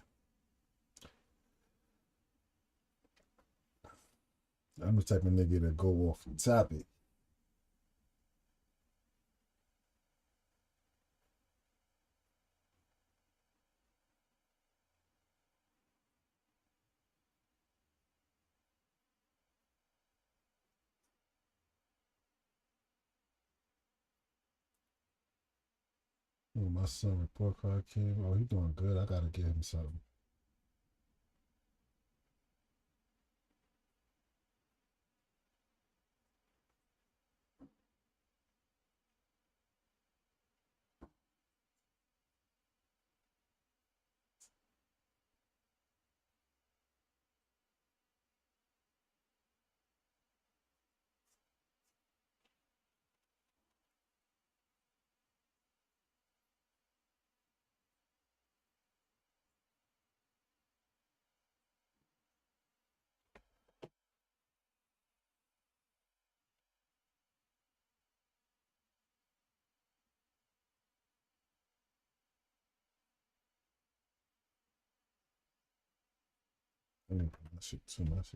I'm the type of nigga that go off the topic. Oh, my son report card came. Oh, he doing good. I gotta give him something. I didn't put that shit too much.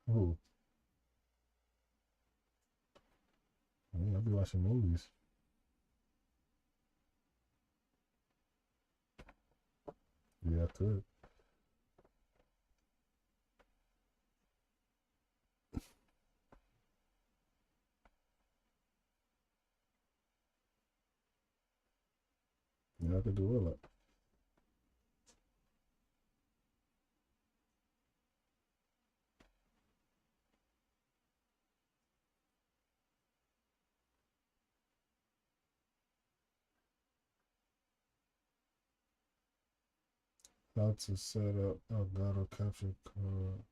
Who? I'll be watching movies. Yeah, I could. Yeah, I could do all that. How to set up Elgato capture card.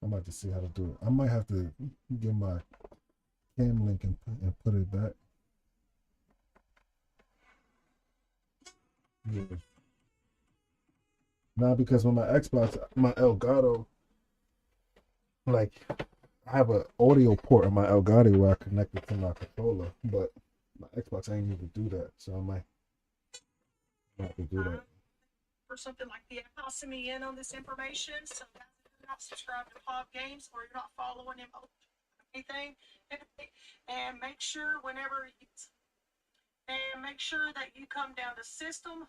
I'm about to see how to do it. I might have to get my cam link and put it back. Yeah. Now because when my Xbox, my Elgato, like I have an audio port on my Elgato where I connect it to my controller, but my Xbox ain't need to do that, so I might have to do that. Or something like the tossing me in on this information, so that you're not subscribed to Pop Games or you're not following him on anything, and make sure that you come down to system.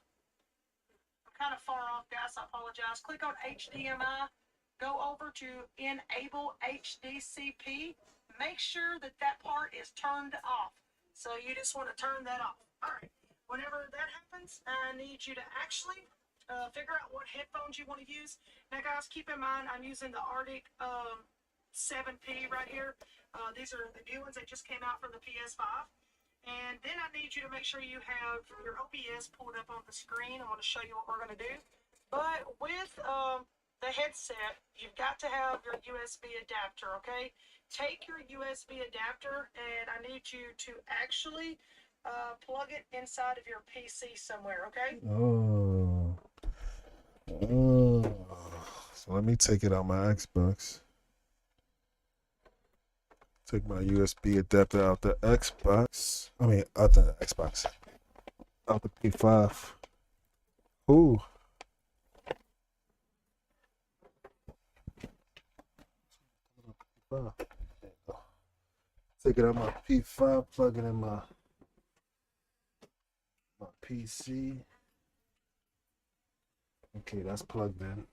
I'm kind of far off, guys. I apologize. Click on HDMI. Go over to enable HDCP. Make sure that part is turned off. So you just want to turn that off. All right. Whenever that happens, I need you to actually figure out what headphones you want to use. Now, guys, keep in mind I'm using the Arctic 7P right here. These are the new ones that just came out for the PS5. And then I need you to make sure you have your OBS pulled up on the screen. I want to show you what we're going to do. But with the headset, you've got to have your USB adapter, okay? Take your USB adapter, and I need you to actually plug it inside of your PC somewhere, okay? Oh. So let me take it out my Xbox. Take my USB adapter out the Xbox. I mean, out the Xbox. Out the P5. Ooh. Take it out my P5, plug it in my PC. Okay, that's plugged in.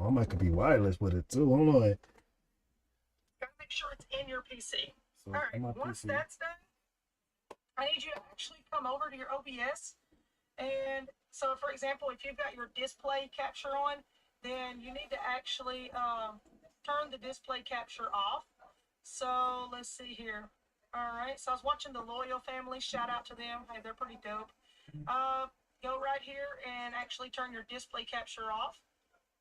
Oh, I might could be wireless with it too. Hold on. Gotta make sure it's in your PC. So, All right, my once PC. that's done, I need you to actually come over to your OBS. And so, for example, if you've got your display capture on, then you need to actually turn the display capture off. So let's see here. All right, so I was watching the Loyal family. Shout out to them. Hey, they're pretty dope. Go right here and actually turn your display capture off.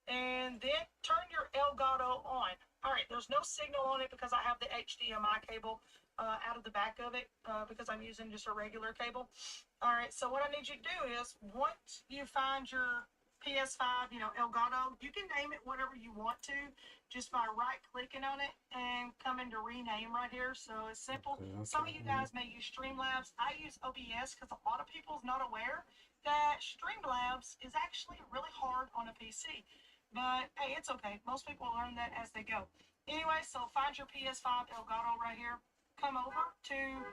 And then turn your Elgato on. All right, there's no signal on it because I have the HDMI cable out of the back of it because I'm using just a regular cable. All right, so what I need you to do is once you find your PS5, Elgato, you can name it whatever you want to just by right-clicking on it and come into rename right here. So it's simple. Okay. Some of you guys may use Streamlabs. I use OBS because a lot of people's not aware that Streamlabs is actually really hard on a PC. But hey, it's okay. Most people learn that as they go. Anyway, so find your PS5 Elgato right here. Come over to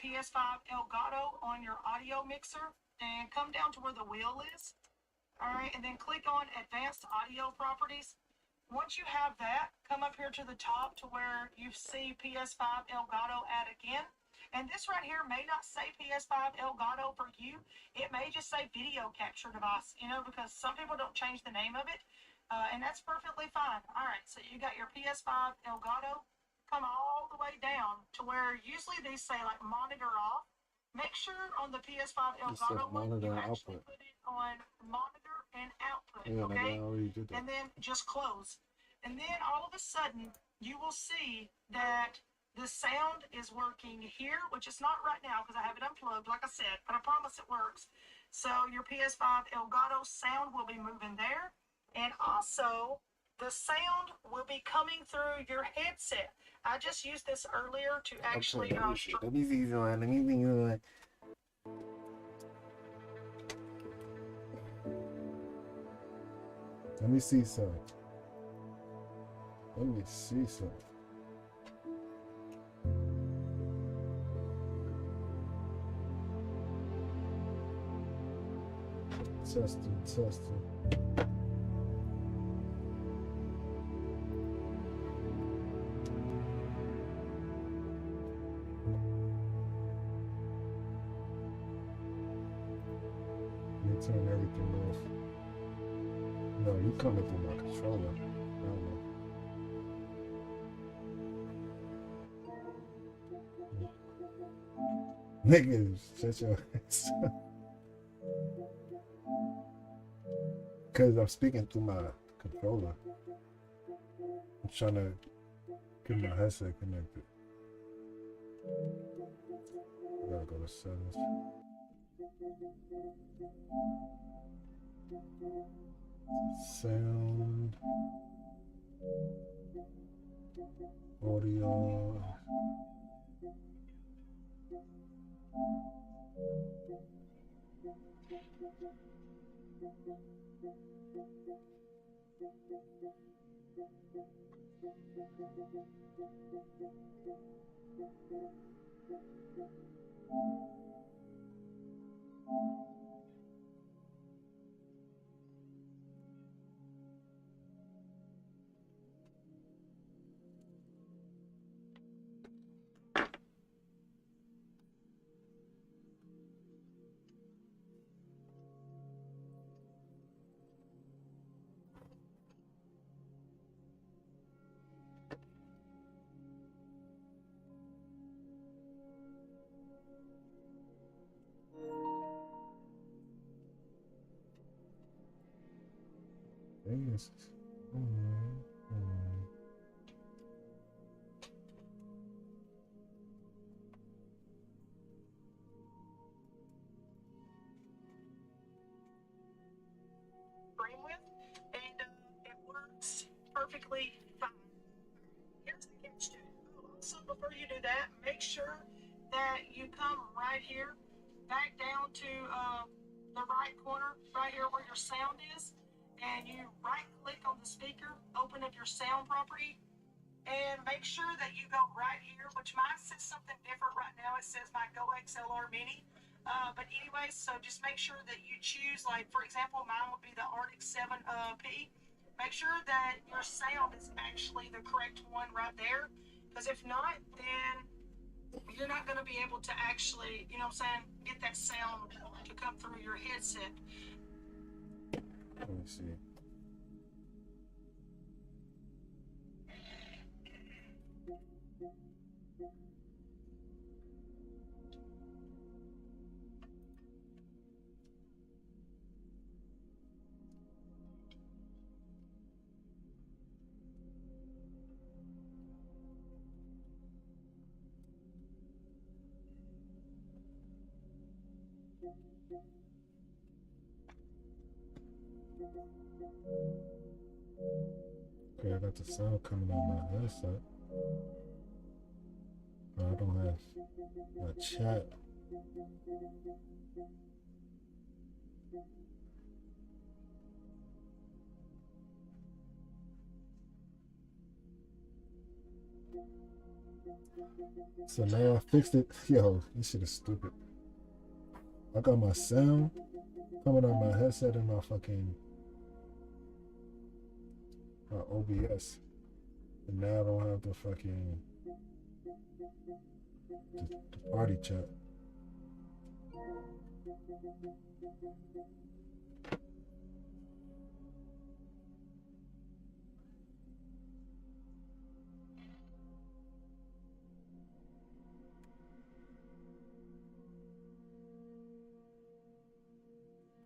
PS5 Elgato on your audio mixer and come down to where the wheel is. All right, and then click on Advanced Audio Properties. Once you have that, come up here to the top to where you see PS5 Elgato add again. And this right here may not say PS5 Elgato for you. It may just say video capture device, because some people don't change the name of it. And that's perfectly fine. All right, so you got your PS5 Elgato. Come all the way down to where usually these say like monitor off. Make sure on the PS5 Elgato one, you actually put it on monitor and output, okay? And then just close. And then all of a sudden, you will see that the sound is working here, which is not right now because I have it unplugged, like I said, but I promise it works. So your PS5 Elgato sound will be moving there. And also, the sound will be coming through your headset. I just used this earlier to actually... Let me see something. Let me see something. Let me see something. Testing. Turn everything off. No, you coming through my controller. I don't know. Niggas, shut your ass up. Because I'm speaking through my controller. I'm trying to get my headset connected. I gotta go to settings. Sound, audio. Yes. With. And perfectly fine. Here's the catch to it. Also, before you do that, make sure that you come right here, back down to the right corner, right here where your sound is, and you right-click on the speaker, open up your sound property, and make sure that you go right here, which mine says something different right now. It says my Go XLR Mini. But anyway, so just make sure that you choose, like, for example, mine would be the Arctic 7P. Make sure that your sound is actually the correct one right there. Because if not, then you're not going to be able to actually, you know what I'm saying, get that sound to come through your headset. Let me see. Okay, I got the sound coming on my headset. But I don't have my chat. So now I fixed it. Yo, this shit is stupid. I got my sound coming on my headset and my fucking OBS. And now I don't have the fucking the party chat.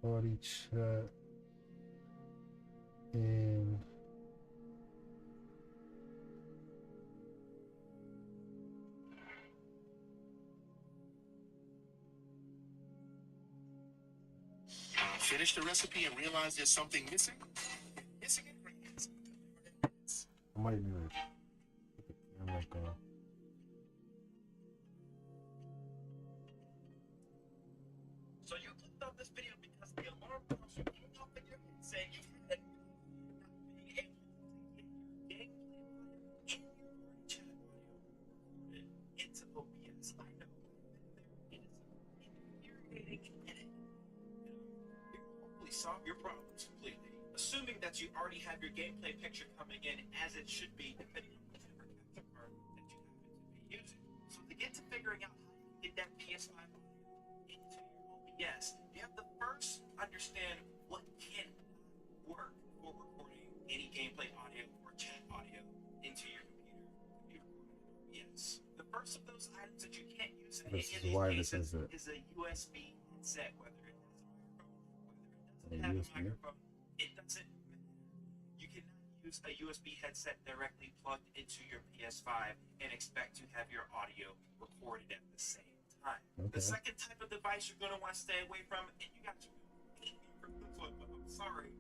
Party chat and Finish the recipe and realize there's something missing? Missing ingredients. I might need to put the camera on. So you clicked on this video because the alarm bells were going off in your head saying you had not being able to get your gameplay in your party chat audio recorded into OBS. I know I've been there. It is infuriating and it will hopefully solve your problems completely. Assuming that you already have your gameplay picture coming in as it should be, depending on whichever capture card that you happen to be using. So to get to figuring out how you get that PS5 into your OBS, you have to first understand what can work for recording any gameplay audio or chat audio into your computer to be recorded in OBS. The first of those items that you can't use in any of these cases is a USB headset, whether it has a microphone, whether it doesn't have a microphone, it doesn't matter. You cannot use a USB headset directly plugged into your PS5 and expect to have your audio recorded at the same time. Okay. The second type of device you're going to want to stay away from, and you guys are hate me for this one, but I'm sorry,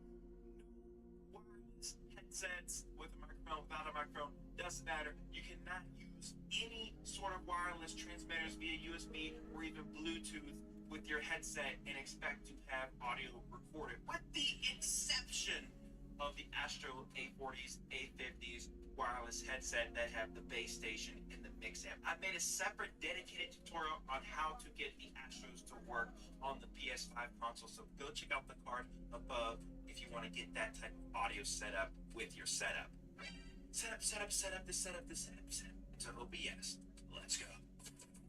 no wireless headsets with a microphone, without a microphone, doesn't matter. You cannot use any sort of wireless transmitters via USB or even Bluetooth with your headset and expect to have audio recorded, with the exception of the Astro A40s, A50s wireless headset that have the base station and the mix amp. I made a separate dedicated tutorial on how to get the Astros to work on the PS5 console, so go check out the card above if you want to get that type of audio setup with your setup. Setup to OBS. Let's go.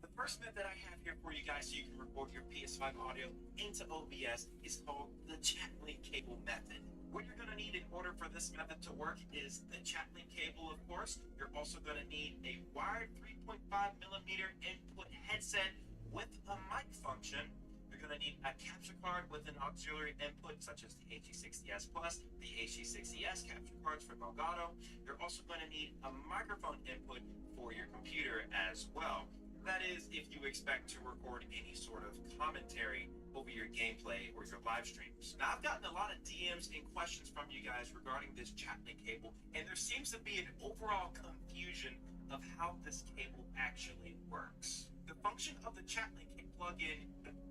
The first method I have here for you guys so you can record your PS5 audio into OBS is called the Chatlink cable method. What you're going to need in order for this method to work is the Chatlink cable, of course. You're also going to need a wired 3.5mm input headset with a mic function. You're going to need a capture card with an auxiliary input such as the HE60S Plus, the HE60S capture cards from Elgato. You're also going to need a microphone input for your computer as well. That is, if you expect to record any sort of commentary over your gameplay or your live streams. Now, I've gotten a lot of DMs and questions from you guys regarding this chatlink cable, and there seems to be an overall confusion of how this cable actually works. The function of the chatlink plug-in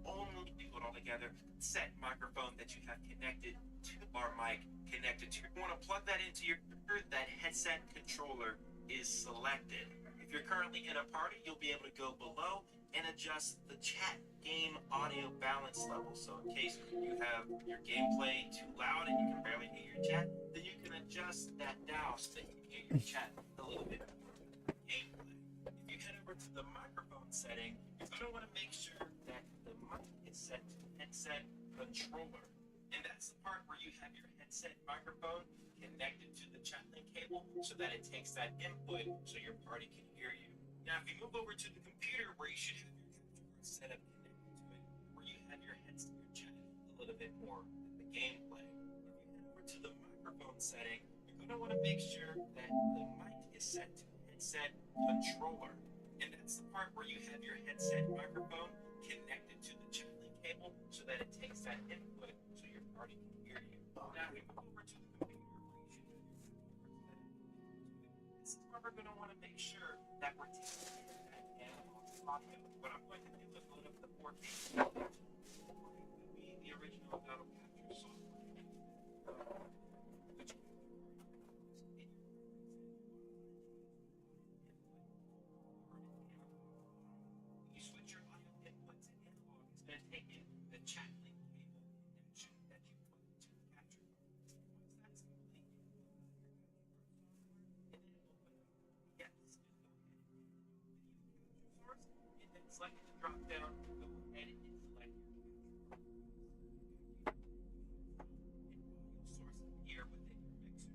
only do it all together set microphone that you have connected to our mic connected to. You want to plug that into your that headset controller is selected. If you're currently in a party, you'll be able to go below and adjust the chat game audio balance level. So in case you have your gameplay too loud and you can barely hear your chat, then you can adjust that down so that you can hear your chat a little bit more. Gameplay. If you head over to the microphone setting, you're going to want to make sure that the mic is set to headset controller. And that's the part where you have your headset microphone connected to the chatlink cable so that it takes that input so your party can hear you. Now, if you move over to the computer where you should have your capture set up connected to it, where you have your headset, your chat a little bit more than the gameplay. If you head over to the microphone setting, you're going to want to make sure that the mic is set to headset controller. And that's the part where you have your headset microphone connected to the chatlink cable so that it takes that input so your party can hear you. Now, we move over to the computer where you should have your this is where we're going to want to make sure that we're taking that analog audio. What I'm going to do is load up the 4K the original battle capture software. You switch your audio input to analog, it's going to take in the chatlink cable connection that you put to the capture card. Once that's complete, and then open up yes, just go ahead and video capture source, and then select the drop down, go ahead and select your source here within your mixer.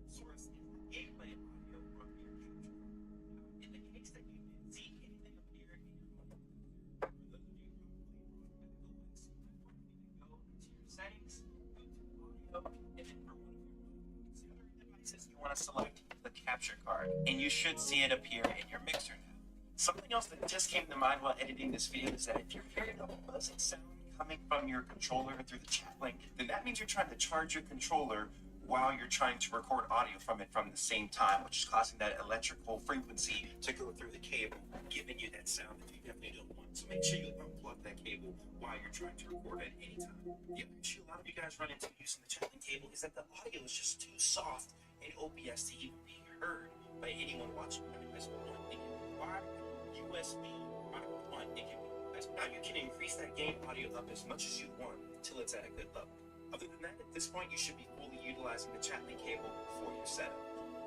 Source is the gameplay audio from your capture card. In the case that you didn't see anything appear in your monitor, for those of you who probably run back go into your settings, go to audio, and then for one of your auxiliary devices, you want to select the capture card, and you should see it appear in your mixer now. Something else that just came to mind while editing this video is that if you're hearing a buzzing sound coming from your controller through the chat link, then that means you're trying to charge your controller while you're trying to record audio from it from the same time, which is causing that electrical frequency to go through the cable, giving you that sound that you definitely don't want. So make sure you unplug that cable while you're trying to record at any time. The other issue a lot of you guys run into using the chatlink cable is that the audio is just too soft in OBS to even be heard by anyone watching as one. It can require USB Micro 1. It can be now you can increase that game audio up as much as you want until it's at a good level. Other than that, at this point, you should be fully utilizing the chatlink cable for your setup.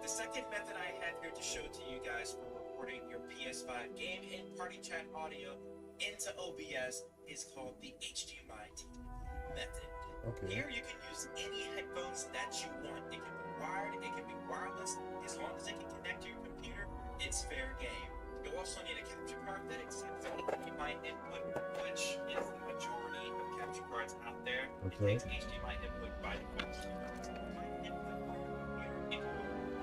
The second method I have here to show to you guys for recording your PS5 game and party chat audio into OBS is called the HDMI method. Okay. Here you can use any headphones that you want. It can be wired, it can be wireless. As long as it can connect to your computer, it's fair game. You'll also need a capture card that accepts HDMI input, which is the majority of capture cards out there. Okay. It takes HDMI input by default.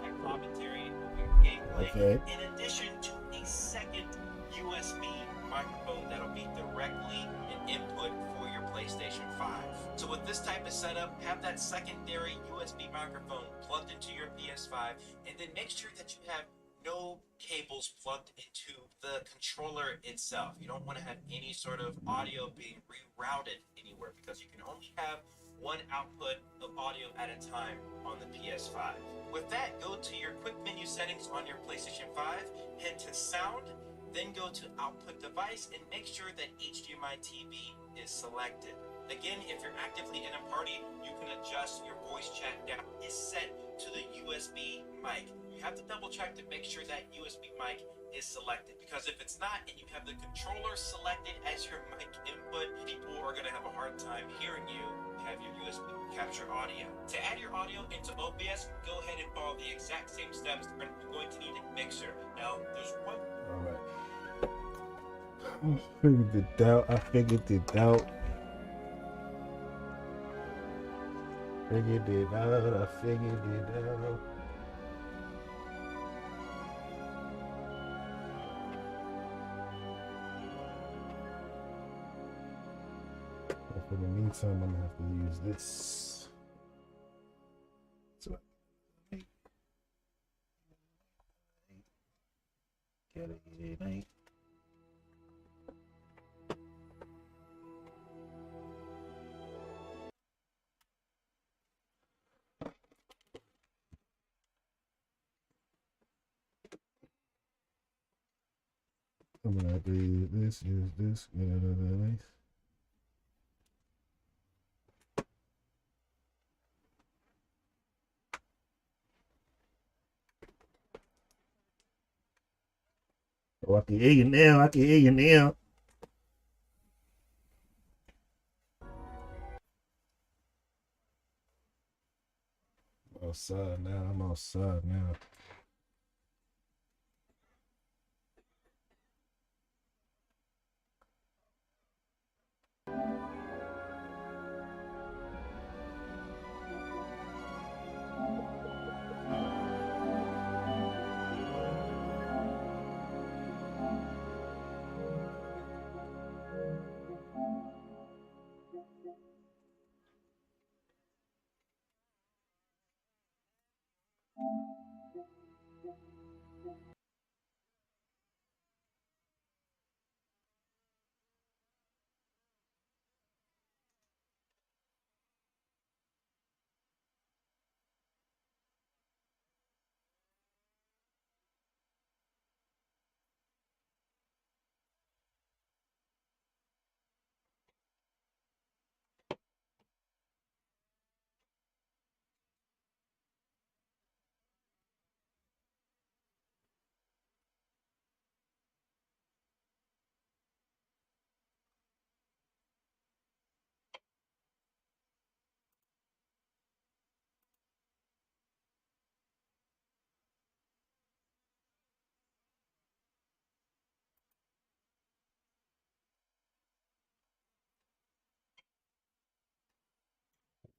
Like commentary over your gameplay. Okay. In addition to a second USB microphone that'll be directly an input for your PlayStation 5. So with this type of setup, have that secondary USB microphone plugged into your PS5, and then make sure that you have no cables plugged into the controller itself. You don't want to have any sort of audio being rerouted anywhere because you can only have one output of audio at a time on the PS5. With that, go to your quick menu settings on your PlayStation 5, head to sound, then go to output device and make sure that HDMI TV is selected. Again, if you're actively in a party, you can adjust your voice chat down. It's set to the USB mic. You have to double check to make sure that USB mic is selected, because if it's not and you have the controller selected as your mic input, people are going to have a hard time hearing you have your USB capture audio. To add your audio into OBS, go ahead and follow the exact same steps. You're going to need a mixer. Now, there's one. Alright. I figured it out. I figured it out. Figured it out. I figured it out. Meantime, I'm gonna have to use this. So, get it, mate. I'm gonna have to use this, get it out of the way. Oh, I can hear you now. I can hear you now. I'm outside now. I'm outside now.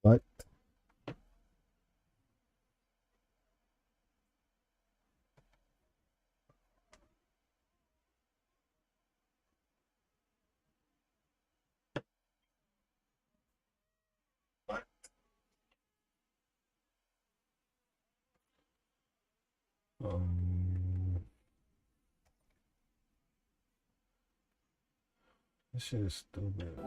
What? This shit is stupid.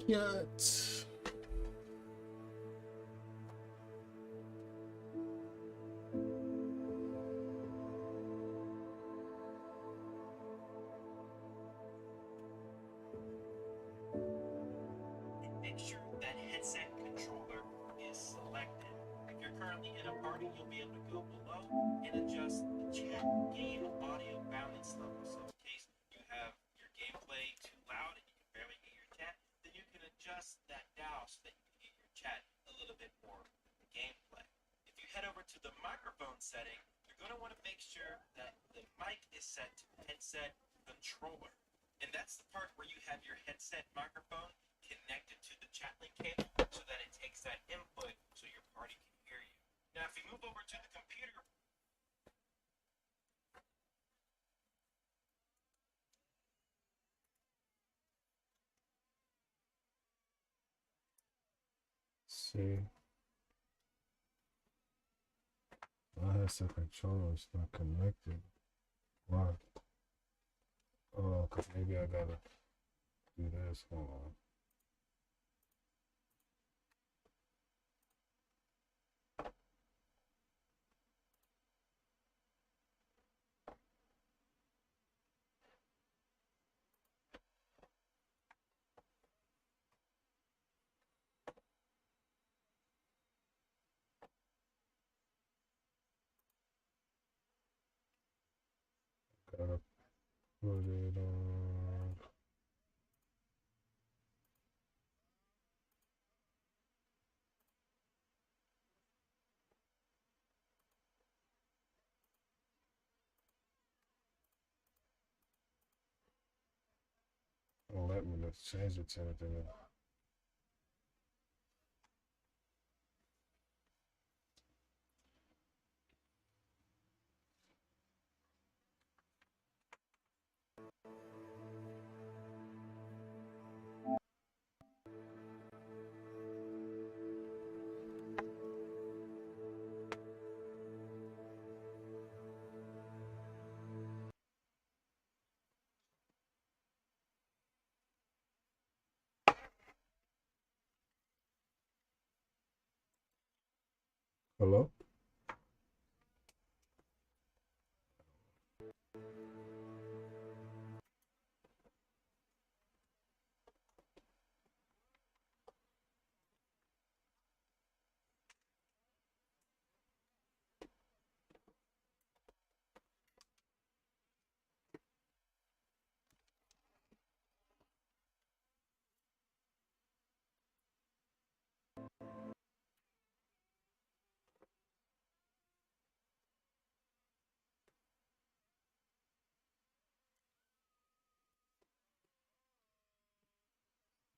Yes. Make sure that headset controller is selected. If you're currently in a party, you'll be able to go below and adjust the chat game audio balance level. So in case you have your gameplay too loud and you can barely hear your chat, then you can adjust that dial so that you can hear your chat a little bit more with the gameplay. If you head over to the microphone setting, you're going to want to make sure that the mic is set to headset controller. And that's the part where you have your headset microphone connected to the chat link cable so that it takes that input so your party can hear you. Now, if we move over to the computer, see, I have some controllers not connected. Why? Oh, cause maybe I gotta do this. Hold on. Gotta put it on. Don't let me just change it to anything else. Hello?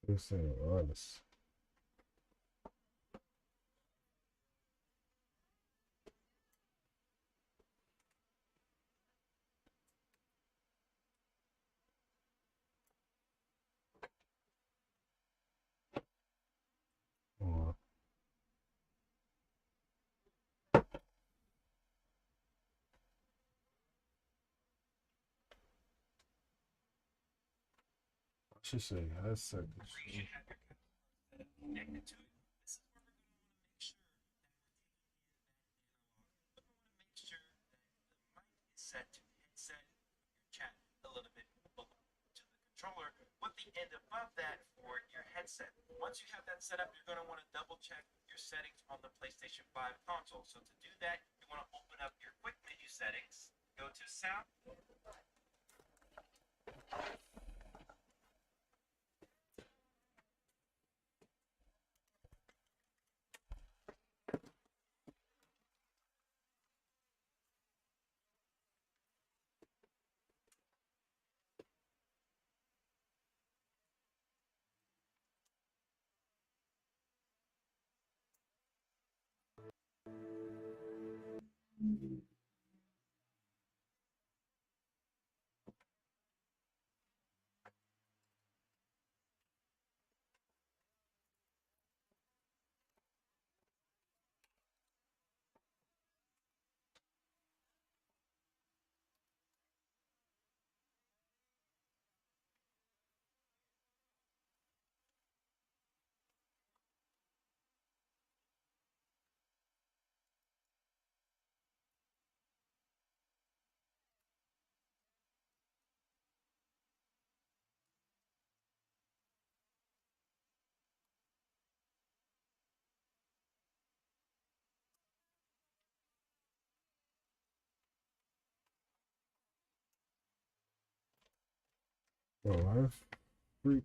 This ain't honest. I should say headset. you should have your headset connected to it. This is where we're going to want to make sure that we're taking in that analog. We're going to make sure that the mic is set to headset, your chat a little bit below to the controller, with the end above that for your headset. Once you have that set up, you're going to want to double check your settings on the PlayStation 5 console. So to do that, you want to open up your quick menu settings, go to sound. Oh, I freak.